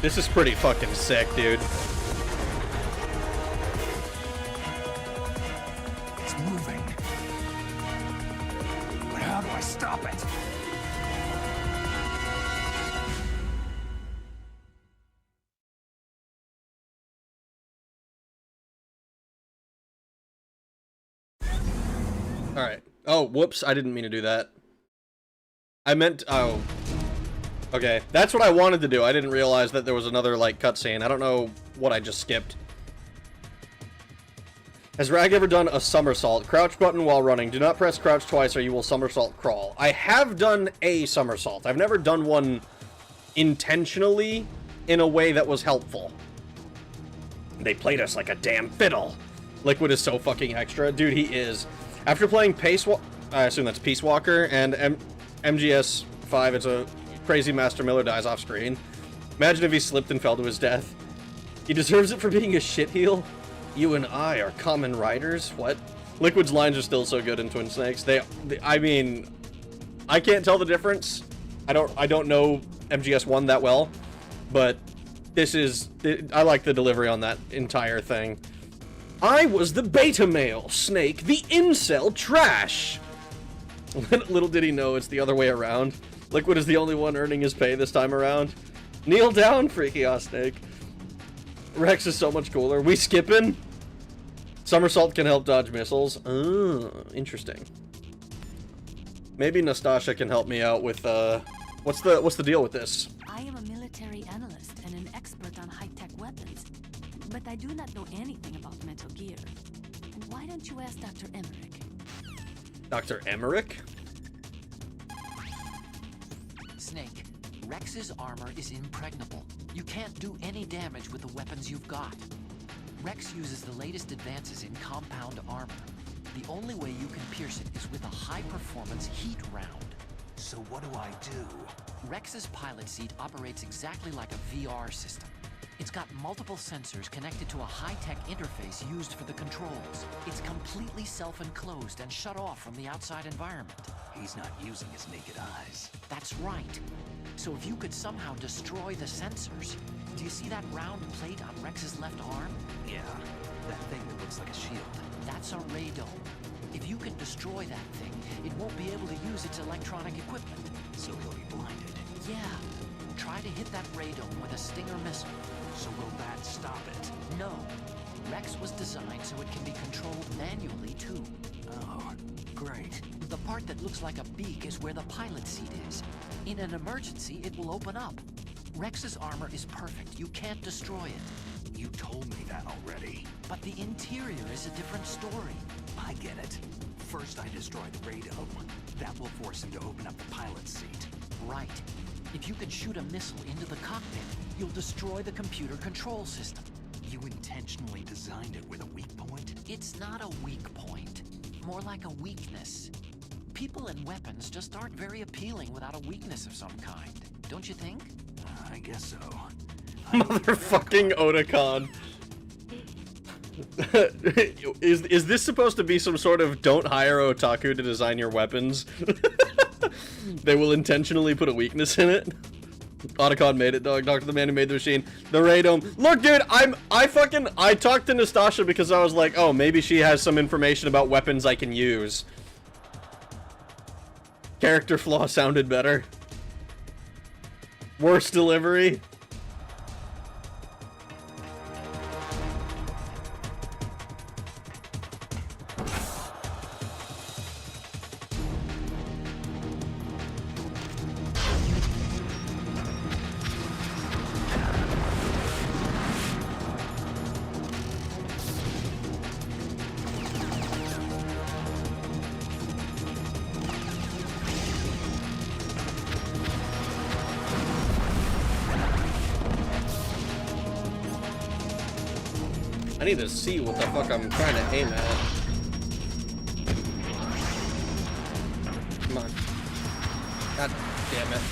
This is pretty fucking sick, dude. It's moving. But how do I stop it? Alright. Oh, whoops. I didn't mean to do that. I meant... Oh. Okay. That's what I wanted to do. I didn't realize that there was another, like, cutscene. I don't know what I just skipped. Has Rag ever done a somersault? Crouch button while running. Do not press crouch twice or you will somersault crawl. I have done a somersault. I've never done one intentionally in a way that was helpful. They played us like a damn fiddle. Liquid is so fucking extra. Dude, he is. After playing I assume that's Peace Walker, and MGS 5, it's a crazy Master Miller dies off screen. Imagine if he slipped and fell to his death. He deserves it for being a shitheel. You and I are common riders. What? Liquid's lines are still so good in Twin Snakes. I mean, I can't tell the difference. I don't know MGS 1 that well, but this is... I like the delivery on that entire thing. I was the beta male, Snake, the incel trash. Little did he know it's the other way around. Liquid is the only one earning his pay this time around. Kneel down, freaky ass Snake. Rex is so much cooler. We skipping? Somersault can help dodge missiles. Oh, interesting. Maybe Nastasha can help me out with what's the deal with this? I am a military analyst and an expert on high-tech weapons, but I do not know anything about Metal Gear. Why don't you ask Dr. Emmerich? Dr. Emmerich? Snake, Rex's armor is impregnable. You can't do any damage with the weapons you've got. Rex uses the latest advances in compound armor. The only way you can pierce it is with a high-performance heat round. So what do I do? Rex's pilot seat operates exactly like a VR system. It's got multiple sensors connected to a high-tech interface used for the controls. It's completely self-enclosed and shut off from the outside environment. He's not using his naked eyes. That's right. So if you could somehow destroy the sensors... Do you see that round plate on Rex's left arm? Yeah, that thing that looks like a shield. That's a radome. If you can destroy that thing, it won't be able to use its electronic equipment. So he'll be blinded. Yeah. Try to hit that radome with a Stinger missile. So will that stop it? No. Rex was designed so it can be controlled manually, too. Oh, great. The part that looks like a beak is where the pilot seat is. In an emergency, it will open up. Rex's armor is perfect. You can't destroy it. You told me that already. But the interior is a different story. I get it. First I destroy the radome. That will force him to open up the pilot's seat. Right. If you can shoot a missile into the cockpit, you'll destroy the computer control system. You intentionally designed it with a weak point? It's not a weak point. More like a weakness. People and weapons just aren't very appealing without a weakness of some kind. Don't you think? I guess so. Motherfucking Otakon. Is this supposed to be some sort of don't hire otaku to design your weapons? They will intentionally put a weakness in it. Otacon made it, dog. Talk to the man who made the machine. The radome. Look, dude, I talked to Nastasha because I was like, oh, maybe she has some information about weapons I can use. Character flaw sounded better. Worst delivery. I need to see what the fuck I'm trying to aim at. Come on. God damn it.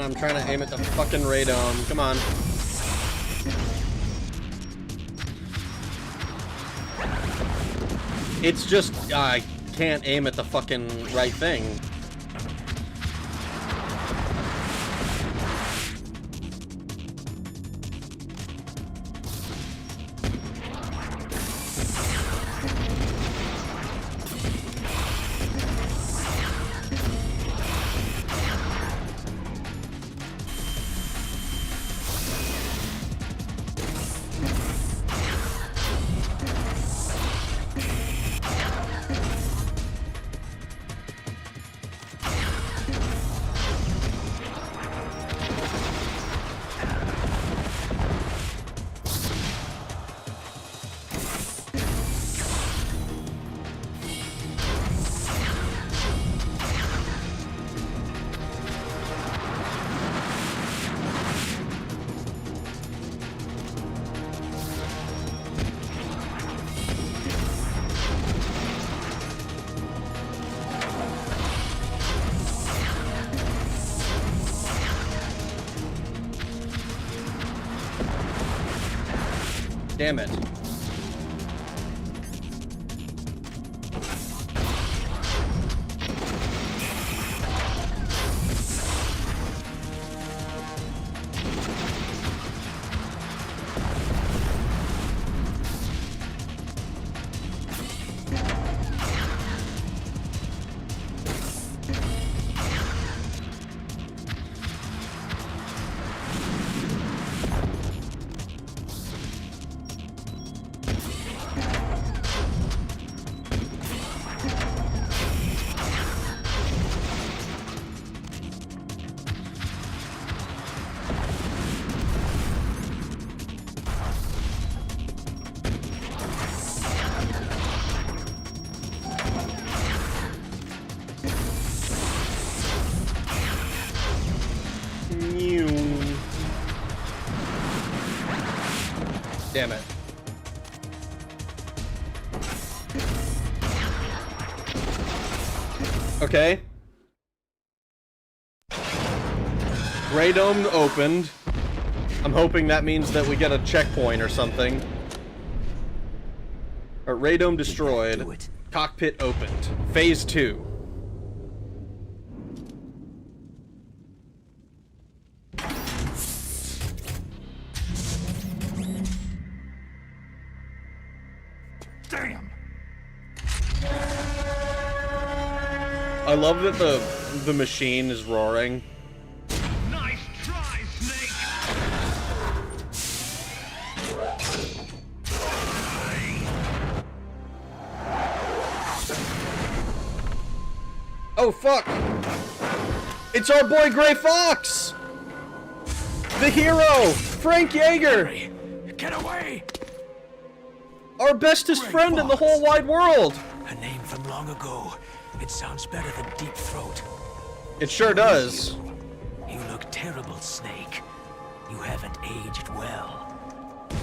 I'm trying to aim at the fucking radome. Come on. It's just, I can't aim at the fucking right thing. Damn it. Damn it. Okay. Gray Dome opened. I'm hoping that means that we get a checkpoint or something. Ray Dome destroyed. Cockpit opened. Phase 2. Damn! I love that the machine is roaring. Nice try, Snake! Oh fuck! It's our boy Gray Fox! The hero! Frank Yeager! Get away! Our bestest friend in the whole wide world! A name from long ago. It sounds better than Deep Throat. It sure does. You look terrible, Snake. You haven't aged well.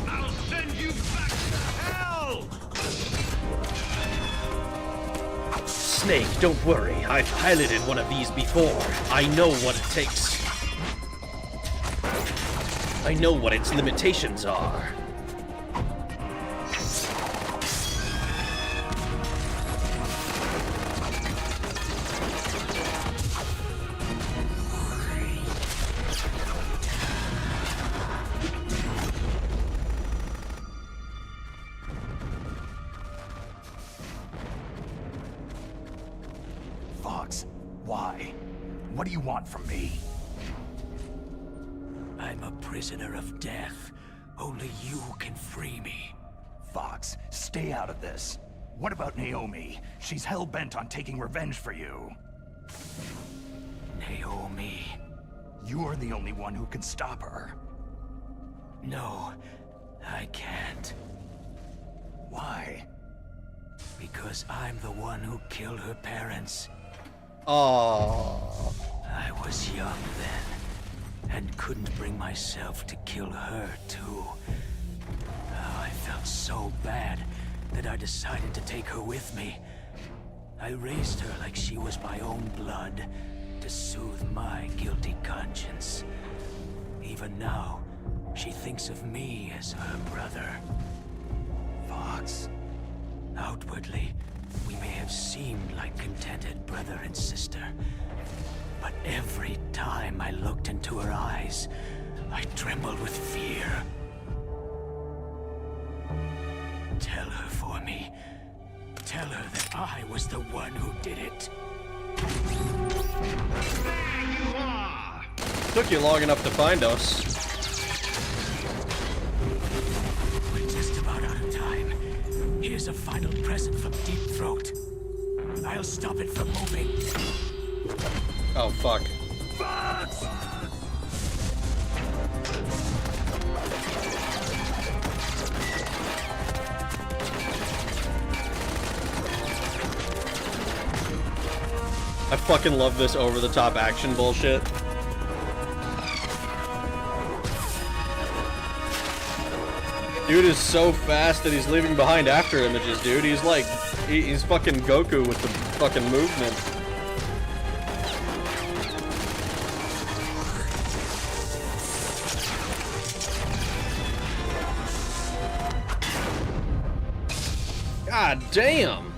I'll send you back to hell! Snake, don't worry. I've piloted one of these before. I know what it takes. I know what its limitations are. Fox, why? What do you want from me? I'm a prisoner of death. Only you can free me. Fox, stay out of this. What about Naomi? She's hell-bent on taking revenge for you. Naomi? You're the only one who can stop her. No, I can't. Why? Because I'm the one who killed her parents. Aww. I was young then, and couldn't bring myself to kill her, too. Oh, I felt so bad that I decided to take her with me. I raised her like she was my own blood, to soothe my guilty conscience. Even now, she thinks of me as her brother. Fox. Outwardly, we may have seemed like contented brother and sister. But every time I looked into her eyes, I trembled with fear. Tell her for me. Tell her that I was the one who did it. There you are! Took you long enough to find us. We're just about out of time. Here's a final present from Deep Throat. I'll stop it from moving. Oh, fuck. I fucking love this over-the-top action bullshit. Dude is so fast that he's leaving behind after images, dude. He's like, he's fucking Goku with the fucking movement. God damn!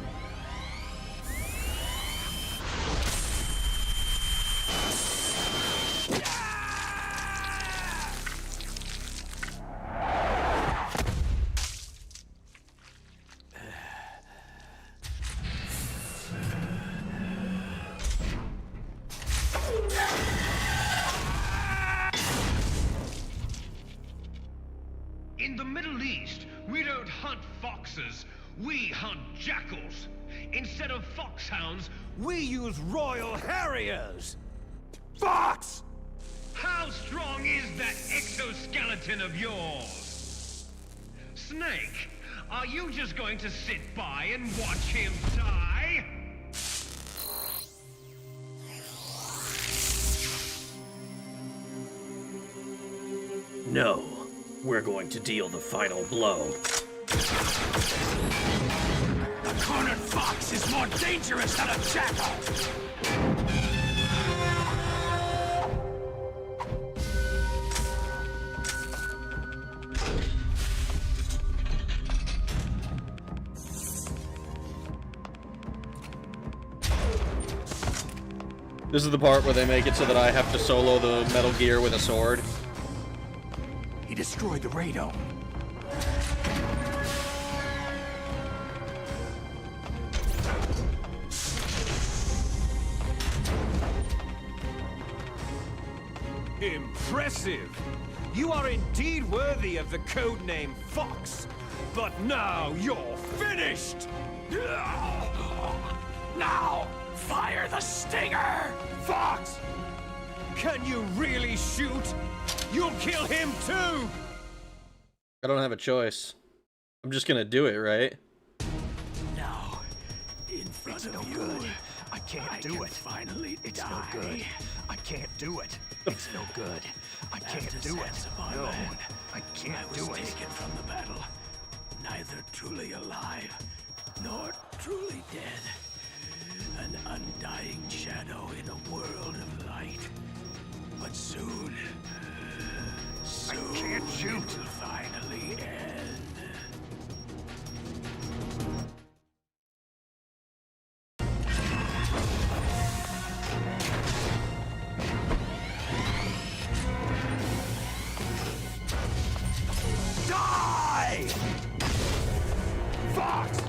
In the Middle East, we don't hunt foxes, we hunt jackals. Instead of foxhounds, We use Royal Harriers! Fox! how strong is that exoskeleton of yours? Snake, are you just going to sit by and watch him die? No, we're going to deal the final blow. A cornered fox is more dangerous than a jackal! This is the part where they make it so that I have to solo the Metal Gear with a sword. He destroyed the radome. Impressive! You are indeed worthy of the codename Fox. But now you're finished! Now, fire the stinger! Fox! Can you really shoot? You'll kill him too! I don't have a choice. I'm just gonna do it, right? Now, in front of you, good. I can't do can it. finally It's die. no good. I can't do it. It's no good. I can't After do it. Zanzibar No, Land, I can't I was do it. taken from the battle, neither truly alive nor truly dead. An undying shadow in a world of light. But soon, can't shoot. it will finally end. Die! Fox!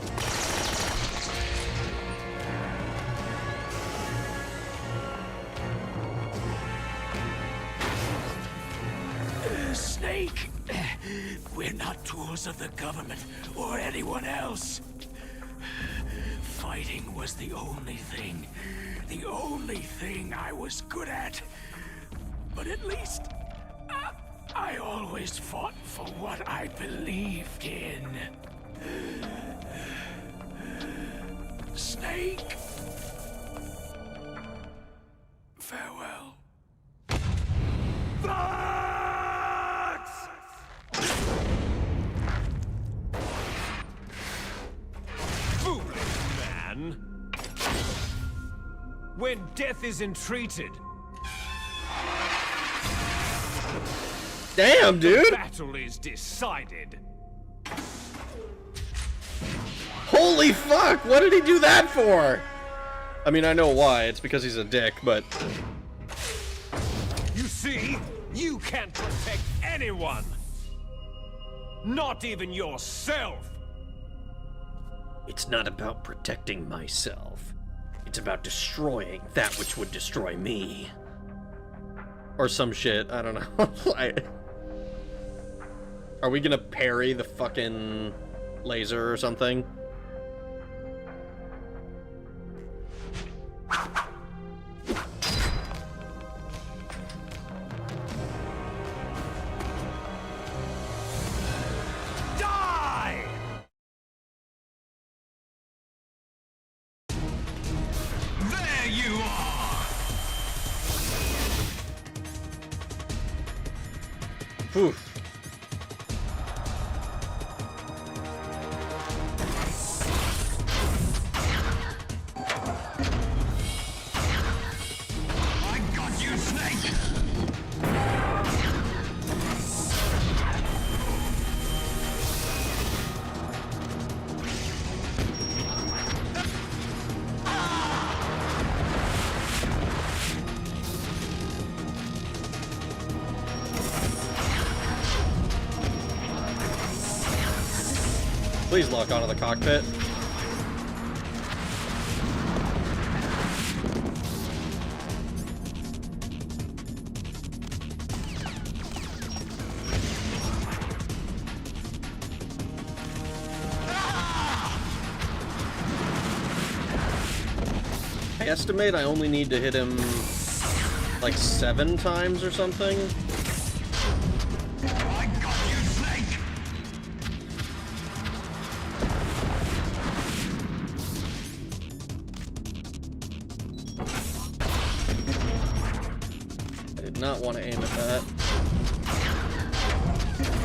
Snake, we're not tools of the government or anyone else. Fighting was the only thing I was good at. But at least, I always fought for what I believed in. Snake, farewell. Fox! Foolish man! when death is entreated. Damn, dude! The battle is decided. Holy fuck! What did he do that for? I mean, I know why. It's because he's a dick, but... You see, you can't protect anyone. Not even yourself. It's not about protecting myself. It's about destroying that which would destroy me. Or some shit, I don't know. Are we gonna parry the fucking laser or something? Die! There you are! Phew. I got you, Snake! Please lock onto the cockpit. I estimate I only need to hit him like 7 times or something. I got you, Snake! I did not want to aim at that.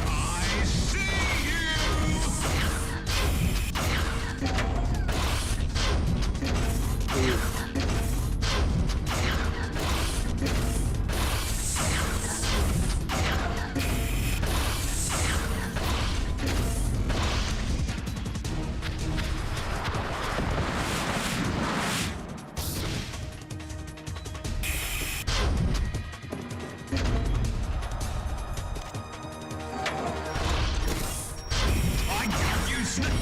I see you! Ooh. I got you, Snake!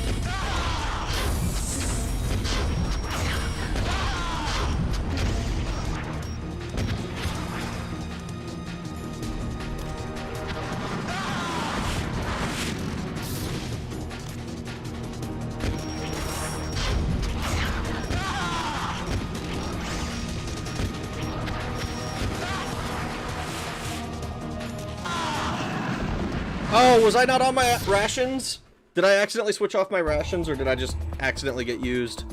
Oh, was I not on my rations? Did I accidentally switch off my rations, or did I just accidentally get used?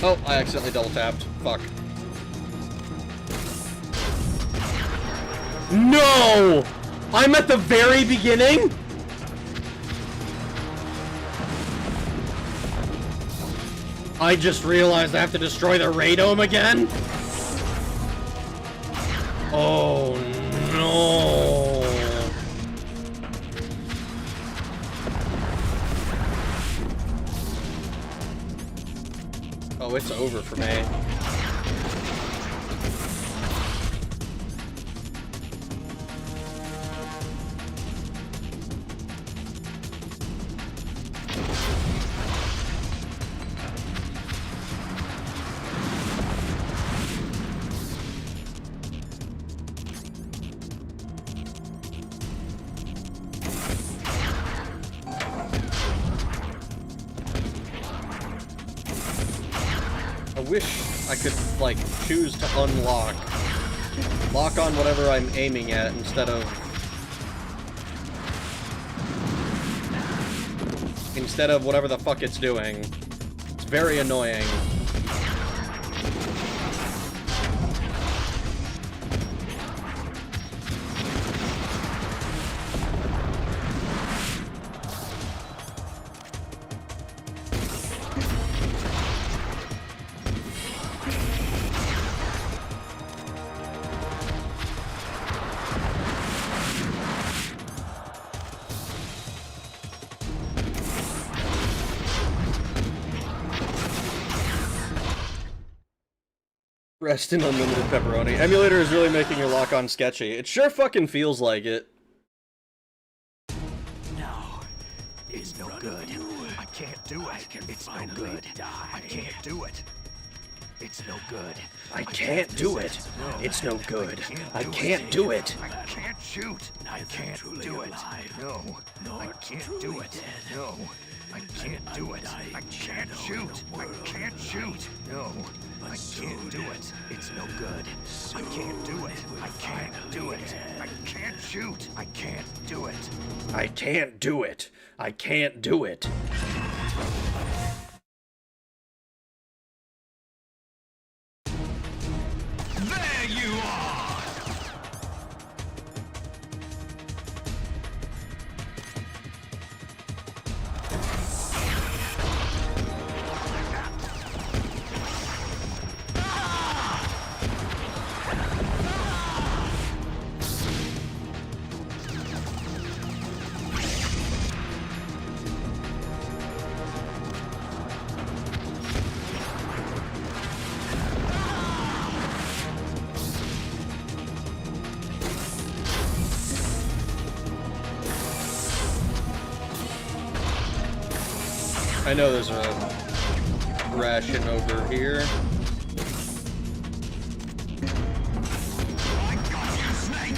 Oh, I accidentally double tapped. Fuck. No! I'm at the very beginning? I just realized I have to destroy the radome again? Oh no. Oh, it's over for me. I wish I could, like, choose to unlock lock on whatever I'm aiming at instead of whatever the fuck it's doing. It's very annoying. Rest in unlimited pepperoni. Emulator is really making your lock-on sketchy. It sure fucking feels like it. No, it's no good. I can't do it. It's no good. I can't do it. It's no good. I can't do it. It's no good. I can't do it. I can't shoot. I can't do it. No, I can't do it. No, I can't do it. I can't shoot. I can't shoot. No, I can't do it. It's no good. I can't do it. I can't do it. I can't shoot. I can't do it. I can't do it. I can't do it. There you are! I know there's a ration over here. I got you, Snake!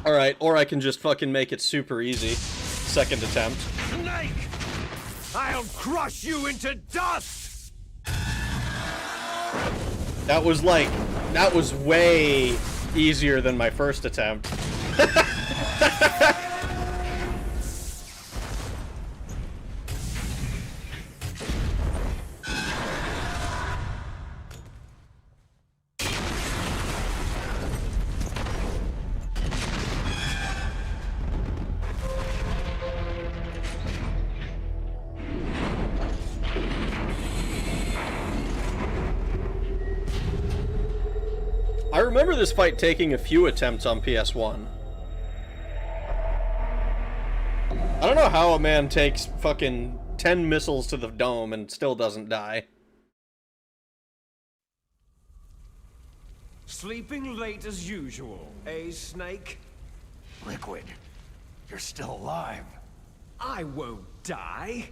Alright, or I can just fucking make it super easy. Second attempt. Snake! I'll crush you into dust! That was way easier than my first attempt. I remember this fight taking a few attempts on PS1. I don't know how a man takes fucking 10 missiles to the dome and still doesn't die. Sleeping late as usual, eh, Snake? Liquid, you're still alive. I won't die.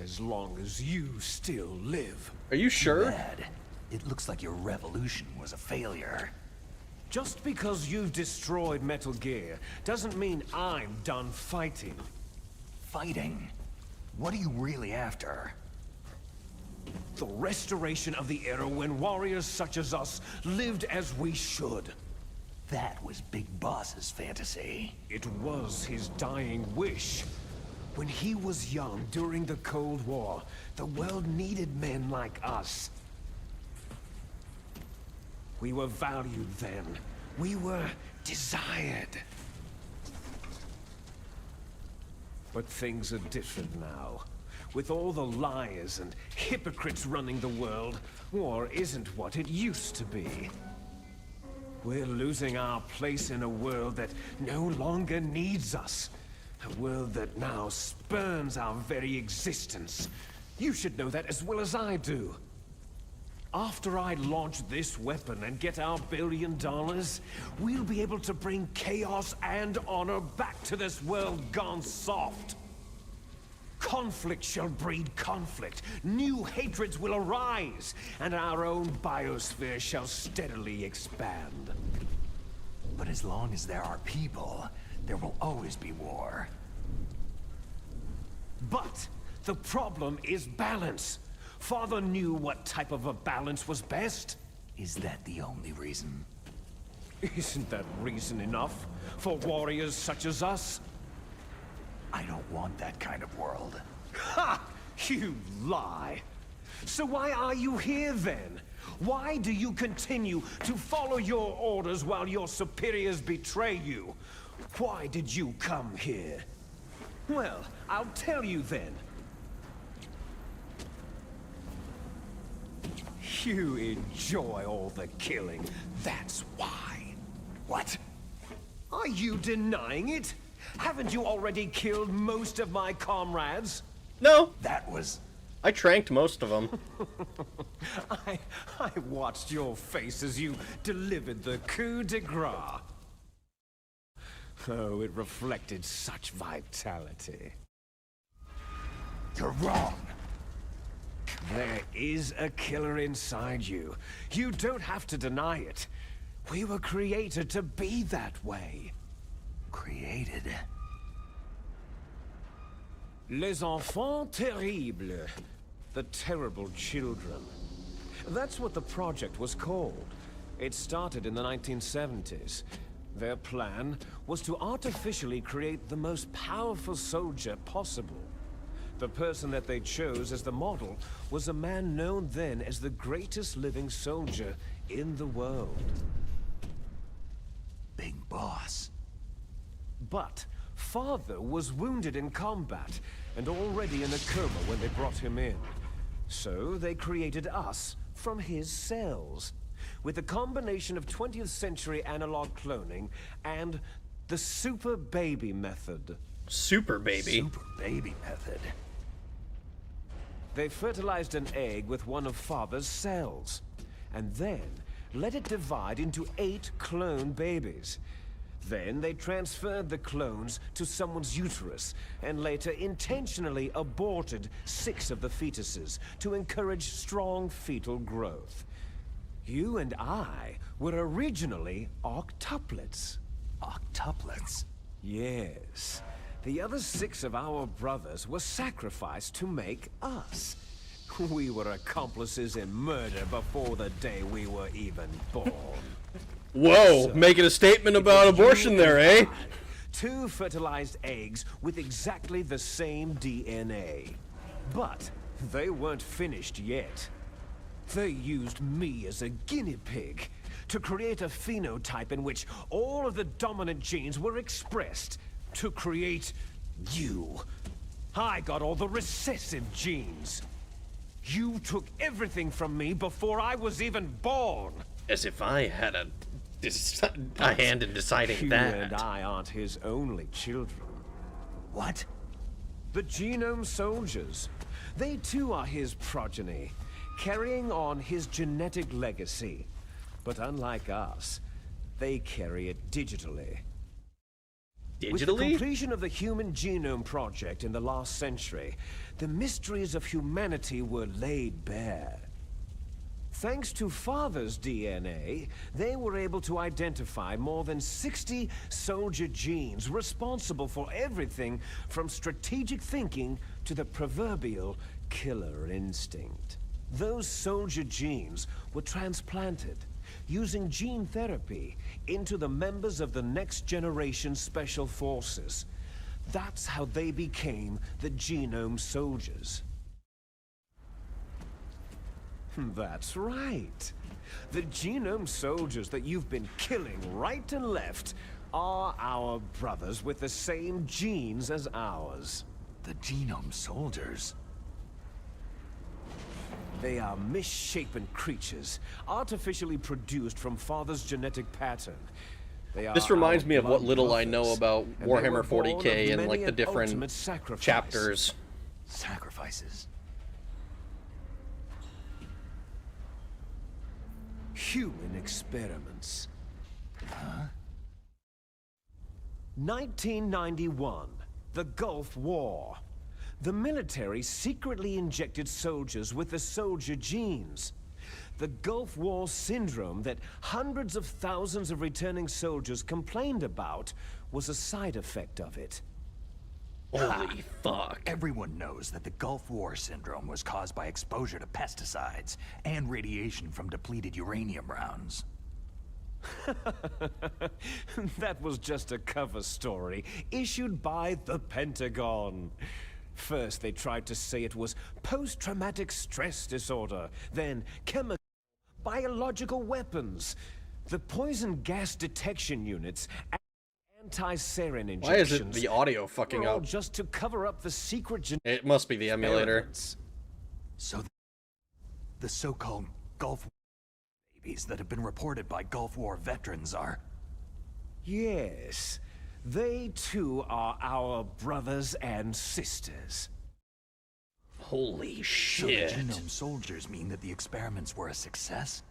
As long as you still live. Are you sure? Bad. It looks like your revolution was a failure. Just because you've destroyed Metal Gear doesn't mean I'm done fighting. Fighting? What are you really after? The restoration of the era when warriors such as us lived as we should. That was Big Boss's fantasy. It was his dying wish. When he was young during the Cold War, the world needed men like us. We were valued then. We were desired. But things are different now. With all the liars and hypocrites running the world, war isn't what it used to be. We're losing our place in a world that no longer needs us. A world that now spurns our very existence. You should know that as well as I do. After I launch this weapon and get our $1 billion, we'll be able to bring chaos and honor back to this world gone soft. Conflict shall breed conflict. New hatreds will arise, and our own biosphere shall steadily expand. But as long as there are people, there will always be war. But the problem is balance. Father knew what type of a balance was best. Is that the only reason? Isn't that reason enough for warriors such as us? I don't want that kind of world. Ha! You lie! So why are you here then? Why do you continue to follow your orders while your superiors betray you? Why did you come here? Well, I'll tell you then. You enjoy all the killing, that's why. What? Are you denying it? Haven't you already killed most of my comrades? No. That was... I tranked most of them. I watched your face as you delivered the coup de grace. Oh, it reflected such vitality. You're wrong. There is a killer inside you. You don't have to deny it. We were created to be that way. Created? Les enfants terribles. The terrible children. That's what the project was called. It started in the 1970s. Their plan was to artificially create the most powerful soldier possible. The person that they chose as the model was a man known then as the greatest living soldier in the world. Big boss. But Father was wounded in combat and already in a coma when they brought him in. So they created us from his cells, with a combination of 20th century analog cloning and the super baby method. Super baby? Super baby method. They fertilized an egg with one of Father's cells, and then let it divide into 8 clone babies. Then they transferred the clones to someone's uterus, and later intentionally aborted 6 of the fetuses to encourage strong fetal growth. You and I were originally octuplets. Octuplets? Yes. The other 6 of our brothers were sacrificed to make us. We were accomplices in murder before the day we were even born. Whoa, So, making a statement about abortion there, eh? 2 fertilized eggs with exactly the same DNA. But they weren't finished yet. They used me as a guinea pig to create a phenotype in which all of the dominant genes were expressed to create you. I got all the recessive genes. You took everything from me before I was even born. As if I had a hand in deciding You that. and I aren't his only children. What? The Genome Soldiers. They too are his progeny, carrying on his genetic legacy. But unlike us, they carry it digitally. With the Digitally? completion of the Human Genome Project in the last century, the mysteries of humanity were laid bare. Thanks to Father's DNA, they were able to identify more than 60 soldier genes responsible for everything from strategic thinking to the proverbial killer instinct. Those soldier genes were transplanted, using gene therapy, into the members of the next generation special forces. That's how they became the Genome Soldiers. That's right. The Genome Soldiers that you've been killing right and left are our brothers with the same genes as ours. The Genome Soldiers? They are misshapen creatures, artificially produced from Father's genetic pattern. They are This reminds our me of what blood little I know brothers, about and they were Warhammer born 40k of and like many the an different ultimate sacrifice. chapters. Sacrifices? Human experiments. Huh? 1991, the Gulf War. The military secretly injected soldiers with the soldier genes. The Gulf War syndrome that hundreds of thousands of returning soldiers complained about was a side effect of it. Holy fuck. Everyone knows that the Gulf War syndrome was caused by exposure to pesticides and radiation from depleted uranium rounds. That was just a cover story issued by the Pentagon. First, they tried to say it was post-traumatic stress disorder, then chemical, biological weapons. The poison gas detection units and anti-sarin injections. Why is it the audio fucking were all up? just to cover up the secret It must be the emulator. So the so-called Gulf War babies that have been reported by Gulf War veterans are... Yes. They too are our brothers and sisters. Holy So the shit. genome soldiers mean that the experiments were a success?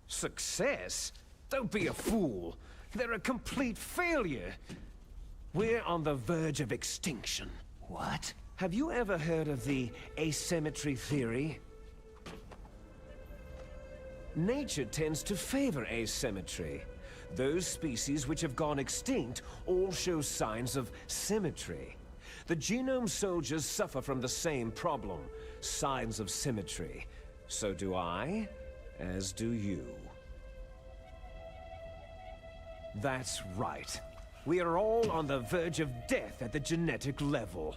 Success? Don't be a fool. They're a complete failure. We're on the verge of extinction. What? Have you ever heard of the asymmetry theory? Nature tends to favor asymmetry. Those species which have gone extinct all show signs of symmetry. The genome soldiers suffer from the same problem, signs of symmetry. So do I, as do you. That's right. We are all on the verge of death at the genetic level.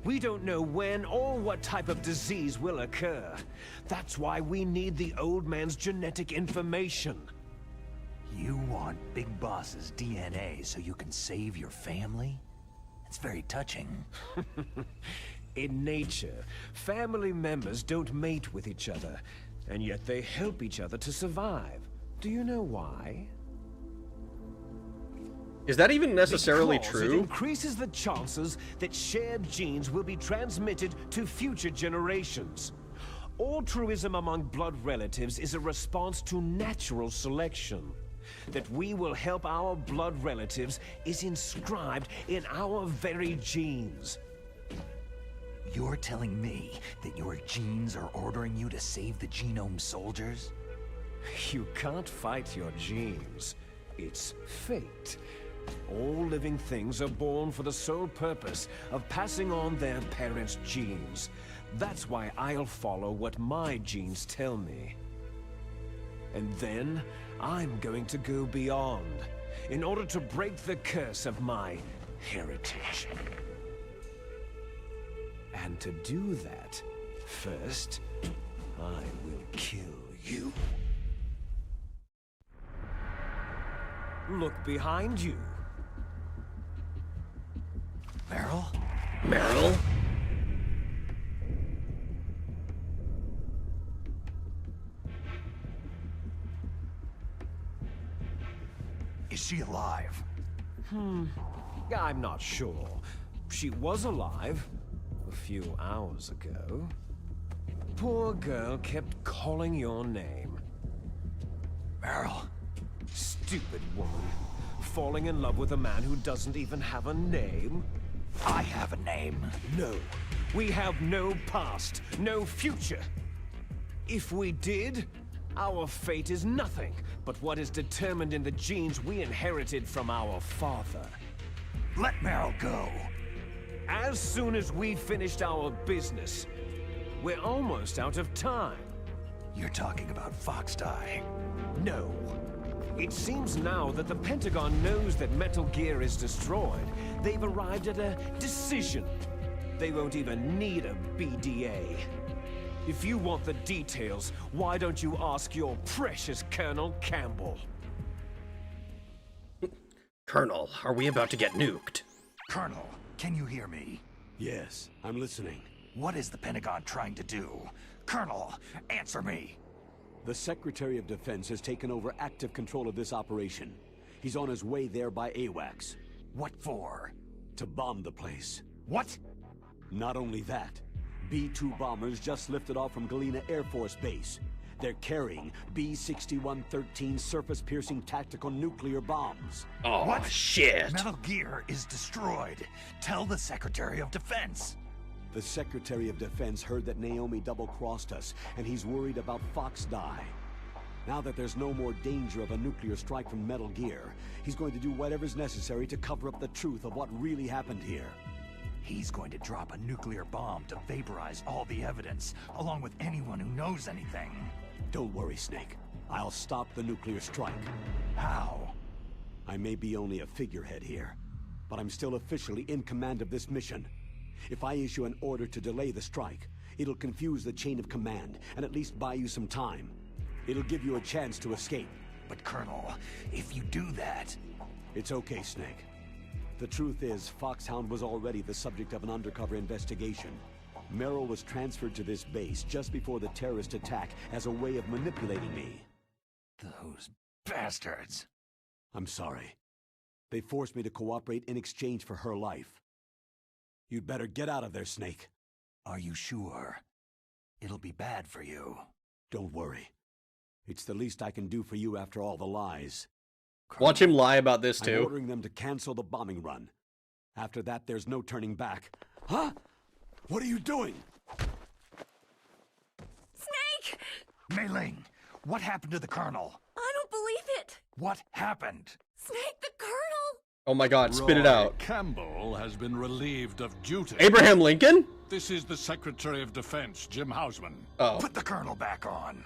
We don't know when or what type of disease will occur. That's why we need the old man's genetic information. You want Big Boss's DNA so you can save your family? It's very touching. In nature, family members don't mate with each other, and yet they help each other to survive. Do you know why? Is that even necessarily Because true? it increases the chances that shared genes will be transmitted to future generations. Altruism among blood relatives is a response to natural selection. That we will help our blood relatives is inscribed in our very genes. You're telling me that your genes are ordering you to save the genome soldiers? You can't fight your genes. It's fate. All living things are born for the sole purpose of passing on their parents' genes. That's why I'll follow what my genes tell me. And then, I'm going to go beyond, in order to break the curse of my heritage. And to do that, first, I will kill you. Look behind you. Meryl? Meryl? Is she alive? I'm not sure. She was alive a few hours ago. Poor girl kept calling your name. Meryl? Stupid woman. Falling in love with a man who doesn't even have a name? I have a name. No. We have no past, no future. If we did, our fate is nothing but what is determined in the genes we inherited from our father. Let Meryl go. As soon as we finished our business, we're almost out of time. You're talking about Foxdie. No. It seems now that the Pentagon knows that Metal Gear is destroyed. They've arrived at a decision. They won't even need a BDA. If you want the details, why don't you ask your precious Colonel Campbell? Colonel, are we about to get nuked? Colonel, can you hear me? Yes, I'm listening. What is the Pentagon trying to do? Colonel, answer me! The Secretary of Defense has taken over active control of this operation. He's on his way there by AWACS. What for? To bomb the place. What? Not only that, B-2 bombers just lifted off from Galena Air Force Base. They're carrying B-6113 surface-piercing tactical nuclear bombs. Oh, What? shit. Metal Gear is destroyed. Tell the Secretary of Defense. The Secretary of Defense heard that Naomi double-crossed us, and he's worried about Fox Die. Now that there's no more danger of a nuclear strike from Metal Gear, he's going to do whatever's necessary to cover up the truth of what really happened here. He's going to drop a nuclear bomb to vaporize all the evidence, along with anyone who knows anything. Don't worry, Snake. I'll stop the nuclear strike. How? I may be only a figurehead here, but I'm still officially in command of this mission. If I issue an order to delay the strike, it'll confuse the chain of command and at least buy you some time. It'll give you a chance to escape. But Colonel, if you do that... It's okay, Snake. The truth is, Foxhound was already the subject of an undercover investigation. Merrill was transferred to this base just before the terrorist attack as a way of manipulating me. Those bastards. I'm sorry. They forced me to cooperate in exchange for her life. You'd better get out of there, Snake. Are you sure? It'll be bad for you. Don't worry. It's the least I can do for you after all the lies. Watch him lie about this, I'm too. ordering them to cancel the bombing run. After that, there's no turning back. Huh? What are you doing? Snake! Mei Ling, what happened to the Colonel? I don't believe it! What happened? Snake, the Colonel! Oh my god, spit it out. Campbell has been relieved of duty. Abraham Lincoln? This is the Secretary of Defense, Jim Hausman. Oh. Put the Colonel back on.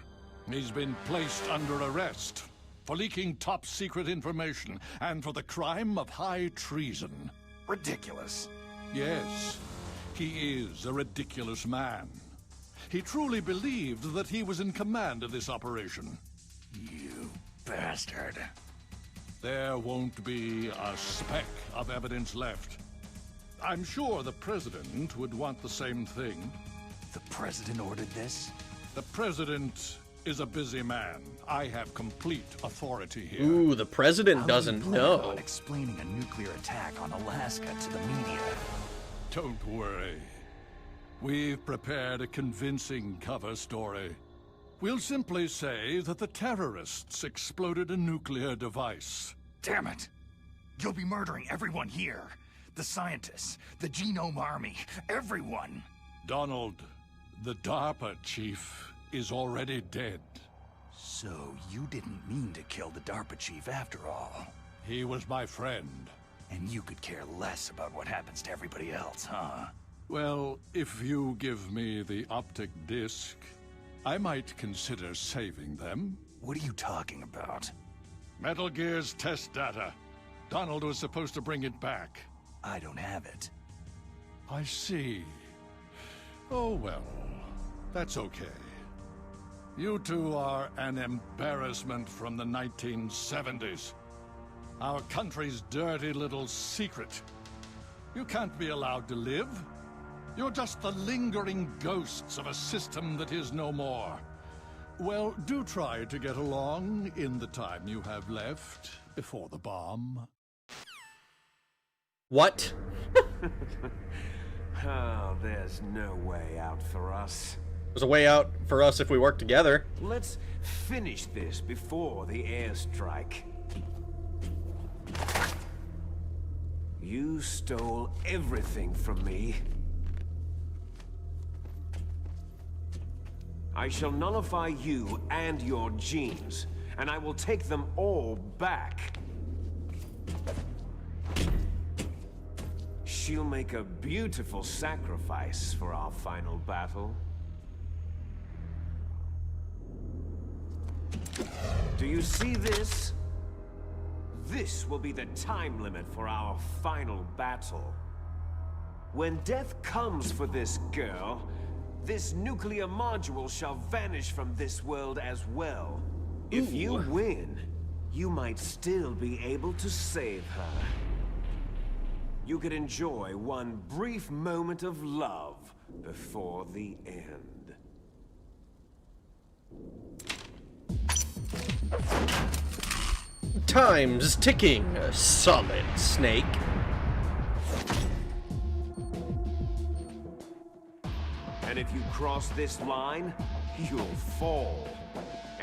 He's been placed under arrest for leaking top-secret information and for the crime of high treason. Ridiculous. Yes, he is a ridiculous man. He truly believed that he was in command of this operation. You bastard. There won't be a speck of evidence left. I'm sure the President would want the same thing. The President ordered this? The President is a busy man. I have complete authority here. Ooh, the President How doesn't do you plan know. on explaining a nuclear attack on Alaska to the media? Don't worry. We've prepared a convincing cover story. We'll simply say that the terrorists exploded a nuclear device. Damn it! You'll be murdering everyone here. The scientists, the Genome Army, everyone. Donald, the DARPA chief, is already dead. So you didn't mean to kill the DARPA chief after all. He was my friend. And you could care less about what happens to everybody else, huh? Well, if you give me the optic disc, I might consider saving them. What are you talking about? Metal Gear's test data. Donald was supposed to bring it back. I don't have it. I see. Oh well, that's okay. You two are an embarrassment from the 1970s. Our country's dirty little secret. You can't be allowed to live. You're just the lingering ghosts of a system that is no more. Well, do try to get along in the time you have left before the bomb. What? Oh, there's no way out for us. There's a way out for us if we work together. Let's finish this before the airstrike. You stole everything from me. I shall nullify you and your genes, and I will take them all back. She'll make a beautiful sacrifice for our final battle. Do you see this? This will be the time limit for our final battle. When death comes for this girl, this nuclear module shall vanish from this world as well. If you win, you might still be able to save her. You could enjoy one brief moment of love before the end. Time's ticking, Solid Snake. And if you cross this line, you'll fall.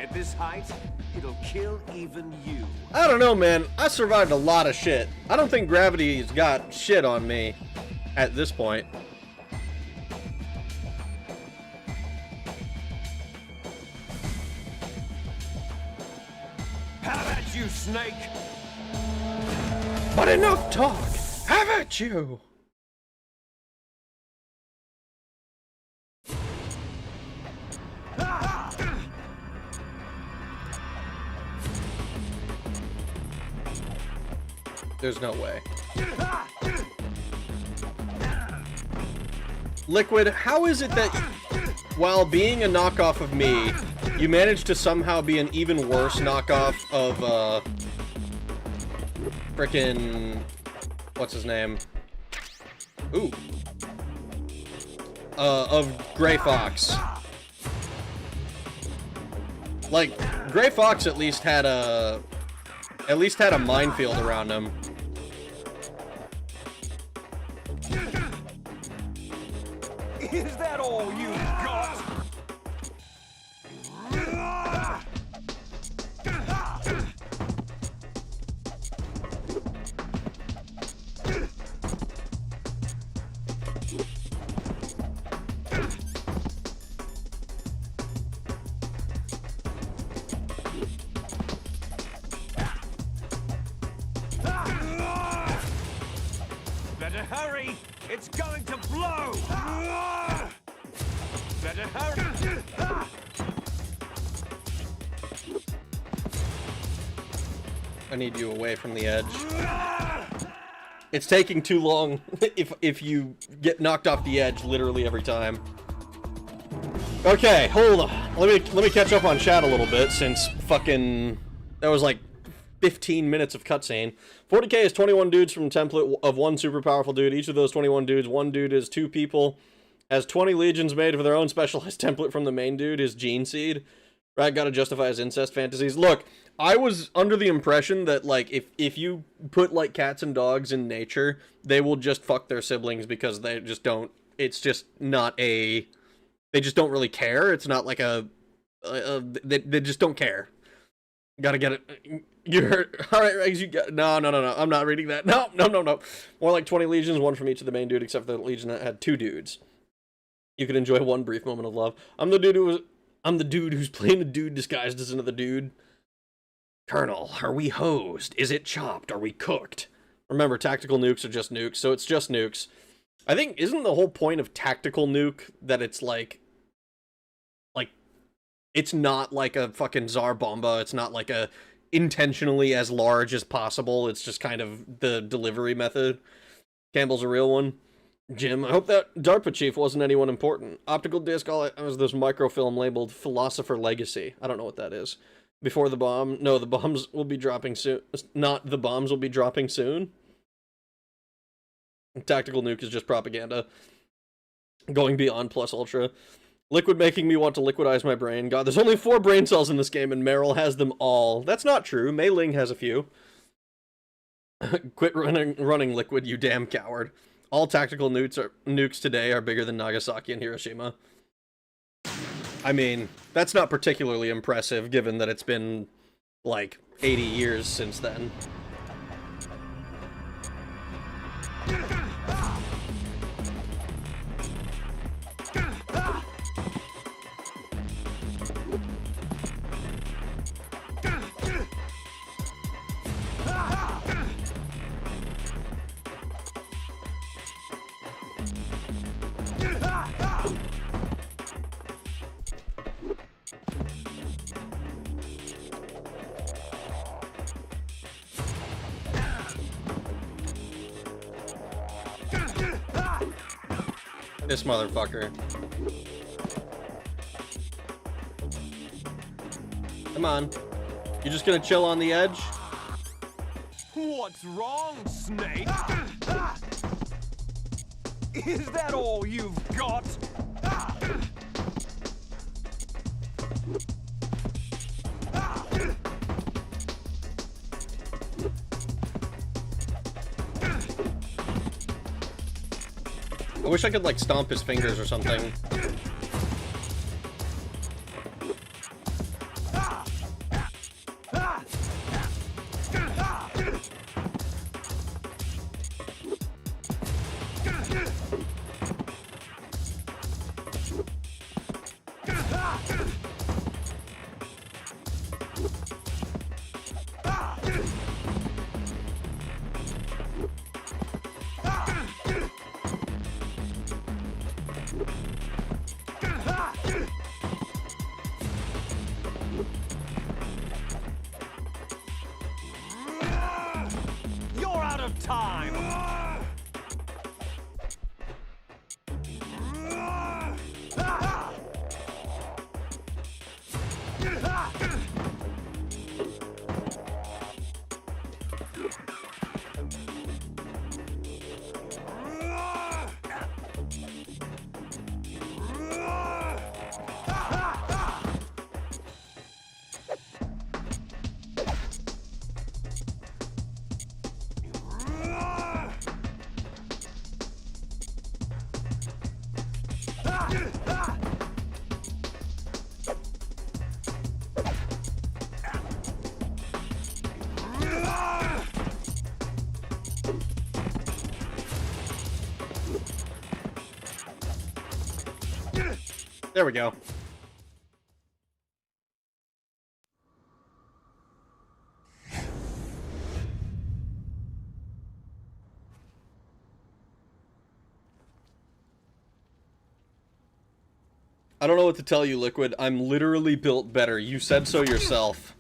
At this height, it'll kill even you. I don't know, man. I survived a lot of shit. I don't think gravity's got shit on me at this point. Have at you, Snake! But enough talk! Have at you! There's no way. Liquid, how is it that, while being a knockoff of me, you managed to somehow be an even worse knockoff of, frickin'... what's his name? Ooh. Of Gray Fox. Like, Gray Fox at least had a minefield around him. Is that all you got? Better hurry! It's going to blow! Better hurry! I need you away from the edge. It's taking too long if you get knocked off the edge literally every time. Okay, hold on. Let me catch up on chat a little bit since fucking that was like 15 minutes of cutscene. 40k is 21 dudes from template of one super powerful dude. Each of those 21 dudes, one dude is 2 people. Has 20 legions made of their own specialized template from the main dude, his gene seed. Right, gotta justify his incest fantasies. Look, I was under the impression that, like, if you put, like, cats and dogs in nature, they will just fuck their siblings because they just don't, it's just not a, they just don't really care. It's not like they just don't care. Gotta get it. You're alright, Regs, you got, no, I'm not reading that. No. More like 20 legions, one from each of the main dude, except for the legion that had 2 dudes. You could enjoy one brief moment of love. I'm the dude who's playing a dude disguised as another dude. Colonel, are we hosed? Is it chopped? Are we cooked? Remember, tactical nukes are just nukes, so it's just nukes. I think, isn't the whole point of tactical nuke that it's like, it's not like a fucking Tsar Bomba, it's not like a intentionally as large as possible, it's just kind of the delivery method. Campbell's a real one. Jim, I hope that DARPA chief wasn't anyone important. Optical disc, all it was this microfilm labeled Philosopher Legacy. I don't know what that is. Before the bomb, no, the bombs will be dropping soon. Not the bombs will be dropping soon. Tactical nuke is just propaganda. Going beyond plus ultra. Liquid making me want to liquidize my brain. God, there's only 4 brain cells in this game and Meryl has them all. That's not true. Mei Ling has a few. Quit running Liquid, you damn coward. All tactical nukes today are bigger than Nagasaki and Hiroshima. I mean, that's not particularly impressive, given that it's been, like, 80 years since then. This motherfucker. Come on. You just gonna chill on the edge? What's wrong, Snake? Is that all you've got? I wish I could, like, stomp his fingers or something. You're out of time! There we go. I don't know what to tell you, Liquid. I'm literally built better. You said so yourself.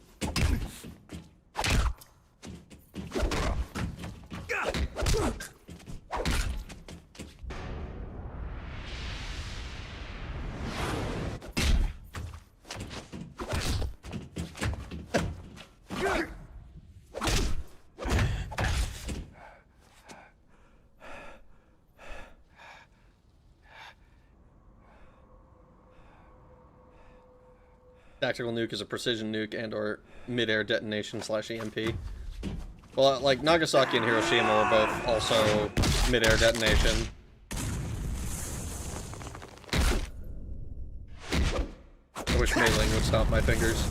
Tactical nuke is a precision nuke and or mid-air detonation / EMP. Well, like Nagasaki and Hiroshima were both also mid-air detonation. I wish Mei Ling would stop my fingers.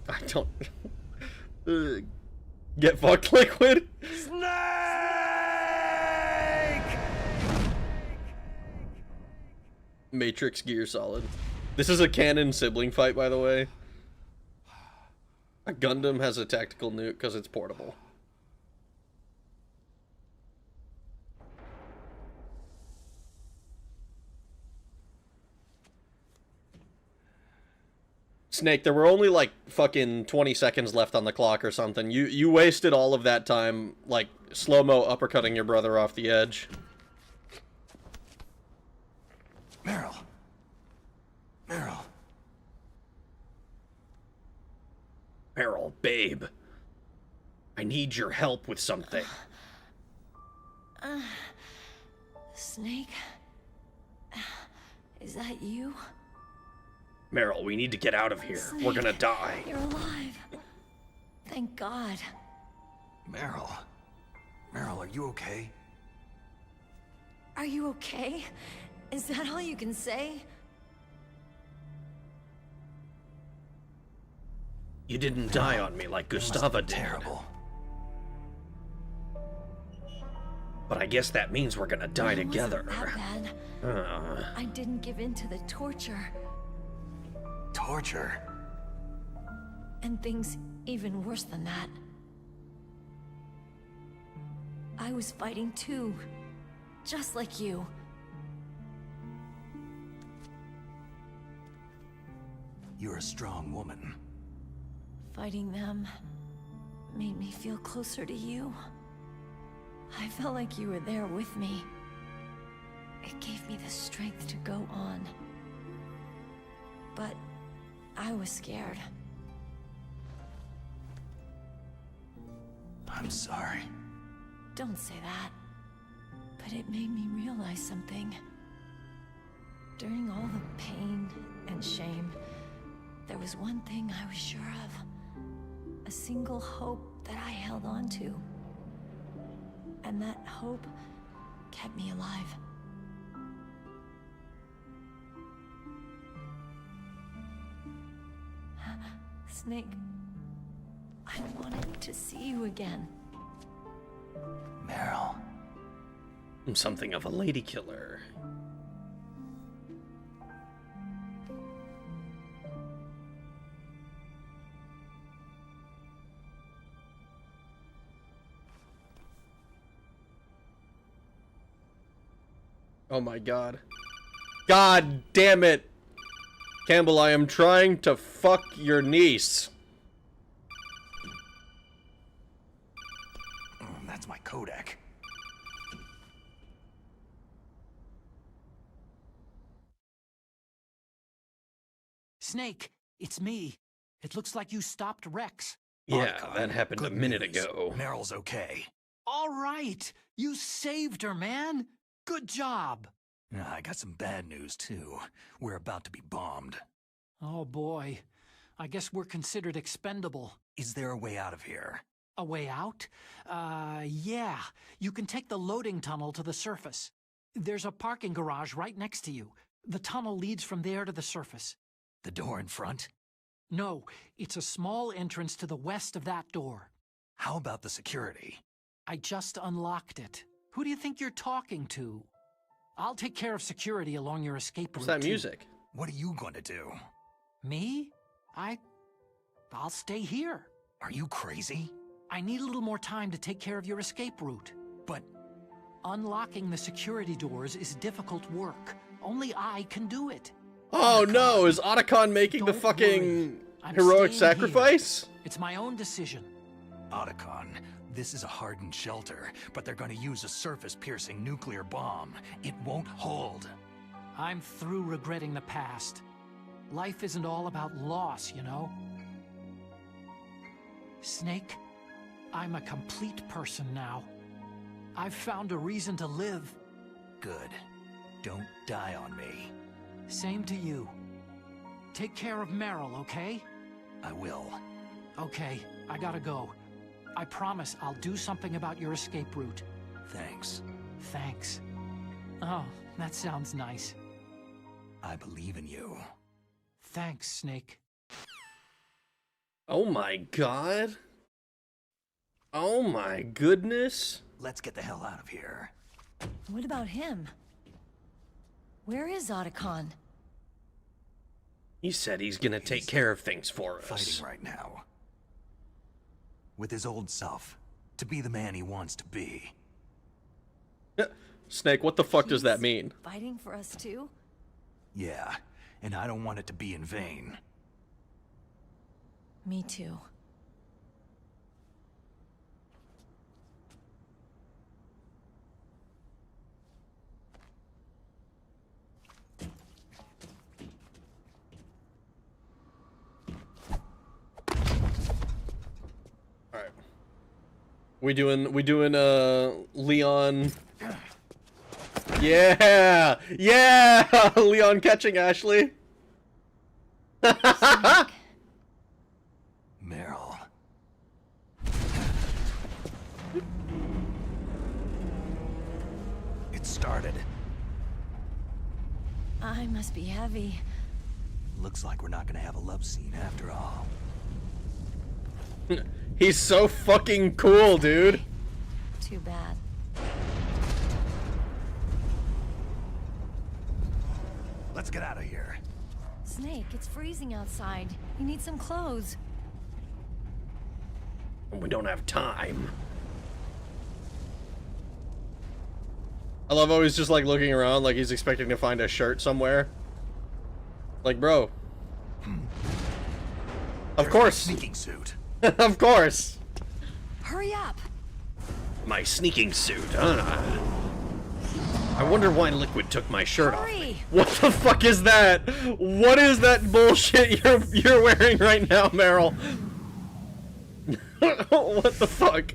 I don't... Get fucked, Liquid? Matrix Gear Solid. This is a canon sibling fight, by the way. A Gundam has a tactical nuke because it's portable. Snake, there were only like fucking 20 seconds left on the clock or something. You wasted all of that time like slow-mo uppercutting your brother off the edge. Meryl. Meryl. Meryl, babe. I need your help with something. Snake? Is that you? Meryl, we need to get out of here. Snake, we're gonna die. You're alive. Thank God. Meryl. Meryl, are you okay? Are you okay? Is that all you can say? You didn't die on me like Gustava did. Terrible. But I guess that means we're gonna die together. That bad. I didn't give in to the torture. Torture? And things even worse than that. I was fighting too. Just like you. You're a strong woman. Fighting them made me feel closer to you. I felt like you were there with me. It gave me the strength to go on. But I was scared. I'm sorry. Don't say that. But it made me realize something. During all the pain and shame, there was one thing I was sure of. A single hope that I held on to. And that hope kept me alive. Snake, I wanted to see you again. Meryl. I'm something of a lady killer. Oh my god. God damn it! Campbell, I am trying to fuck your niece. That's my codec. Snake, it's me. It looks like you stopped Rex. Yeah, that happened a minute news. ago. Meryl's okay. All right. You saved her, man. Good job. I got some bad news, too. We're about to be bombed. Oh, boy. I guess we're considered expendable. Is there a way out of here? A way out? Yeah. You can take the loading tunnel to the surface. There's a parking garage right next to you. The tunnel leads from there to the surface. The door in front? No, it's a small entrance to the west of that door. How about the security? I just unlocked it. Who do you think you're talking to? I'll take care of security along your escape route. What's that music? What are you going to do? Me? I'll stay here. Are you crazy? I need a little more time to take care of your escape route. But unlocking the security doors is difficult work. Only I can do it. Oh no, is Otacon making the fucking heroic sacrifice? Here. It's my own decision. Otacon, this is a hardened shelter, but they're going to use a surface-piercing nuclear bomb. It won't hold. I'm through regretting the past. Life isn't all about loss, you know? Snake, I'm a complete person now. I've found a reason to live. Good. Don't die on me. Same to you. Take care of Meryl, okay? I will. Okay, I gotta go. I promise I'll do something about your escape route. Thanks. Thanks. Oh, that sounds nice. I believe in you. Thanks, Snake. Oh my god. Oh my goodness. Let's get the hell out of here. What about him? Where is Otacon? He said he's gonna take care of things for us. Fighting right now. With his old self. To be the man he wants to be. Snake, what the fuck does that mean? Fighting for us too? Yeah, and I don't want it to be in vain. Me too. Alright. We doing Leon. Yeah! Yeah! Leon catching Ashley. Meryl. It started. I must be heavy. Looks like we're not gonna have a love scene after all. He's so fucking cool, dude. Too bad. Let's get out of here. Snake, it's freezing outside. You need some clothes. We don't have time. I love how he's just like looking around like he's expecting to find a shirt somewhere. Like, bro. Of course. Sneaking suit. Of course. Hurry up. My sneaking suit, huh? I wonder why Liquid took my shirt off me. What the fuck is that? What is that bullshit you're wearing right now, Meryl? What the fuck?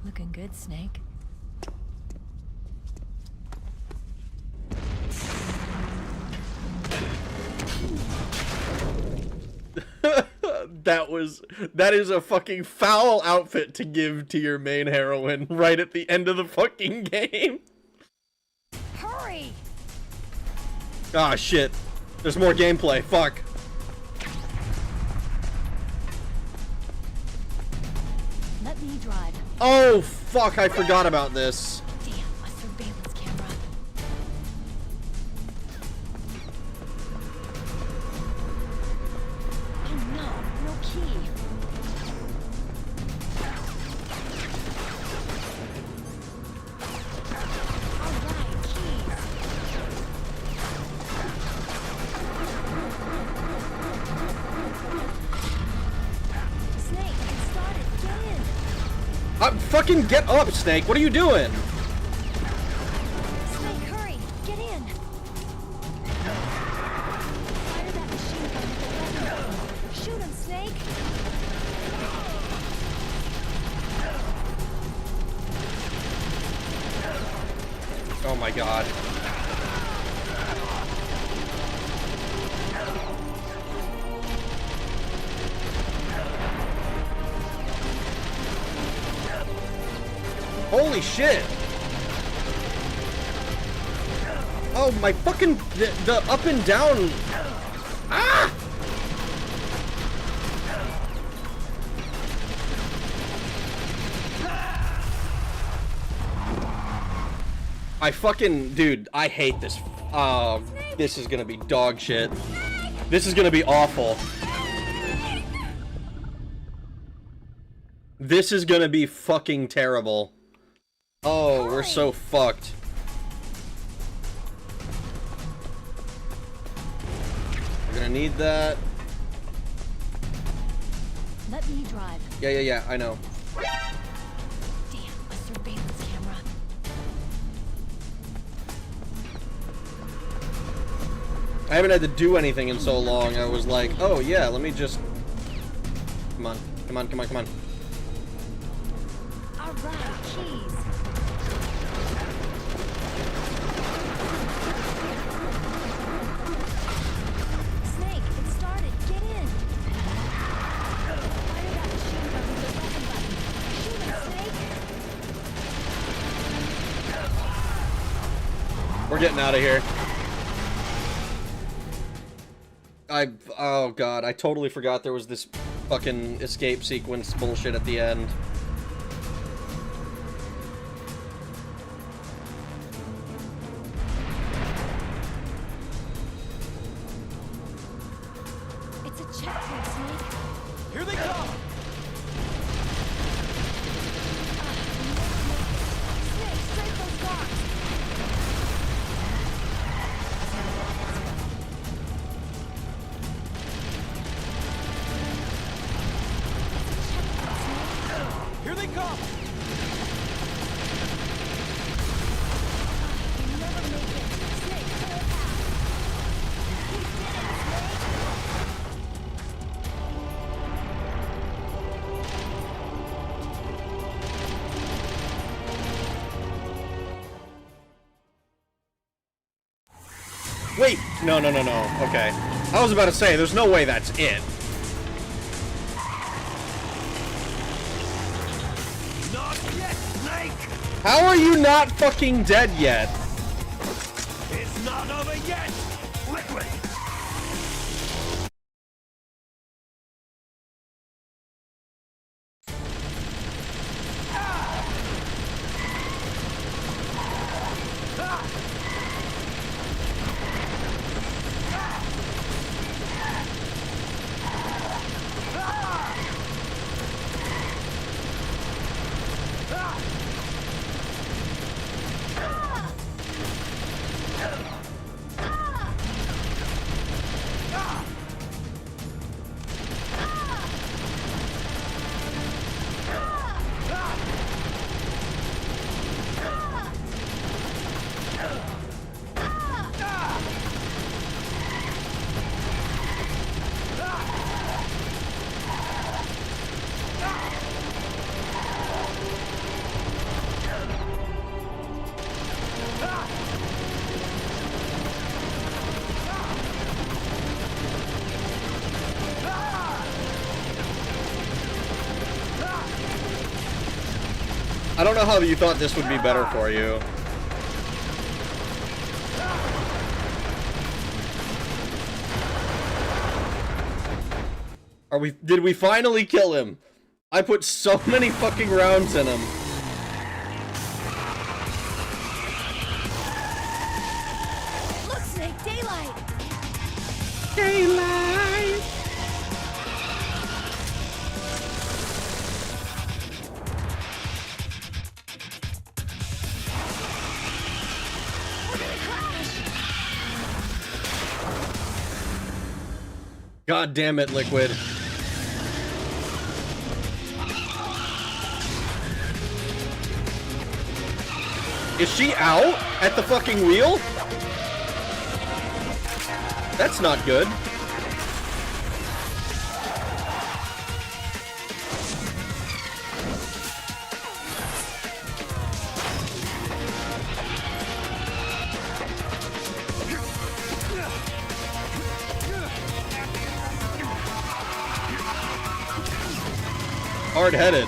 Looking good, Snake. That is a fucking foul outfit to give to your main heroine right at the end of the fucking game. Hurry! Ah, shit. There's more gameplay. Fuck. Let me drive. Oh, fuck. I forgot about this. Damn, a surveillance camera. Oh no, no key. fucking get up, Snake. What are you doing? Snake, hurry! Get in! Fire that machine gun with the weapon button. Shoot him, Snake! Oh my god. Holy shit! Oh my fucking the up and down. Ah! I fucking dude, I hate this. This is gonna be dog shit. This is gonna be awful. This is gonna be fucking terrible. Oh, we're so fucked. We're gonna need that. Let me drive. Yeah, I know. Damn, a surveillance camera. I haven't had to do anything in so long. I was like, oh yeah, let me just... Come on. Alright, keys. Snake, it started. Get in. Fire that machine gun with the weapon button. Shoot him, Snake! We're getting out of here. Oh god, I totally forgot there was this fucking escape sequence bullshit at the end. It's a checkpoint, Snake. Here they come! Snake, straight those guards. Here they come! You'll never make it. Snake, pull it out. You did it, Snake. Wait! No. Okay. I was about to say, there's no way that's it. Not yet, Snake! How are you not fucking dead yet? It's not over yet! Liquid! I don't know how you thought this would be better for you. Did we finally kill him? I put so many fucking rounds in him. Look, Snake, daylight. Daylight. God damn it, Liquid. Is she out at the fucking wheel? That's not good. Hard-headed.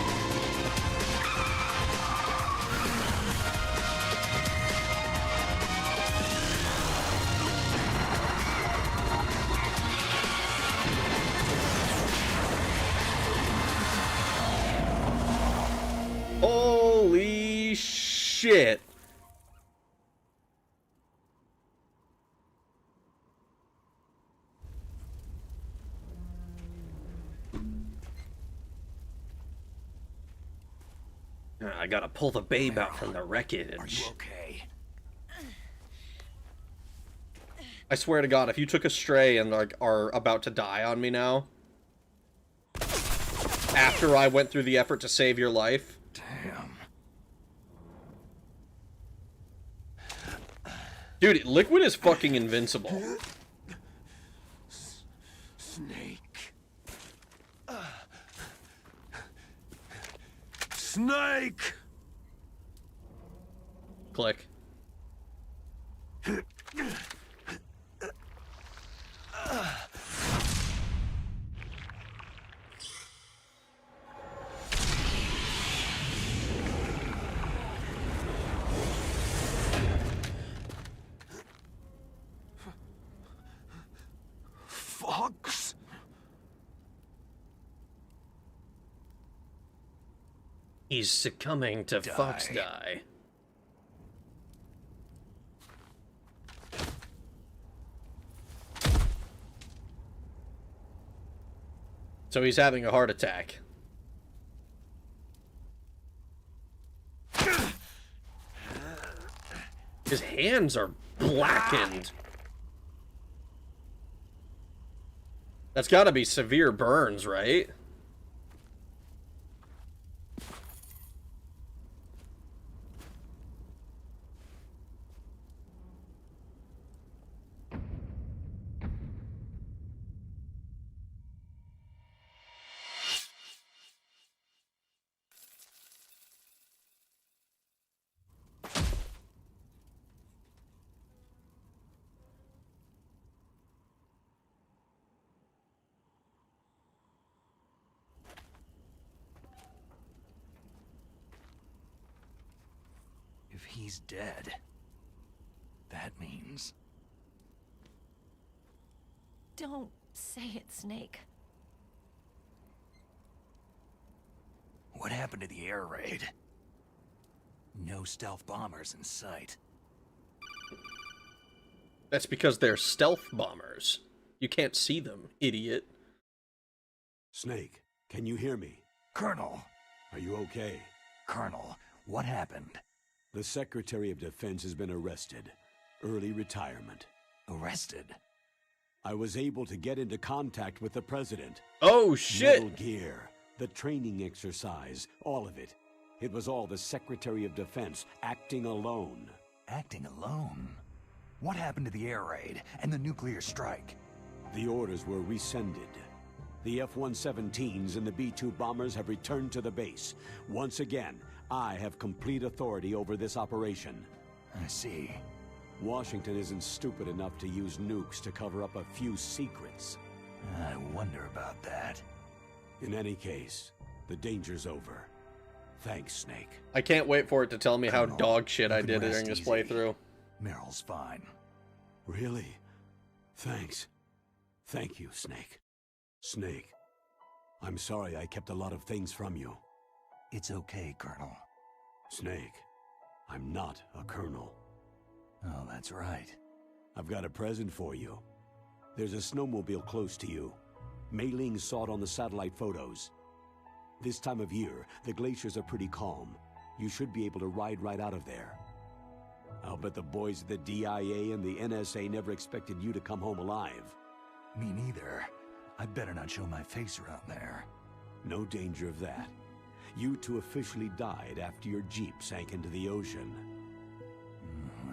Holy shit. I gotta pull the babe out from the wreckage. Are you okay? I swear to God, if you took a stray and like are about to die on me now, after I went through the effort to save your life. Damn. Dude, Liquid is fucking invincible. Snake. Snake! Click. Fox? He's succumbing to Fox Die. So he's having a heart attack. His hands are blackened. That's gotta be severe burns, right? If he's dead, that means... Don't say it, Snake. What happened to the air raid? No stealth bombers in sight. That's because they're stealth bombers. You can't see them, idiot. Snake, can you hear me? Colonel! Are you okay? Colonel, what happened? The Secretary of Defense has been arrested. Early retirement. Arrested? I was able to get into contact with the President. Oh, shit! Metal Gear, the training exercise, all of it. It was all the Secretary of Defense acting alone. Acting alone? What happened to the air raid and the nuclear strike? The orders were rescinded. The F-117s and the B-2 bombers have returned to the base. Once again, I have complete authority over this operation. I see. Washington isn't stupid enough to use nukes to cover up a few secrets. I wonder about that. In any case, the danger's over. Thanks, Snake. I can't wait for it to tell me how Colonel, dog shit you I can did rest during this easy. playthrough. Meryl's fine. Really? Thanks. Thank you, Snake. Snake, I'm sorry I kept a lot of things from you. It's okay, Colonel. Snake, I'm not a colonel. Oh, that's right. I've got a present for you. There's a snowmobile close to you. Mei Ling saw it on the satellite photos. This time of year, the glaciers are pretty calm. You should be able to ride right out of there. I'll bet the boys at the DIA and the NSA never expected you to come home alive. Me neither. I'd better not show my face around there. No danger of that. You two officially died after your Jeep sank into the ocean.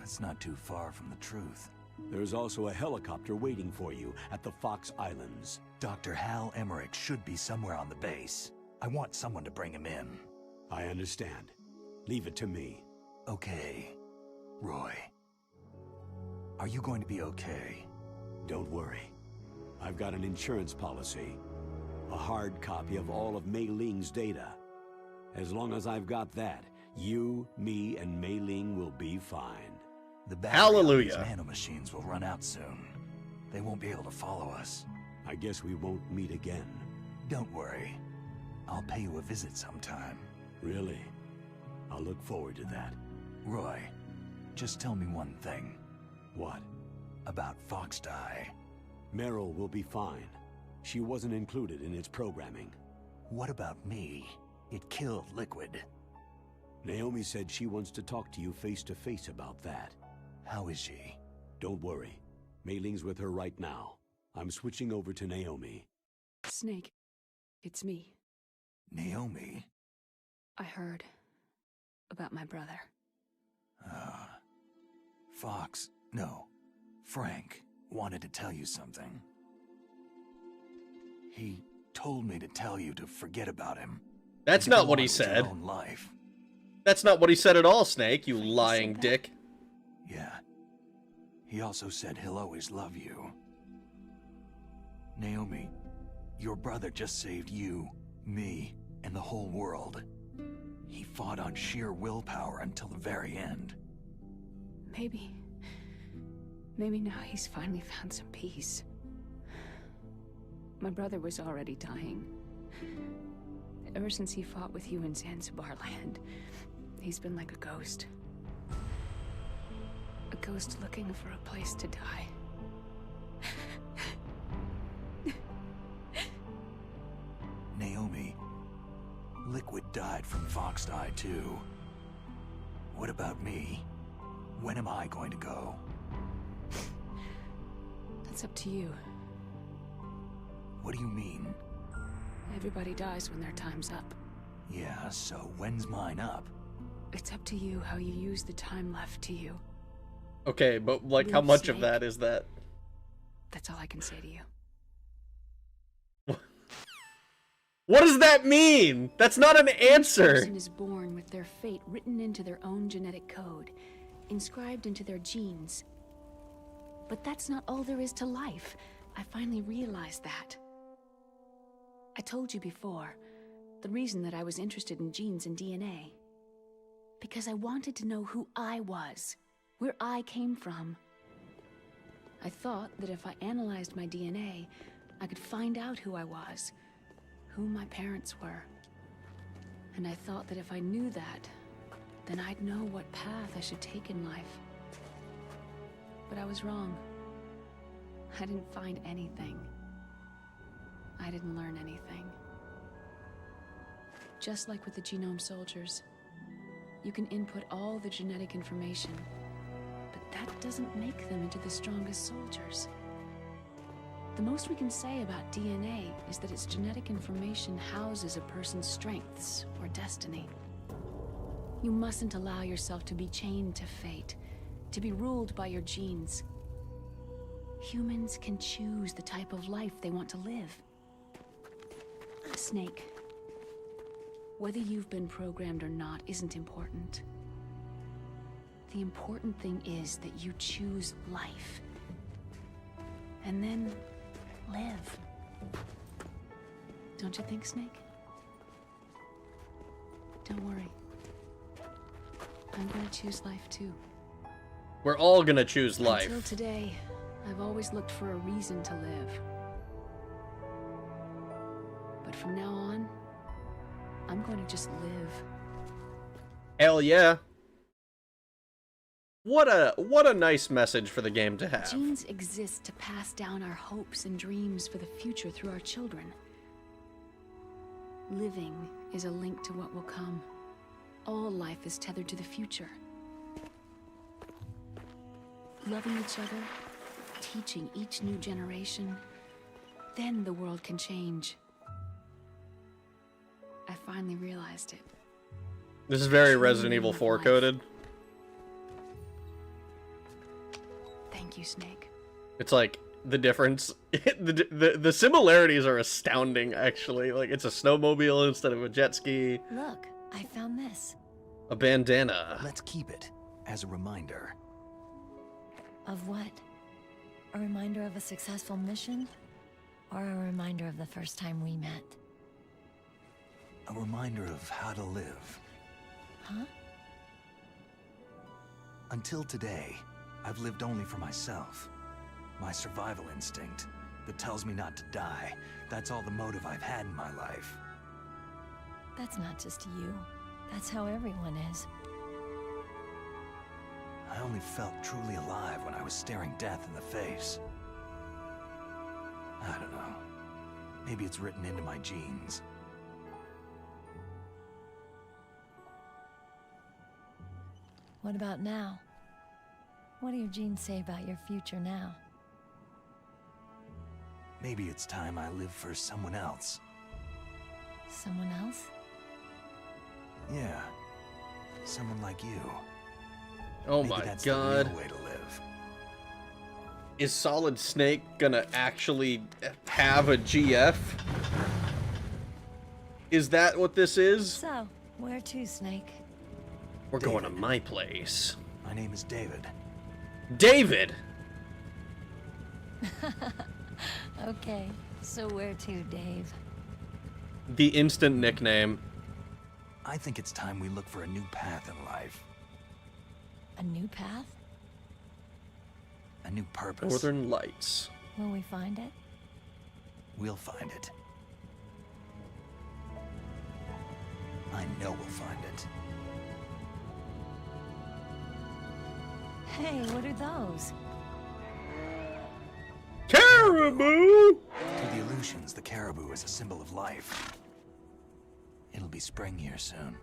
That's not too far from the truth. There's also a helicopter waiting for you at the Fox Islands. Dr. Hal Emmerich should be somewhere on the base. I want someone to bring him in. I understand. Leave it to me. Okay. Roy. Are you going to be okay? Don't worry. I've got an insurance policy. A hard copy of all of Mei Ling's data. As long as I've got that, you, me, and Mei Ling will be fine. The battery on these Hallelujah. nanomachines will run out soon. They won't be able to follow us. I guess we won't meet again. Don't worry. I'll pay you a visit sometime. Really? I'll look forward to that. Roy, just tell me one thing. What? About Fox Die. Meryl will be fine. She wasn't included in its programming. What about me? It killed Liquid. Naomi said she wants to talk to you face to face about that. How is she? Don't worry. Mei Ling's with her right now. I'm switching over to Naomi. Snake, it's me. Naomi? I heard about my brother. Fox, no, Frank wanted to tell you something. He told me to tell you to forget about him. That's And to not go what on he with your said. own life. That's not what he said at all, Snake, you lying dick. Yeah. He also said he'll always love you. Naomi, your brother just saved you, me, and the whole world. He fought on sheer willpower until the very end. Maybe now he's finally found some peace. My brother was already dying. Ever since he fought with you in Zanzibar land, he's been like a ghost. A ghost looking for a place to die. Naomi, Liquid died from Fox Die too. What about me? When am I going to go? That's up to you. What do you mean? Everybody dies when their time's up. Yeah, so when's mine up? It's up to you how you use the time left to you. Okay, but like how Leave much of Snake. that is that? That's all I can say to you. What does that mean? That's not an Each answer. person is born with their fate written into their own genetic code, inscribed into their genes. But that's not all there is to life. I finally realized that. I told you before, the reason that I was interested in genes and DNA. Because I wanted to know who I was, where I came from. I thought that if I analyzed my DNA, I could find out who I was, who my parents were. And I thought that if I knew that, then I'd know what path I should take in life. But I was wrong. I didn't find anything. I didn't learn anything. Just like with the genome soldiers, you can input all the genetic information, but that doesn't make them into the strongest soldiers. The most we can say about DNA is that its genetic information houses a person's strengths or destiny. You mustn't allow yourself to be chained to fate, to be ruled by your genes. Humans can choose the type of life they want to live. Snake, whether you've been programmed or not isn't important. The important thing is that you choose life. And then live. Don't you think, Snake? Don't worry. I'm gonna choose life too. We're all gonna choose life. Until today, I've always looked for a reason to live. But from now on, I'm going to just live. Hell yeah. What a nice message for the game to have. Genes exist to pass down our hopes and dreams for the future through our children. Living is a link to what will come. All life is tethered to the future. Loving each other, teaching each new generation, then the world can change. I finally realized it. This is very Truly Resident Evil live 4 life. coded. Thank you, Snake. It's like the difference, the similarities are astounding, actually. Like, it's a snowmobile instead of a jet ski. Look, I found this. A bandana. Let's keep it as a reminder. Of what? A reminder of a successful mission? Or a reminder of the first time we met? A reminder of how to live. Huh? Until today, I've lived only for myself. My survival instinct that tells me not to die. That's all the motive I've had in my life. That's not just you. That's how everyone is. I only felt truly alive when I was staring death in the face. I don't know. Maybe it's written into my genes. What about now? What do your genes say about your future now? Maybe it's time I live for someone else. Someone else? Yeah. Someone like you. Oh Maybe my that's god. the real way to live. Is Solid Snake gonna actually have a GF? Is that what this is? So, where to, Snake? We're going to my place. My name is David. David! Okay, so where to, Dave? The instant nickname. I think it's time we look for a new path in life. A new path? A new purpose. Northern Lights. Will we find it? We'll find it. I know we'll find it. Hey, what are those? Caribou! To the Aleutians, the caribou is a symbol of life. It'll be spring here soon.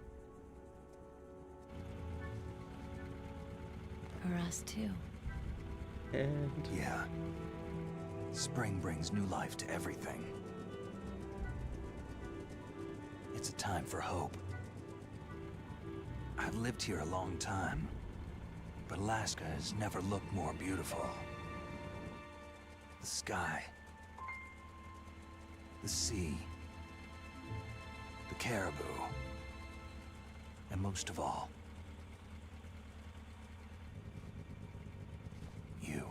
For us, too. And yeah. Spring brings new life to everything. It's a time for hope. I've lived here a long time, but Alaska has never looked more beautiful. The sky, the sea, the caribou, and most of all, you.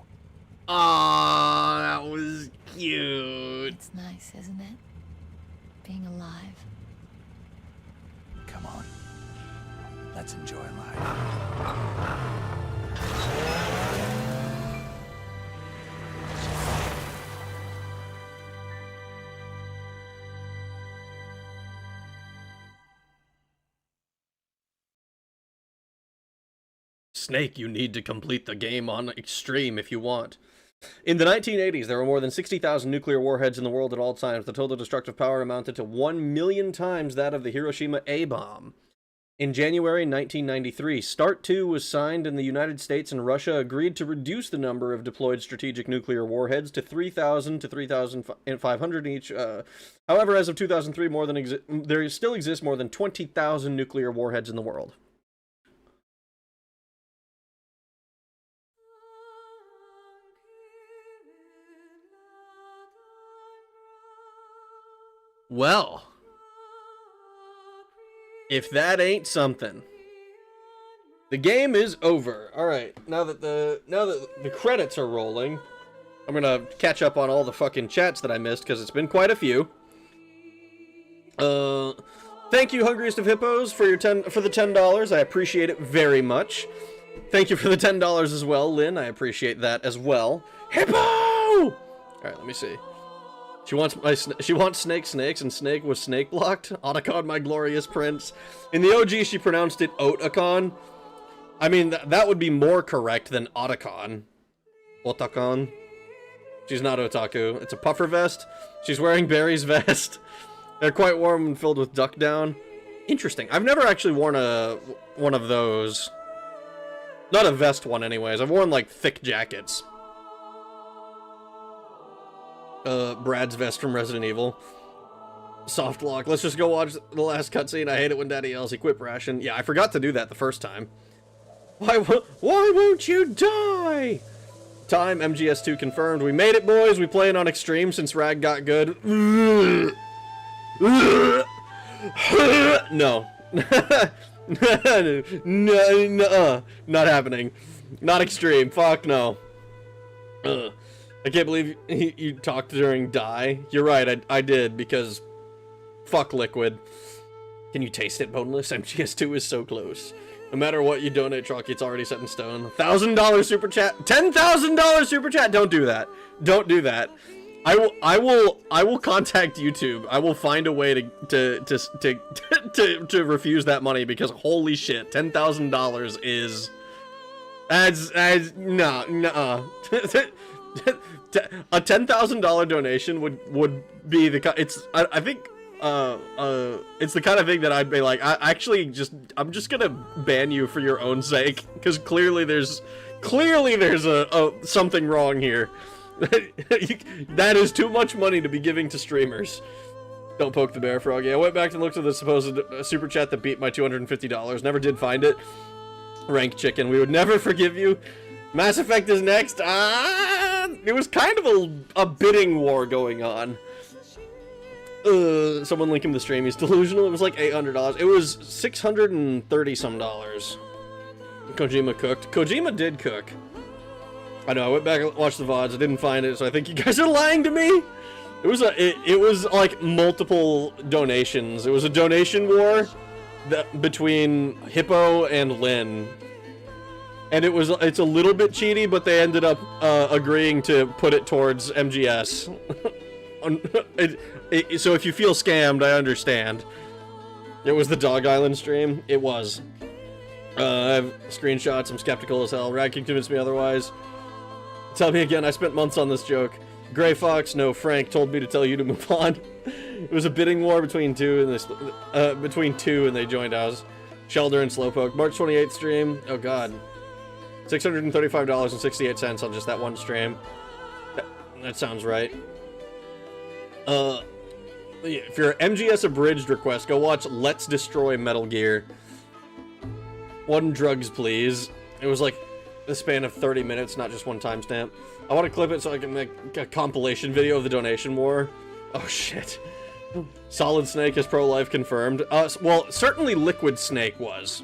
Aww, that was cute. It's nice, isn't it? Being alive. Come on. Let's enjoy life. Snake, you need to complete the game on Extreme if you want. In the 1980s, there were more than 60,000 nuclear warheads in the world at all times. The total destructive power amounted to 1 million times that of the Hiroshima A-bomb. In January 1993, START II was signed, and the United States and Russia agreed to reduce the number of deployed strategic nuclear warheads to 3,000 to 3,500 each. However, as of 2003, there still exists more than 20,000 nuclear warheads in the world. Well, if that ain't something. The game is over. All right, now that the credits are rolling, I'm gonna catch up on all the fucking chats that I missed because it's been quite a few. Thank you, Hungriest of Hippos, for the $10. I appreciate it very much. Thank you for the $10 as well, Lynn. I appreciate that as well. Hippo! All right, let me see. She wants snakes, and Snake was snake blocked. Otacon, my glorious prince. In the OG, she pronounced it Otacon. I mean, that would be more correct than Otacon. Otacon. She's not otaku. It's a puffer vest. She's wearing Barry's vest. They're quite warm and filled with duck down. Interesting. I've never actually worn one of those. Not a vest one, anyways. I've worn, like, thick jackets. Brad's vest from Resident Evil. Soft lock. Let's just go watch the last cutscene. I hate it when Daddy yells, equip ration. Yeah, I forgot to do that the first time. Why won't you die? time. MGS2 confirmed. We made it, boys. We playing on extreme since Rag got good. No. No, not happening. Not extreme. Fuck no. I can't believe you talked during Die. You're right, I did, because fuck Liquid. Can you taste it, Boneless? MGS2 is so close. No matter what you donate, Truck, it's already set in stone. $1,000 super chat. $10,000 super chat. Don't do that. Don't do that. I will contact YouTube. I will find a way to refuse that money, because holy shit, $10,000 is no. A $10,000 donation would be the I think it's the kind of thing that I'd be like, I'm just gonna ban you for your own sake, because clearly there's a something wrong here. That is too much money to be giving to streamers. Don't poke the bear, Froggy. I went back and looked at the supposed super chat that beat my $250. Never did find it. Rank Chicken, we would never forgive you. Mass Effect is next. It was kind of a bidding war going on. Someone link him the stream. He's delusional. It was like $800. It was $630 some. Kojima cooked. Kojima did cook. I know. I went back and watched the VODs. I didn't find it, so I think you guys are lying to me. It was like multiple donations. It was a donation war between Hippo and Lynn. And it's a little bit cheaty, but they ended up agreeing to put it towards MGS. So if you feel scammed, I understand. It was the Dog Island stream. It was. I have screenshots. I'm skeptical as hell. Rag can convince me otherwise. Tell me again. I spent months on this joke. Gray Fox, no, Frank told me to tell you to move on. It was a bidding war between two, and they joined us. Shelder and Slowpoke. March 28th stream. Oh god. $635.68 on just that one stream. That sounds right. If you're MGS abridged request, go watch Let's Destroy Metal Gear. One drugs, please. It was like the span of 30 minutes, not just one timestamp. I want to clip it so I can make a compilation video of the donation war. Oh shit. Solid Snake is pro-life confirmed. Well, certainly Liquid Snake was.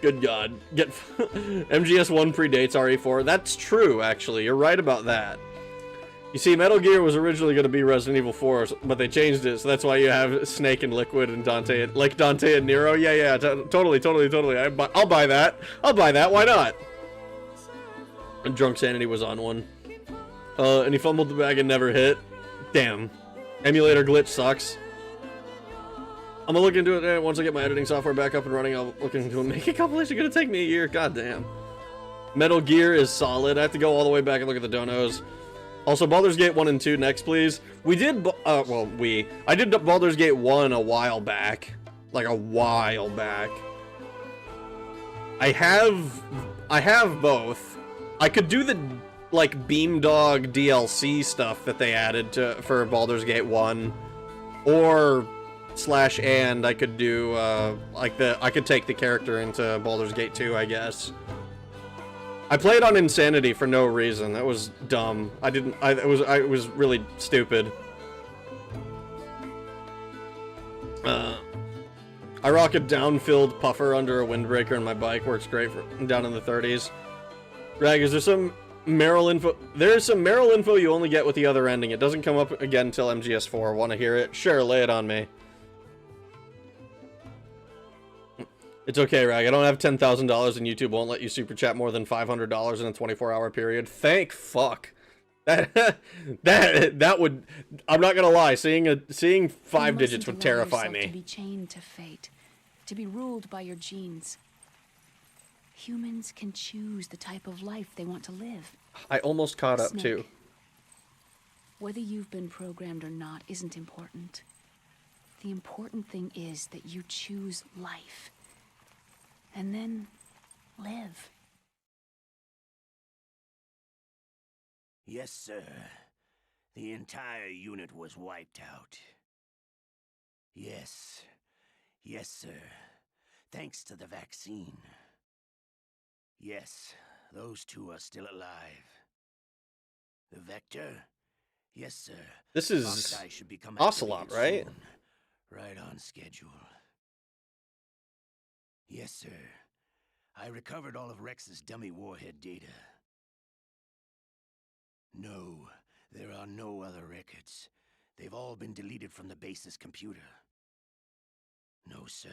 Good god. MGS1 predates RE4. That's true, actually. You're right about that. You see, Metal Gear was originally going to be Resident Evil 4, but they changed it, so that's why you have Snake and Liquid and Dante, like Dante and Nero. Yeah, totally. I'll buy that. Why not? And Drunk Sanity was on one. And he fumbled the bag and never hit. Damn. Emulator glitch sucks. I'm gonna look into it once I get my editing software back up and running. I'll look into it. Make a compilation. Gonna take me a year. God damn. Metal Gear is solid. I have to go all the way back and look at the donos. Also, Baldur's Gate 1 and 2 next, please. We did, I did Baldur's Gate 1 a while back. Like, a while back. I have both. I could do the, like, Beamdog DLC stuff that they added for Baldur's Gate 1. Or, /and I could do, I could take the character into Baldur's Gate 2, I guess. I played on Insanity for no reason. That was dumb. It was really stupid. I rock a down-filled puffer under a windbreaker and my bike. Works great for down in the 30s. Rag, is there some Meryl info? There's some Meryl info you only get with the other ending. It doesn't come up again until MGS4. Want to hear it? Sure, lay it on me. It's okay, Rag. I don't have $10,000 and YouTube won't let you super chat more than $500 in a 24-hour period. Thank fuck. That would. I'm not gonna lie. Seeing 5 digits would terrify me. To be chained to fate, to be ruled by your genes. Humans can choose the type of life they want to live. I almost caught up Snake, too. Whether you've been programmed or not isn't important. The important thing is that you choose life. And then live. Yes, sir. The entire unit was wiped out. Yes. Yes, sir. Thanks to the vaccine. Yes, those two are still alive. The Vector? Yes, sir. This is Fox should become Ocelot, activated right? soon. Right on schedule. Yes, sir. I recovered all of Rex's dummy warhead data. No, there are no other records. They've all been deleted from the base's computer. No, sir.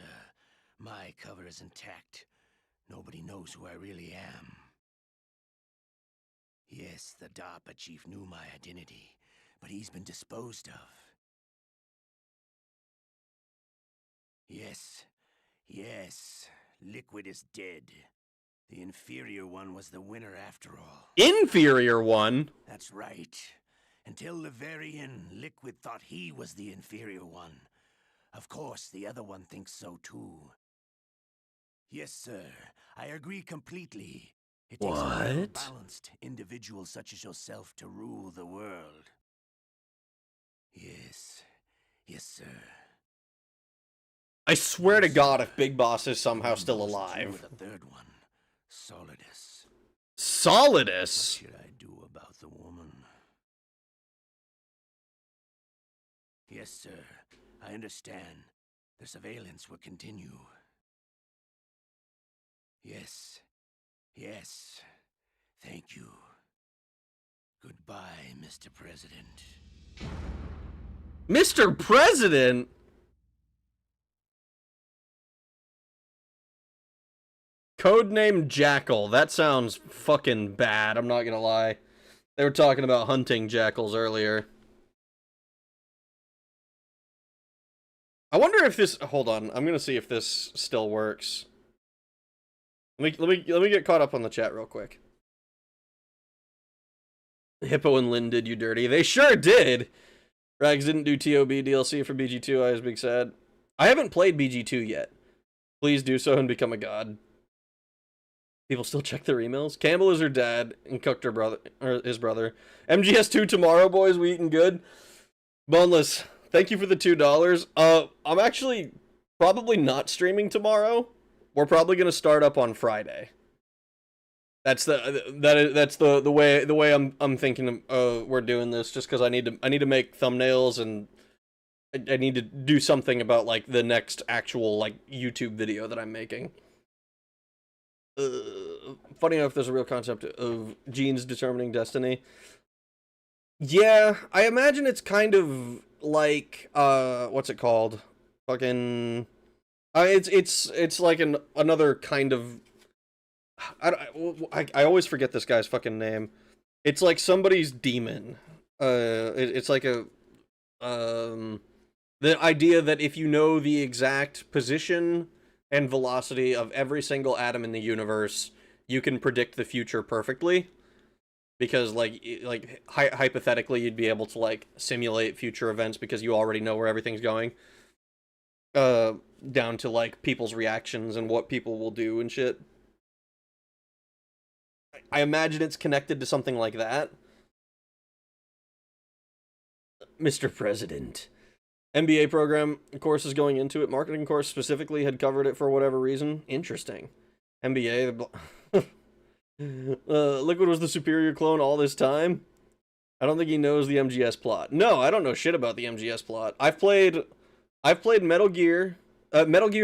My cover is intact. Nobody knows who I really am. Yes, the DARPA chief knew my identity, but he's been disposed of. Yes, Liquid is dead. The inferior one was the winner after all. Inferior one? That's right. Until the very end, Liquid thought he was the inferior one. Of course, the other one thinks so too. Yes, sir. I agree completely. It takes a balanced individual such as yourself to rule the world. Yes, sir. I swear to God, if Big Boss is somehow still alive. The third one, Solidus. Solidus? What should I do about the woman? Yes, sir. I understand. The surveillance will continue. Yes. Thank you. Goodbye, Mr. President. Mr. President? Codename Jackal. That sounds fucking bad, I'm not gonna lie. They were talking about hunting jackals earlier. I wonder if this... Hold on, I'm gonna see if this still works. Let me get caught up on the chat real quick. Hippo and Lynn did you dirty. They sure did! Rags didn't do TOB DLC for BG2, I was big sad. I haven't played BG2 yet. Please do so and become a god. People still check their emails. Campbell is her dad, and cooked her brother, or his brother. MGS2 tomorrow, boys. We eating good. Boneless, thank you for the $2. I'm actually probably not streaming tomorrow. We're probably gonna start up on Friday. That's the way I'm thinking we're doing this, just because I need to make thumbnails, and I need to do something about like the next actual like YouTube video that I'm making. Funny enough, there's a real concept of genes determining destiny. Yeah, I imagine it's kind of like what's it called? Fucking it's like another kind of I always forget this guy's fucking name. It's like somebody's demon. It's like a the idea that if you know the exact position and velocity of every single atom in the universe, you can predict the future perfectly. Because hypothetically, you'd be able to like simulate future events because you already know where everything's going. Down to like people's reactions and what people will do and shit. I imagine it's connected to something like that. Mr. President. MBA program course is going into it. Marketing course specifically had covered it for whatever reason. Interesting. MBA. Liquid was the superior clone all this time. I don't think he knows the MGS plot. No, I don't know shit about the MGS plot. I've played Metal Gear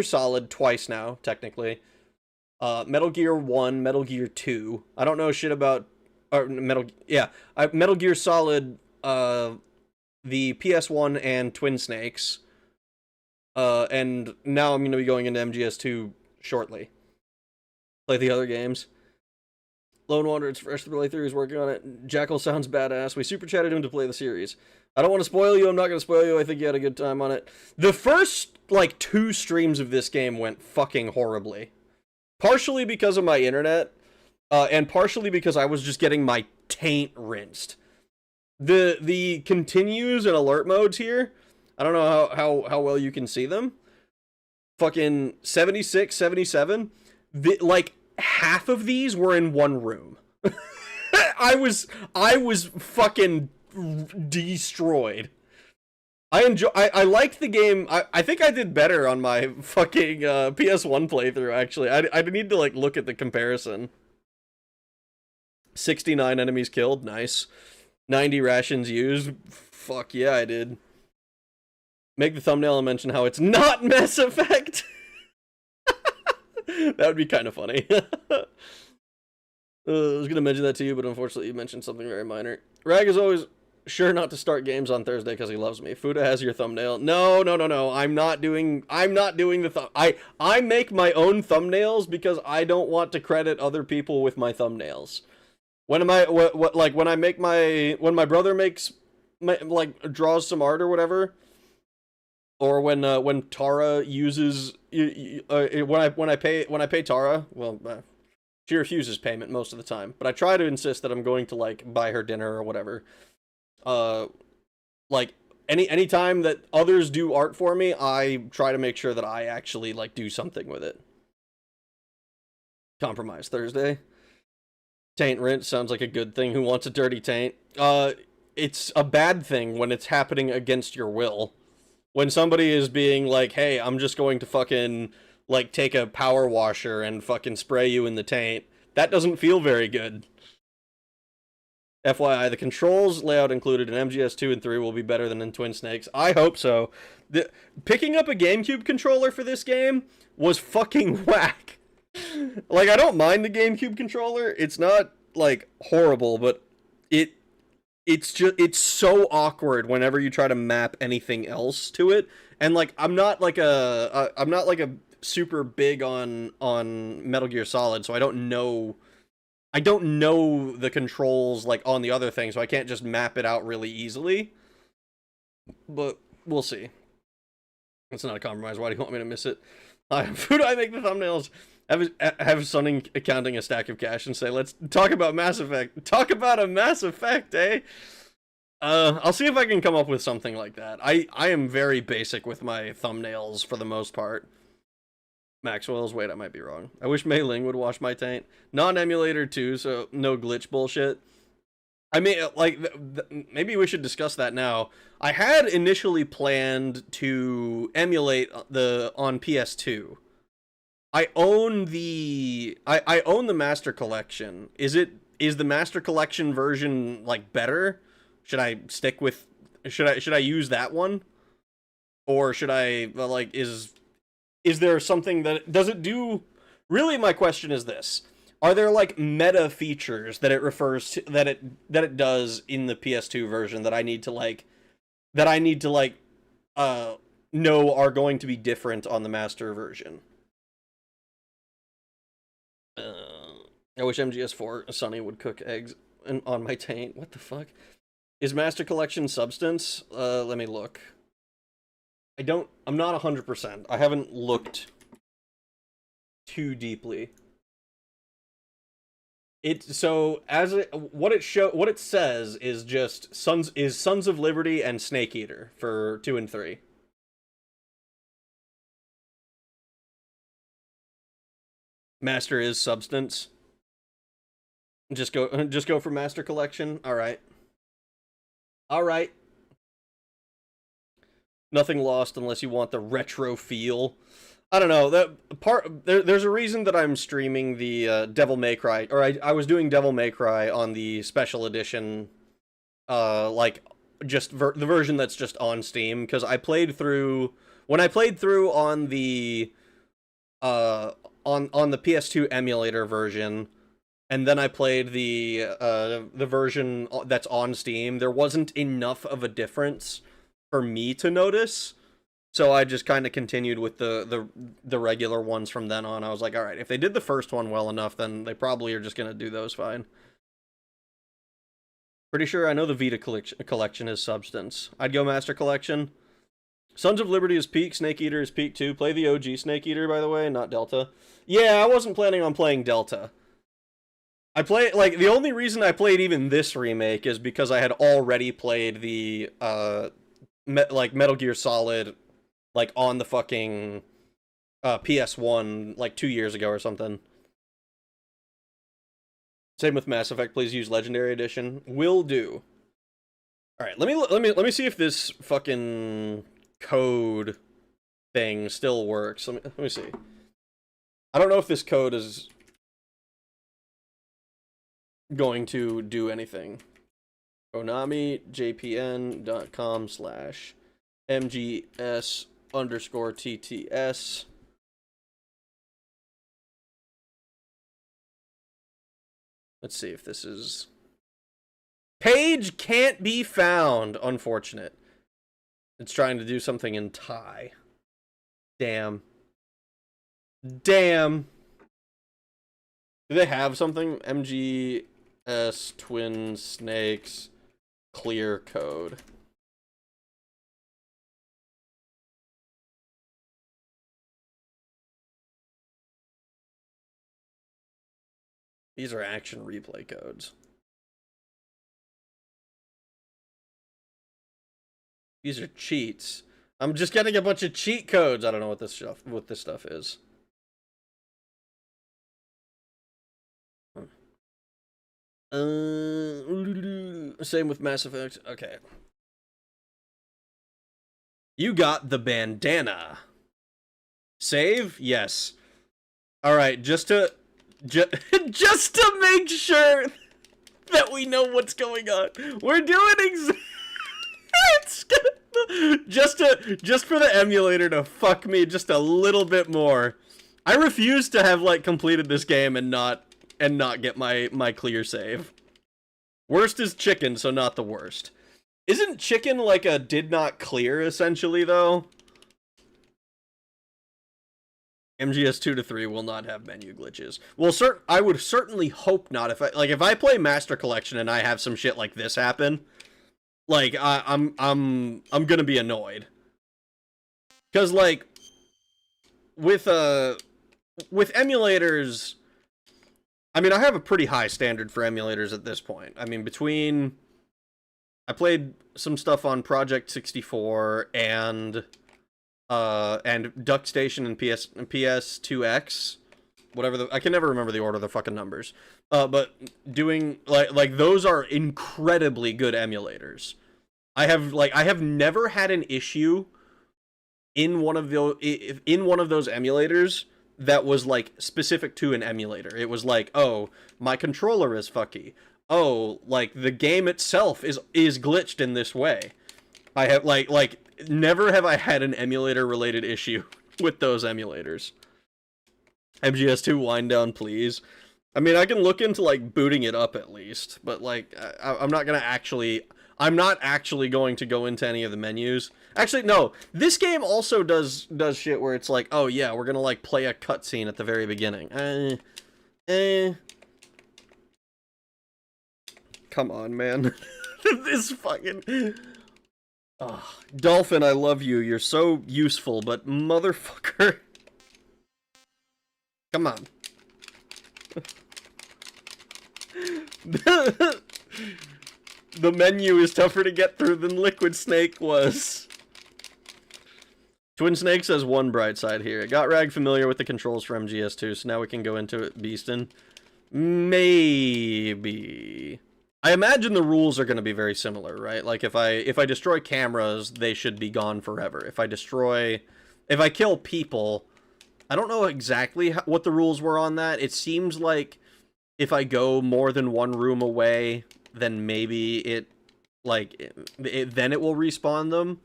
Solid twice now, technically. Metal Gear 1, Metal Gear 2. I don't know shit about Metal Gear Solid the PS1 and Twin Snakes. And now I'm going to be going into MGS2 shortly. Play the other games. Lone Wanderer, it's fresh to play through. He's working on it. Jackal sounds badass. We super chatted him to play the series. I don't want to spoil you. I'm not going to spoil you. I think you had a good time on it. The first, 2 streams of this game went fucking horribly. Partially because of my internet, and partially because I was just getting my taint rinsed. The continues and alert modes here, I don't know how well you can see them. Fucking 76, 77, half of these were in one room. I was fucking destroyed. I liked the game. I think I did better on my fucking PS1 playthrough, actually. I need to look at the comparison. 69 enemies killed. Nice. 90 rations used. Fuck yeah, I did. Make the thumbnail and mention how it's not Mass Effect. That would be kind of funny. I was going to mention that to you, but unfortunately you mentioned something very minor. Rag is always sure not to start games on Thursday because he loves me. Fuda has your thumbnail. No. I'm not doing the I make my own thumbnails because I don't want to credit other people with my thumbnails. When my brother makes draws some art or whatever, or when Tara uses when I pay Tara, well, she refuses payment most of the time, but I try to insist that I'm going to like buy her dinner or whatever. Like any time that others do art for me, I try to make sure that I actually like do something with it. Compromise Thursday. Taint rinse sounds like a good thing. Who wants a dirty taint? It's a bad thing when it's happening against your will. When somebody is being like, hey, I'm just going to fucking, like, take a power washer and fucking spray you in the taint, that doesn't feel very good. FYI, the controls layout included in MGS 2 and 3 will be better than in Twin Snakes. I hope so. Picking up a GameCube controller for this game was fucking whack. Like, I don't mind the GameCube controller. It's not, like, horrible, but it's so awkward whenever you try to map anything else to it. And like I'm not like a super big on Metal Gear Solid, so I don't know the controls like on the other thing, so I can't just map it out really easily. But we'll see. It's not a compromise. Why do you want me to miss it? Who do I make the thumbnails? Have Sunning accounting a stack of cash and say, let's talk about Mass Effect. Talk about a Mass Effect, eh? I'll see if I can come up with something like that. I am very basic with my thumbnails for the most part. Maxwell's, wait, I might be wrong. I wish Mei Ling would wash my taint. Non-emulator too, so no glitch bullshit. I mean, like, maybe we should discuss that now. I had initially planned to emulate on PS2. I own the Master Collection. Is the Master Collection version like better? Should I stick with should I use that one? Or should I like is there something that does it do? Really, my question is this. Are there like meta features that it refers to that it does in the PS2 version that I need to know are going to be different on the Master version? I wish MGS4 Sunny would cook eggs on my taint. What the fuck? Is Master Collection substance? Let me look. I'm not 100%. I haven't looked too deeply. What it says is just Sons of Liberty and Snake Eater for 2 and 3. Master is substance. Just go for Master Collection. All right. Nothing lost unless you want the retro feel. I don't know. There's a reason that I'm streaming the Devil May Cry, or I was doing Devil May Cry on the special edition, like just the version that's just on Steam, because I played through on the on the PS2 emulator version, and then I played the version that's on Steam. There wasn't enough of a difference for me to notice, so I just kind of continued with the regular ones from then on. I was like, all right, if they did the first one well enough, then they probably are just gonna do those fine. Pretty sure I know the Vita collection is substance. I'd go Master Collection. Sons of Liberty is peak, Snake Eater is peak too. Play the OG Snake Eater, by the way, not Delta. Yeah, I wasn't planning on playing Delta. The only reason I played even this remake is because I had already played the, Metal Gear Solid, like, on the fucking, PS1, like, 2 years ago or something. Same with Mass Effect, please use Legendary Edition. Will do. Alright, let me see if this fucking code thing still works. Let me see. I don't know if this code is... going to do anything. konamijpn.com/mgs_tts. Let's see if this is... Page can't be found. Unfortunate. It's trying to do something in Thai. Damn. Damn. Do they have something? MGS Twin Snakes clear code. These are action replay codes. These are cheats. I'm just getting a bunch of cheat codes. I don't know what this stuff is. Same with Mass Effect. Okay. You got the bandana. Save? Yes. All right, just to make sure that we know what's going on. We're doing just for the emulator to fuck me just a little bit more. I refuse to have like completed this game and not get my clear save. Worst is chicken, so not the worst. Isn't chicken like a did not clear essentially though? MGS 2 to 3 will not have menu glitches. Well, I would certainly hope not. If I play Master Collection and I have some shit like this happen, like I'm gonna be annoyed. Cause like with emulators, I mean I have a pretty high standard for emulators at this point. I mean I played some stuff on Project 64 and Duck Station and PS2X, whatever I can never remember the order of the fucking numbers. But doing like those are incredibly good emulators. I have never had an issue in one of those emulators that was like specific to an emulator. It was like, oh, my controller is fucky. Oh, like the game itself is glitched in this way. I have like never have I had an emulator related issue with those emulators. MGS2 wind down, please. I mean, I can look into like booting it up at least, but like I'm not actually going to go into any of the menus. Actually, no. This game also does shit where it's like, oh yeah, we're gonna like play a cutscene at the very beginning. Come on, man. This fucking... Oh, Dolphin, I love you. You're so useful, but motherfucker. Come on. The menu is tougher to get through than Liquid Snake was. Twin Snake says one bright side here. It got Rag familiar with the controls for MGS2, so now we can go into it beastin'. Maybe. I imagine the rules are going to be very similar, right? Like if I destroy cameras, they should be gone forever. If I kill people, I don't know exactly what the rules were on that. It seems like if I go more than one room away, then maybe then it will respawn them.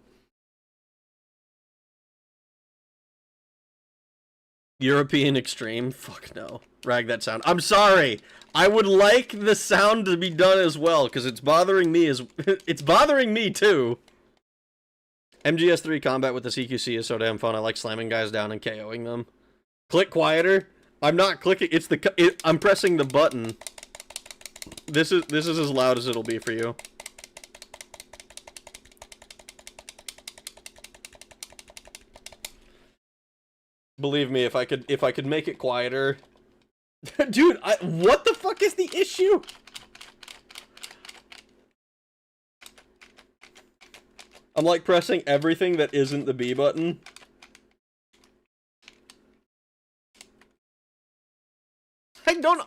European Extreme? Fuck no. Rag that sound. I'm sorry. I would like the sound to be done as well, because it's bothering me it's bothering me too. MGS3 combat with the CQC is so damn fun. I like slamming guys down and KOing them. Click quieter. I'm not clicking. I'm pressing the button. This is as loud as it'll be for you. Believe me, if I could make it quieter. Dude, what the fuck is the issue? I'm like pressing everything that isn't the B button.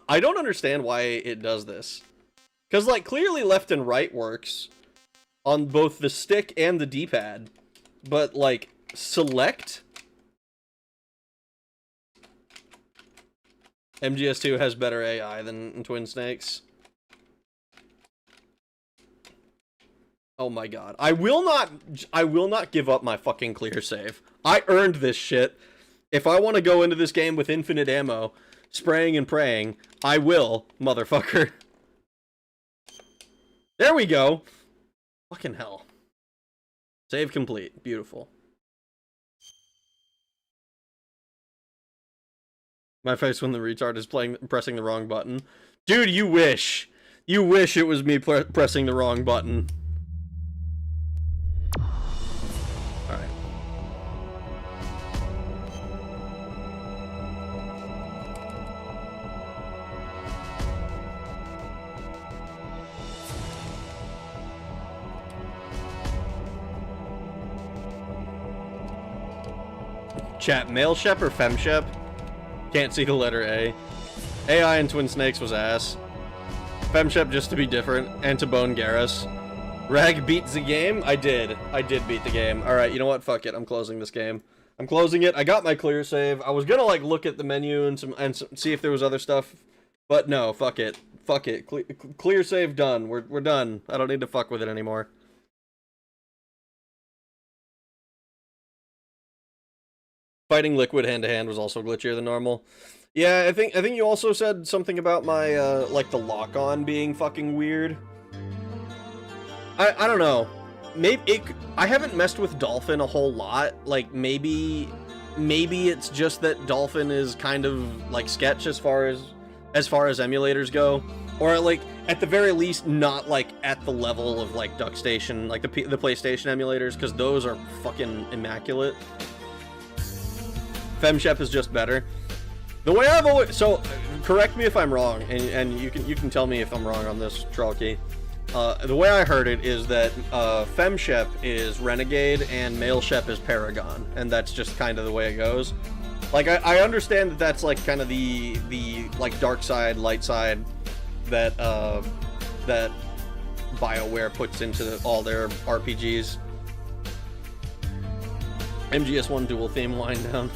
I don't understand why it does this. Cause like clearly left and right works on both the stick and the D-pad, but like select. MGS2 has better AI than Twin Snakes. Oh my god. I will not give up my fucking clear save. I earned this shit. If I want to go into this game with infinite ammo, spraying and praying, I will, motherfucker. There we go. Fucking hell. Save complete. Beautiful. My face when the retard is pressing the wrong button. Dude, you wish. You wish it was me pressing the wrong button. Alright. Chat, male shep or fem shep? Can't see the letter A. AI in Twin Snakes was ass. Femshep just to be different, and to Bone Garrus. Rag beat the game? I did. I did beat the game. Alright, you know what? Fuck it. I'm closing this game. I'm closing it. I got my clear save. I was gonna, like, look at the menu and see if there was other stuff. But no, fuck it. Fuck it. Clear save done. We're done. I don't need to fuck with it anymore. Fighting Liquid hand-to-hand was also glitchier than normal. Yeah, I think you also said something about my, like, the lock-on being fucking weird. I don't know. Maybe I haven't messed with Dolphin a whole lot. Like, maybe it's just that Dolphin is kind of, like, sketch as far as emulators go. Or, like, at the very least, not, like, at the level of, like, DuckStation, like, the PlayStation emulators, because those are fucking immaculate. Femshep is just better. The way I've always... So, correct me if I'm wrong, and you can tell me if I'm wrong on this, Trolkey. The way I heard it is that Femshep is Renegade and Male Shep is Paragon, and that's just kind of the way it goes. Like, I understand that that's, like, kind of the like, dark side, light side that, that BioWare puts into all their RPGs. MGS1 dual theme wind down.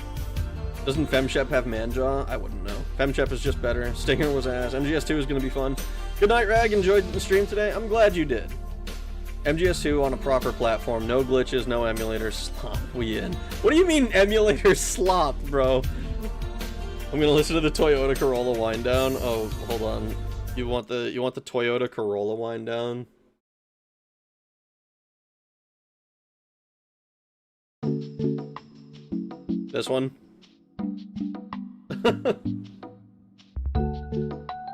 Doesn't Femshep have Manjaw? I wouldn't know. Femshep is just better. Stinger was ass. MGS2 is going to be fun. Good night, Rag. Enjoyed the stream today? I'm glad you did. MGS2 on a proper platform. No glitches, no emulators. Slop. We in. What do you mean emulators slop, bro? I'm going to listen to the Toyota Corolla wind down. Oh, hold on. You want the Toyota Corolla wind down? This one?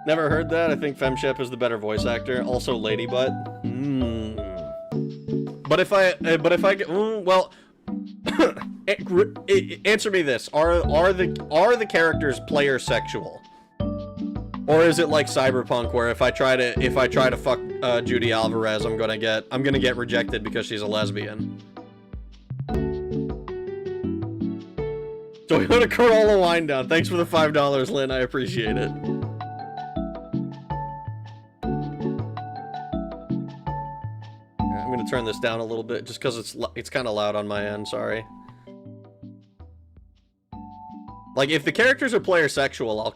Never heard that. I think Femshep is the better voice actor. Also, Lady Butt. But if I get well, answer me this: are the characters player sexual, or is it like Cyberpunk, where if I try to fuck Judy Alvarez, I'm gonna get rejected because she's a lesbian? Toyota Corolla wind down. Thanks for the $5, Lynn. I appreciate it. I'm gonna turn this down a little bit just because it's kind of loud on my end. Sorry. Like, if the characters are player sexual, I'll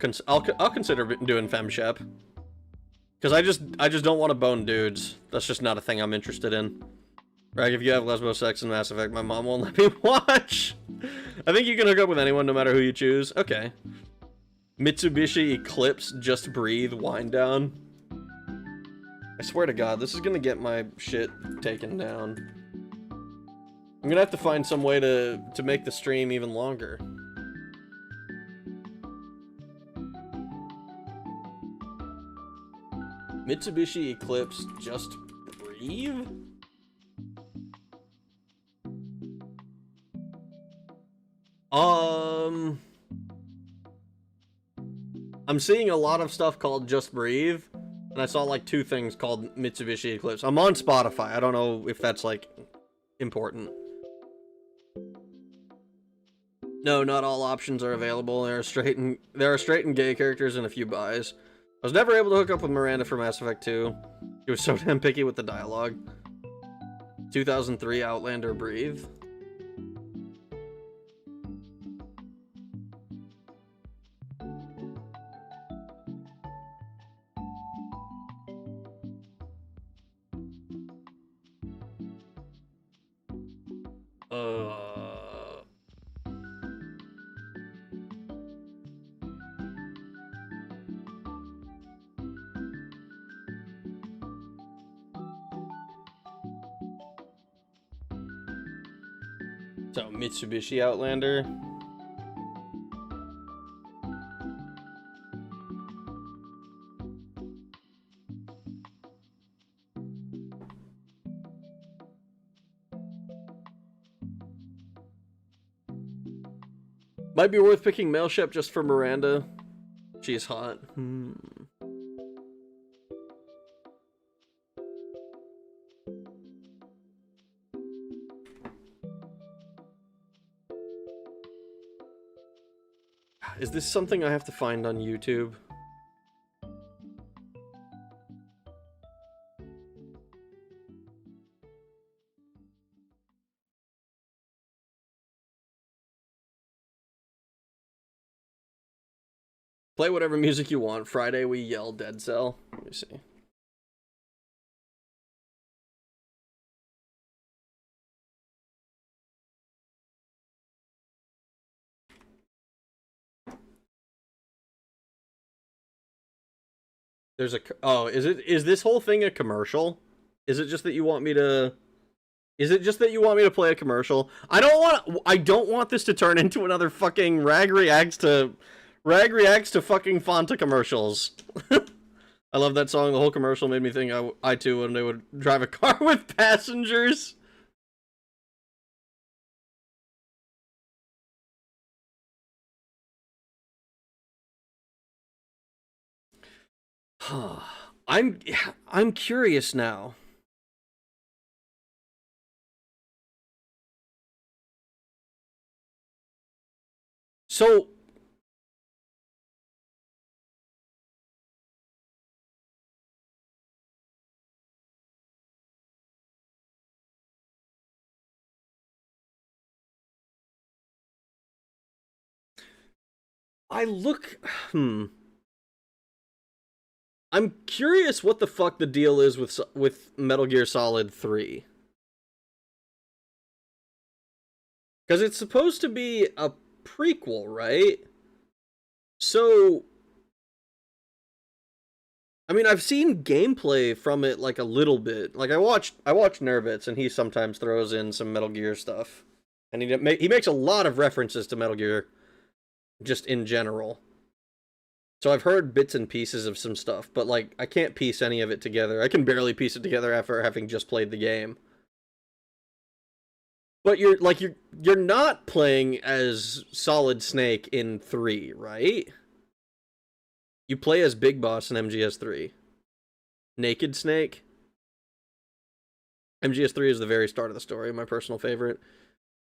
consider doing Femshep. Because I just don't want to bone dudes. That's just not a thing I'm interested in. Rag, if you have lesbo sex in Mass Effect, my mom won't let me watch. I think you can hook up with anyone no matter who you choose. Okay. Mitsubishi Eclipse Just Breathe wind down. I swear to God, this is gonna get my shit taken down. I'm gonna have to find some way to make the stream even longer. Mitsubishi Eclipse Just Breathe? I'm seeing a lot of stuff called Just Breathe, and I saw like 2 things called Mitsubishi Eclipse. I'm on Spotify. I don't know if that's like important. No, not all options are available. There are straight and gay characters and a few bis. I was never able to hook up with Miranda for Mass Effect 2. She was so damn picky with the dialogue. 2003 Outlander Breathe. So, Mitsubishi Outlander. Might be worth picking Mail Shep just for Miranda. She's hot. Is this something I have to find on YouTube? Play whatever music you want. Friday we yell Dead Cell. Let me see. There's a... Oh, is this whole thing a commercial? Is it just that you want me to... Is it just that you want me to play a commercial? I don't want this to turn into another fucking Rag reacts to fucking Fanta commercials. I love that song. The whole commercial made me think I too one day would drive a car with passengers. I'm curious now. So I'm curious what the fuck the deal is with Metal Gear Solid 3. Because it's supposed to be a prequel, right? So, I mean, I've seen gameplay from it, like, a little bit. Like, I watch Nervitz, and he sometimes throws in some Metal Gear stuff. And he makes a lot of references to Metal Gear, just in general. So I've heard bits and pieces of some stuff, but, like, I can't piece any of it together. I can barely piece it together after having just played the game. But you're not playing as Solid Snake in 3, right? You play as Big Boss in MGS3. Naked Snake. MGS3 is the very start of the story, my personal favorite.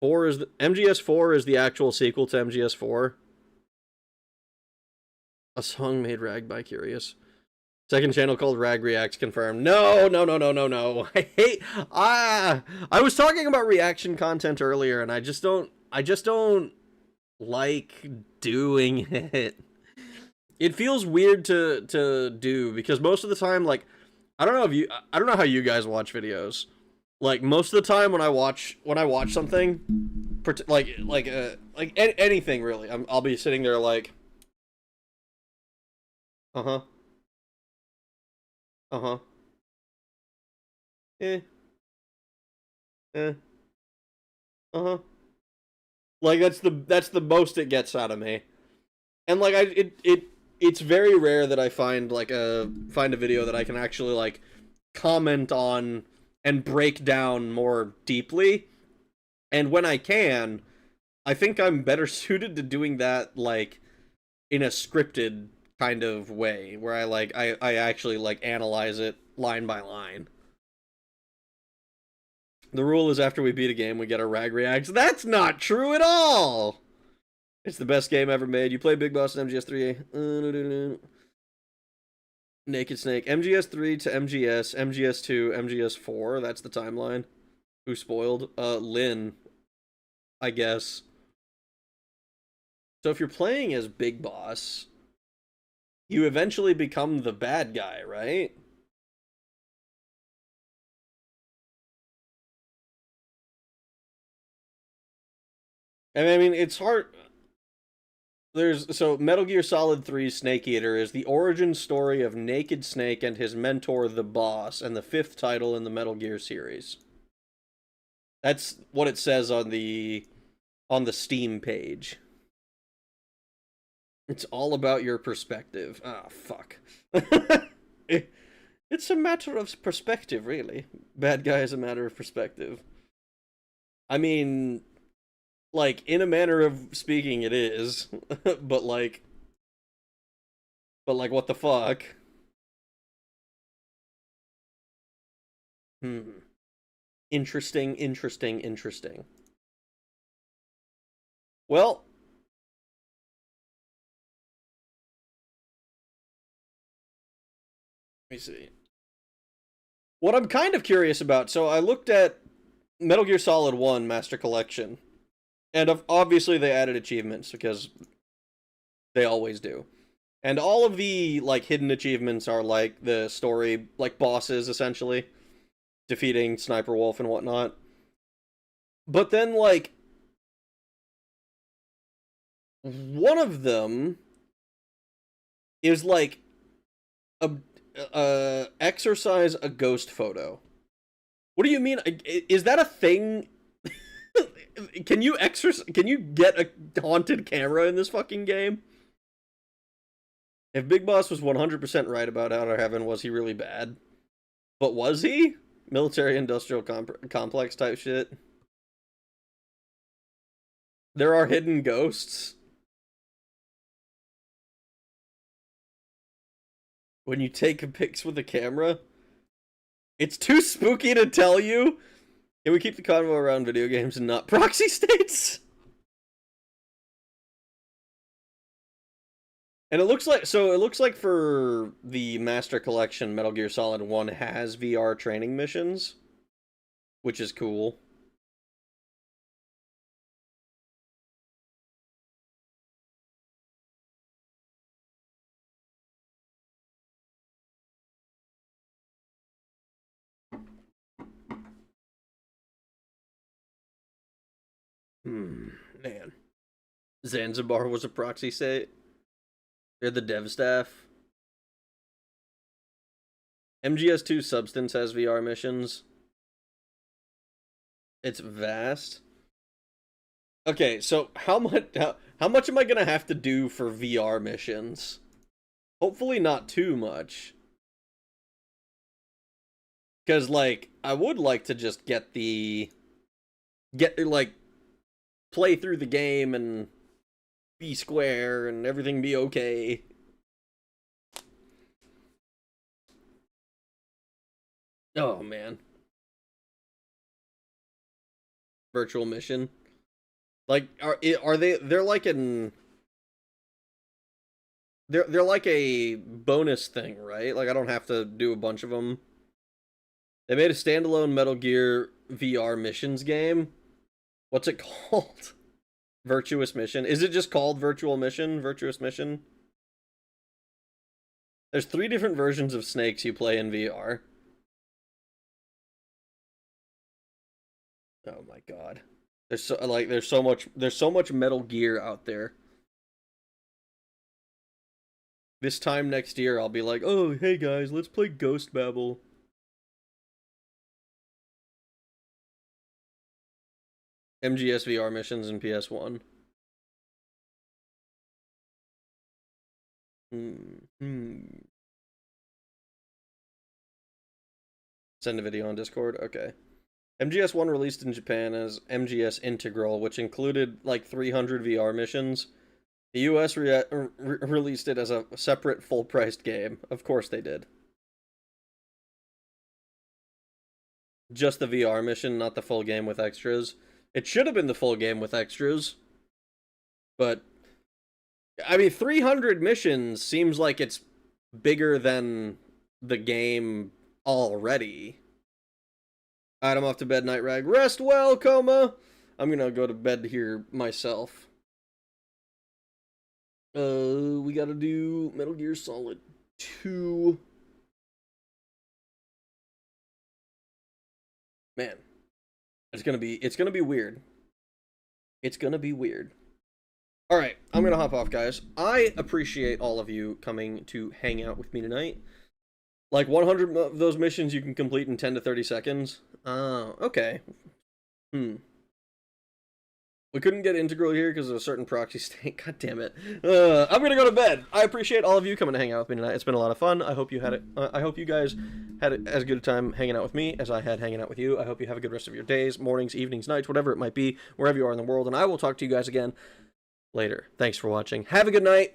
MGS4 is the actual sequel to MGS4. A song made Rag by Curious. Second channel called Rag Reacts confirmed. No. I was talking about reaction content earlier, and I just don't like doing it. It feels weird to do, because most of the time, like, I don't know how you guys watch videos. Like, most of the time when I watch something, like anything really, I'll be sitting there like, uh-huh. Uh-huh. Like, that's the most it gets out of me. And like it's very rare that I find a video that I can actually like comment on and break down more deeply. And when I can, I think I'm better suited to doing that like in a scripted kind of way, where I actually like analyze it line by line. The rule is after we beat a game, we get our Rag Reacts. That's not true at all! It's the best game ever made. You play Big Boss in MGS3. Naked Snake. MGS3 to MGS, MGS2, MGS4. That's the timeline. Who spoiled? Lynn, I guess. So if you're playing as Big Boss, you eventually become the bad guy, right? And I mean, it's hard. So Metal Gear Solid 3 Snake Eater is the origin story of Naked Snake and his mentor, the Boss, and the 5th title in the Metal Gear series. That's what it says on the Steam page. It's all about your perspective. Ah, fuck. It's a matter of perspective, really. Bad guy is a matter of perspective. I mean, like, in a manner of speaking, it is. but like, what the fuck? Interesting, interesting, interesting. Well, let me see. What I'm kind of curious about, so I looked at Metal Gear Solid 1 Master Collection, and obviously they added achievements, because they always do. And all of the, like, hidden achievements are, like, the story, like, bosses, essentially. Defeating Sniper Wolf and whatnot. But then, like, one of them is, like, exercise a ghost photo. What do you mean? Is that a thing? Can you get a haunted camera in this fucking game? If Big Boss was 100% right about Outer Heaven, was he really bad? But was he? Military-industrial complex type shit. There are hidden ghosts. When you take pics with a camera? It's too spooky to tell you. Can we keep the convo around video games and not proxy states? And it looks like for the Master Collection, Metal Gear Solid 1 has VR training missions, which is cool. Man. Zanzibar was a proxy state. They're the dev staff. MGS2 Substance has VR missions. It's vast. Okay, so how much am I gonna have to do for VR missions? Hopefully not too much. Because, like, I would like to just like, play through the game and be square and everything be okay. Oh, man. Virtual mission. Like, are they, they're like an... They're like a bonus thing, right? Like, I don't have to do a bunch of them. They made a standalone Metal Gear VR missions game. What's it called? Virtuous Mission. Is it just called Virtual Mission? Virtuous Mission? There's 3 different versions of Snakes you play in VR. Oh my god. There's so much Metal Gear out there. This time next year I'll be like, "Oh, hey guys, let's play Ghost Babel." MGS VR missions in PS1. Send a video on Discord? Okay. MGS1 released in Japan as MGS Integral, which included like 300 VR missions. The US released it as a separate full-priced game. Of course they did. Just the VR mission, not the full game with extras. It should have been the full game with extras. But, I mean, 300 missions seems like it's bigger than the game already. Alright, I'm off to bed, Night Rag. Rest well, Coma! I'm gonna go to bed here myself. We gotta do Metal Gear Solid 2. Man. It's gonna be weird. It's gonna be weird. Alright, I'm gonna hop off, guys. I appreciate all of you coming to hang out with me tonight. Like, 100 of those missions you can complete in 10 to 30 seconds. Okay. We couldn't get Integral here because of a certain proxy state. God damn it. I'm gonna go to bed. I appreciate all of you coming to hang out with me tonight. It's been a lot of fun. I hope you had it. I hope you guys had as good a time hanging out with me as I had hanging out with you. I hope you have a good rest of your days, mornings, evenings, nights, whatever it might be, wherever you are in the world. And I will talk to you guys again later. Thanks for watching. Have a good night.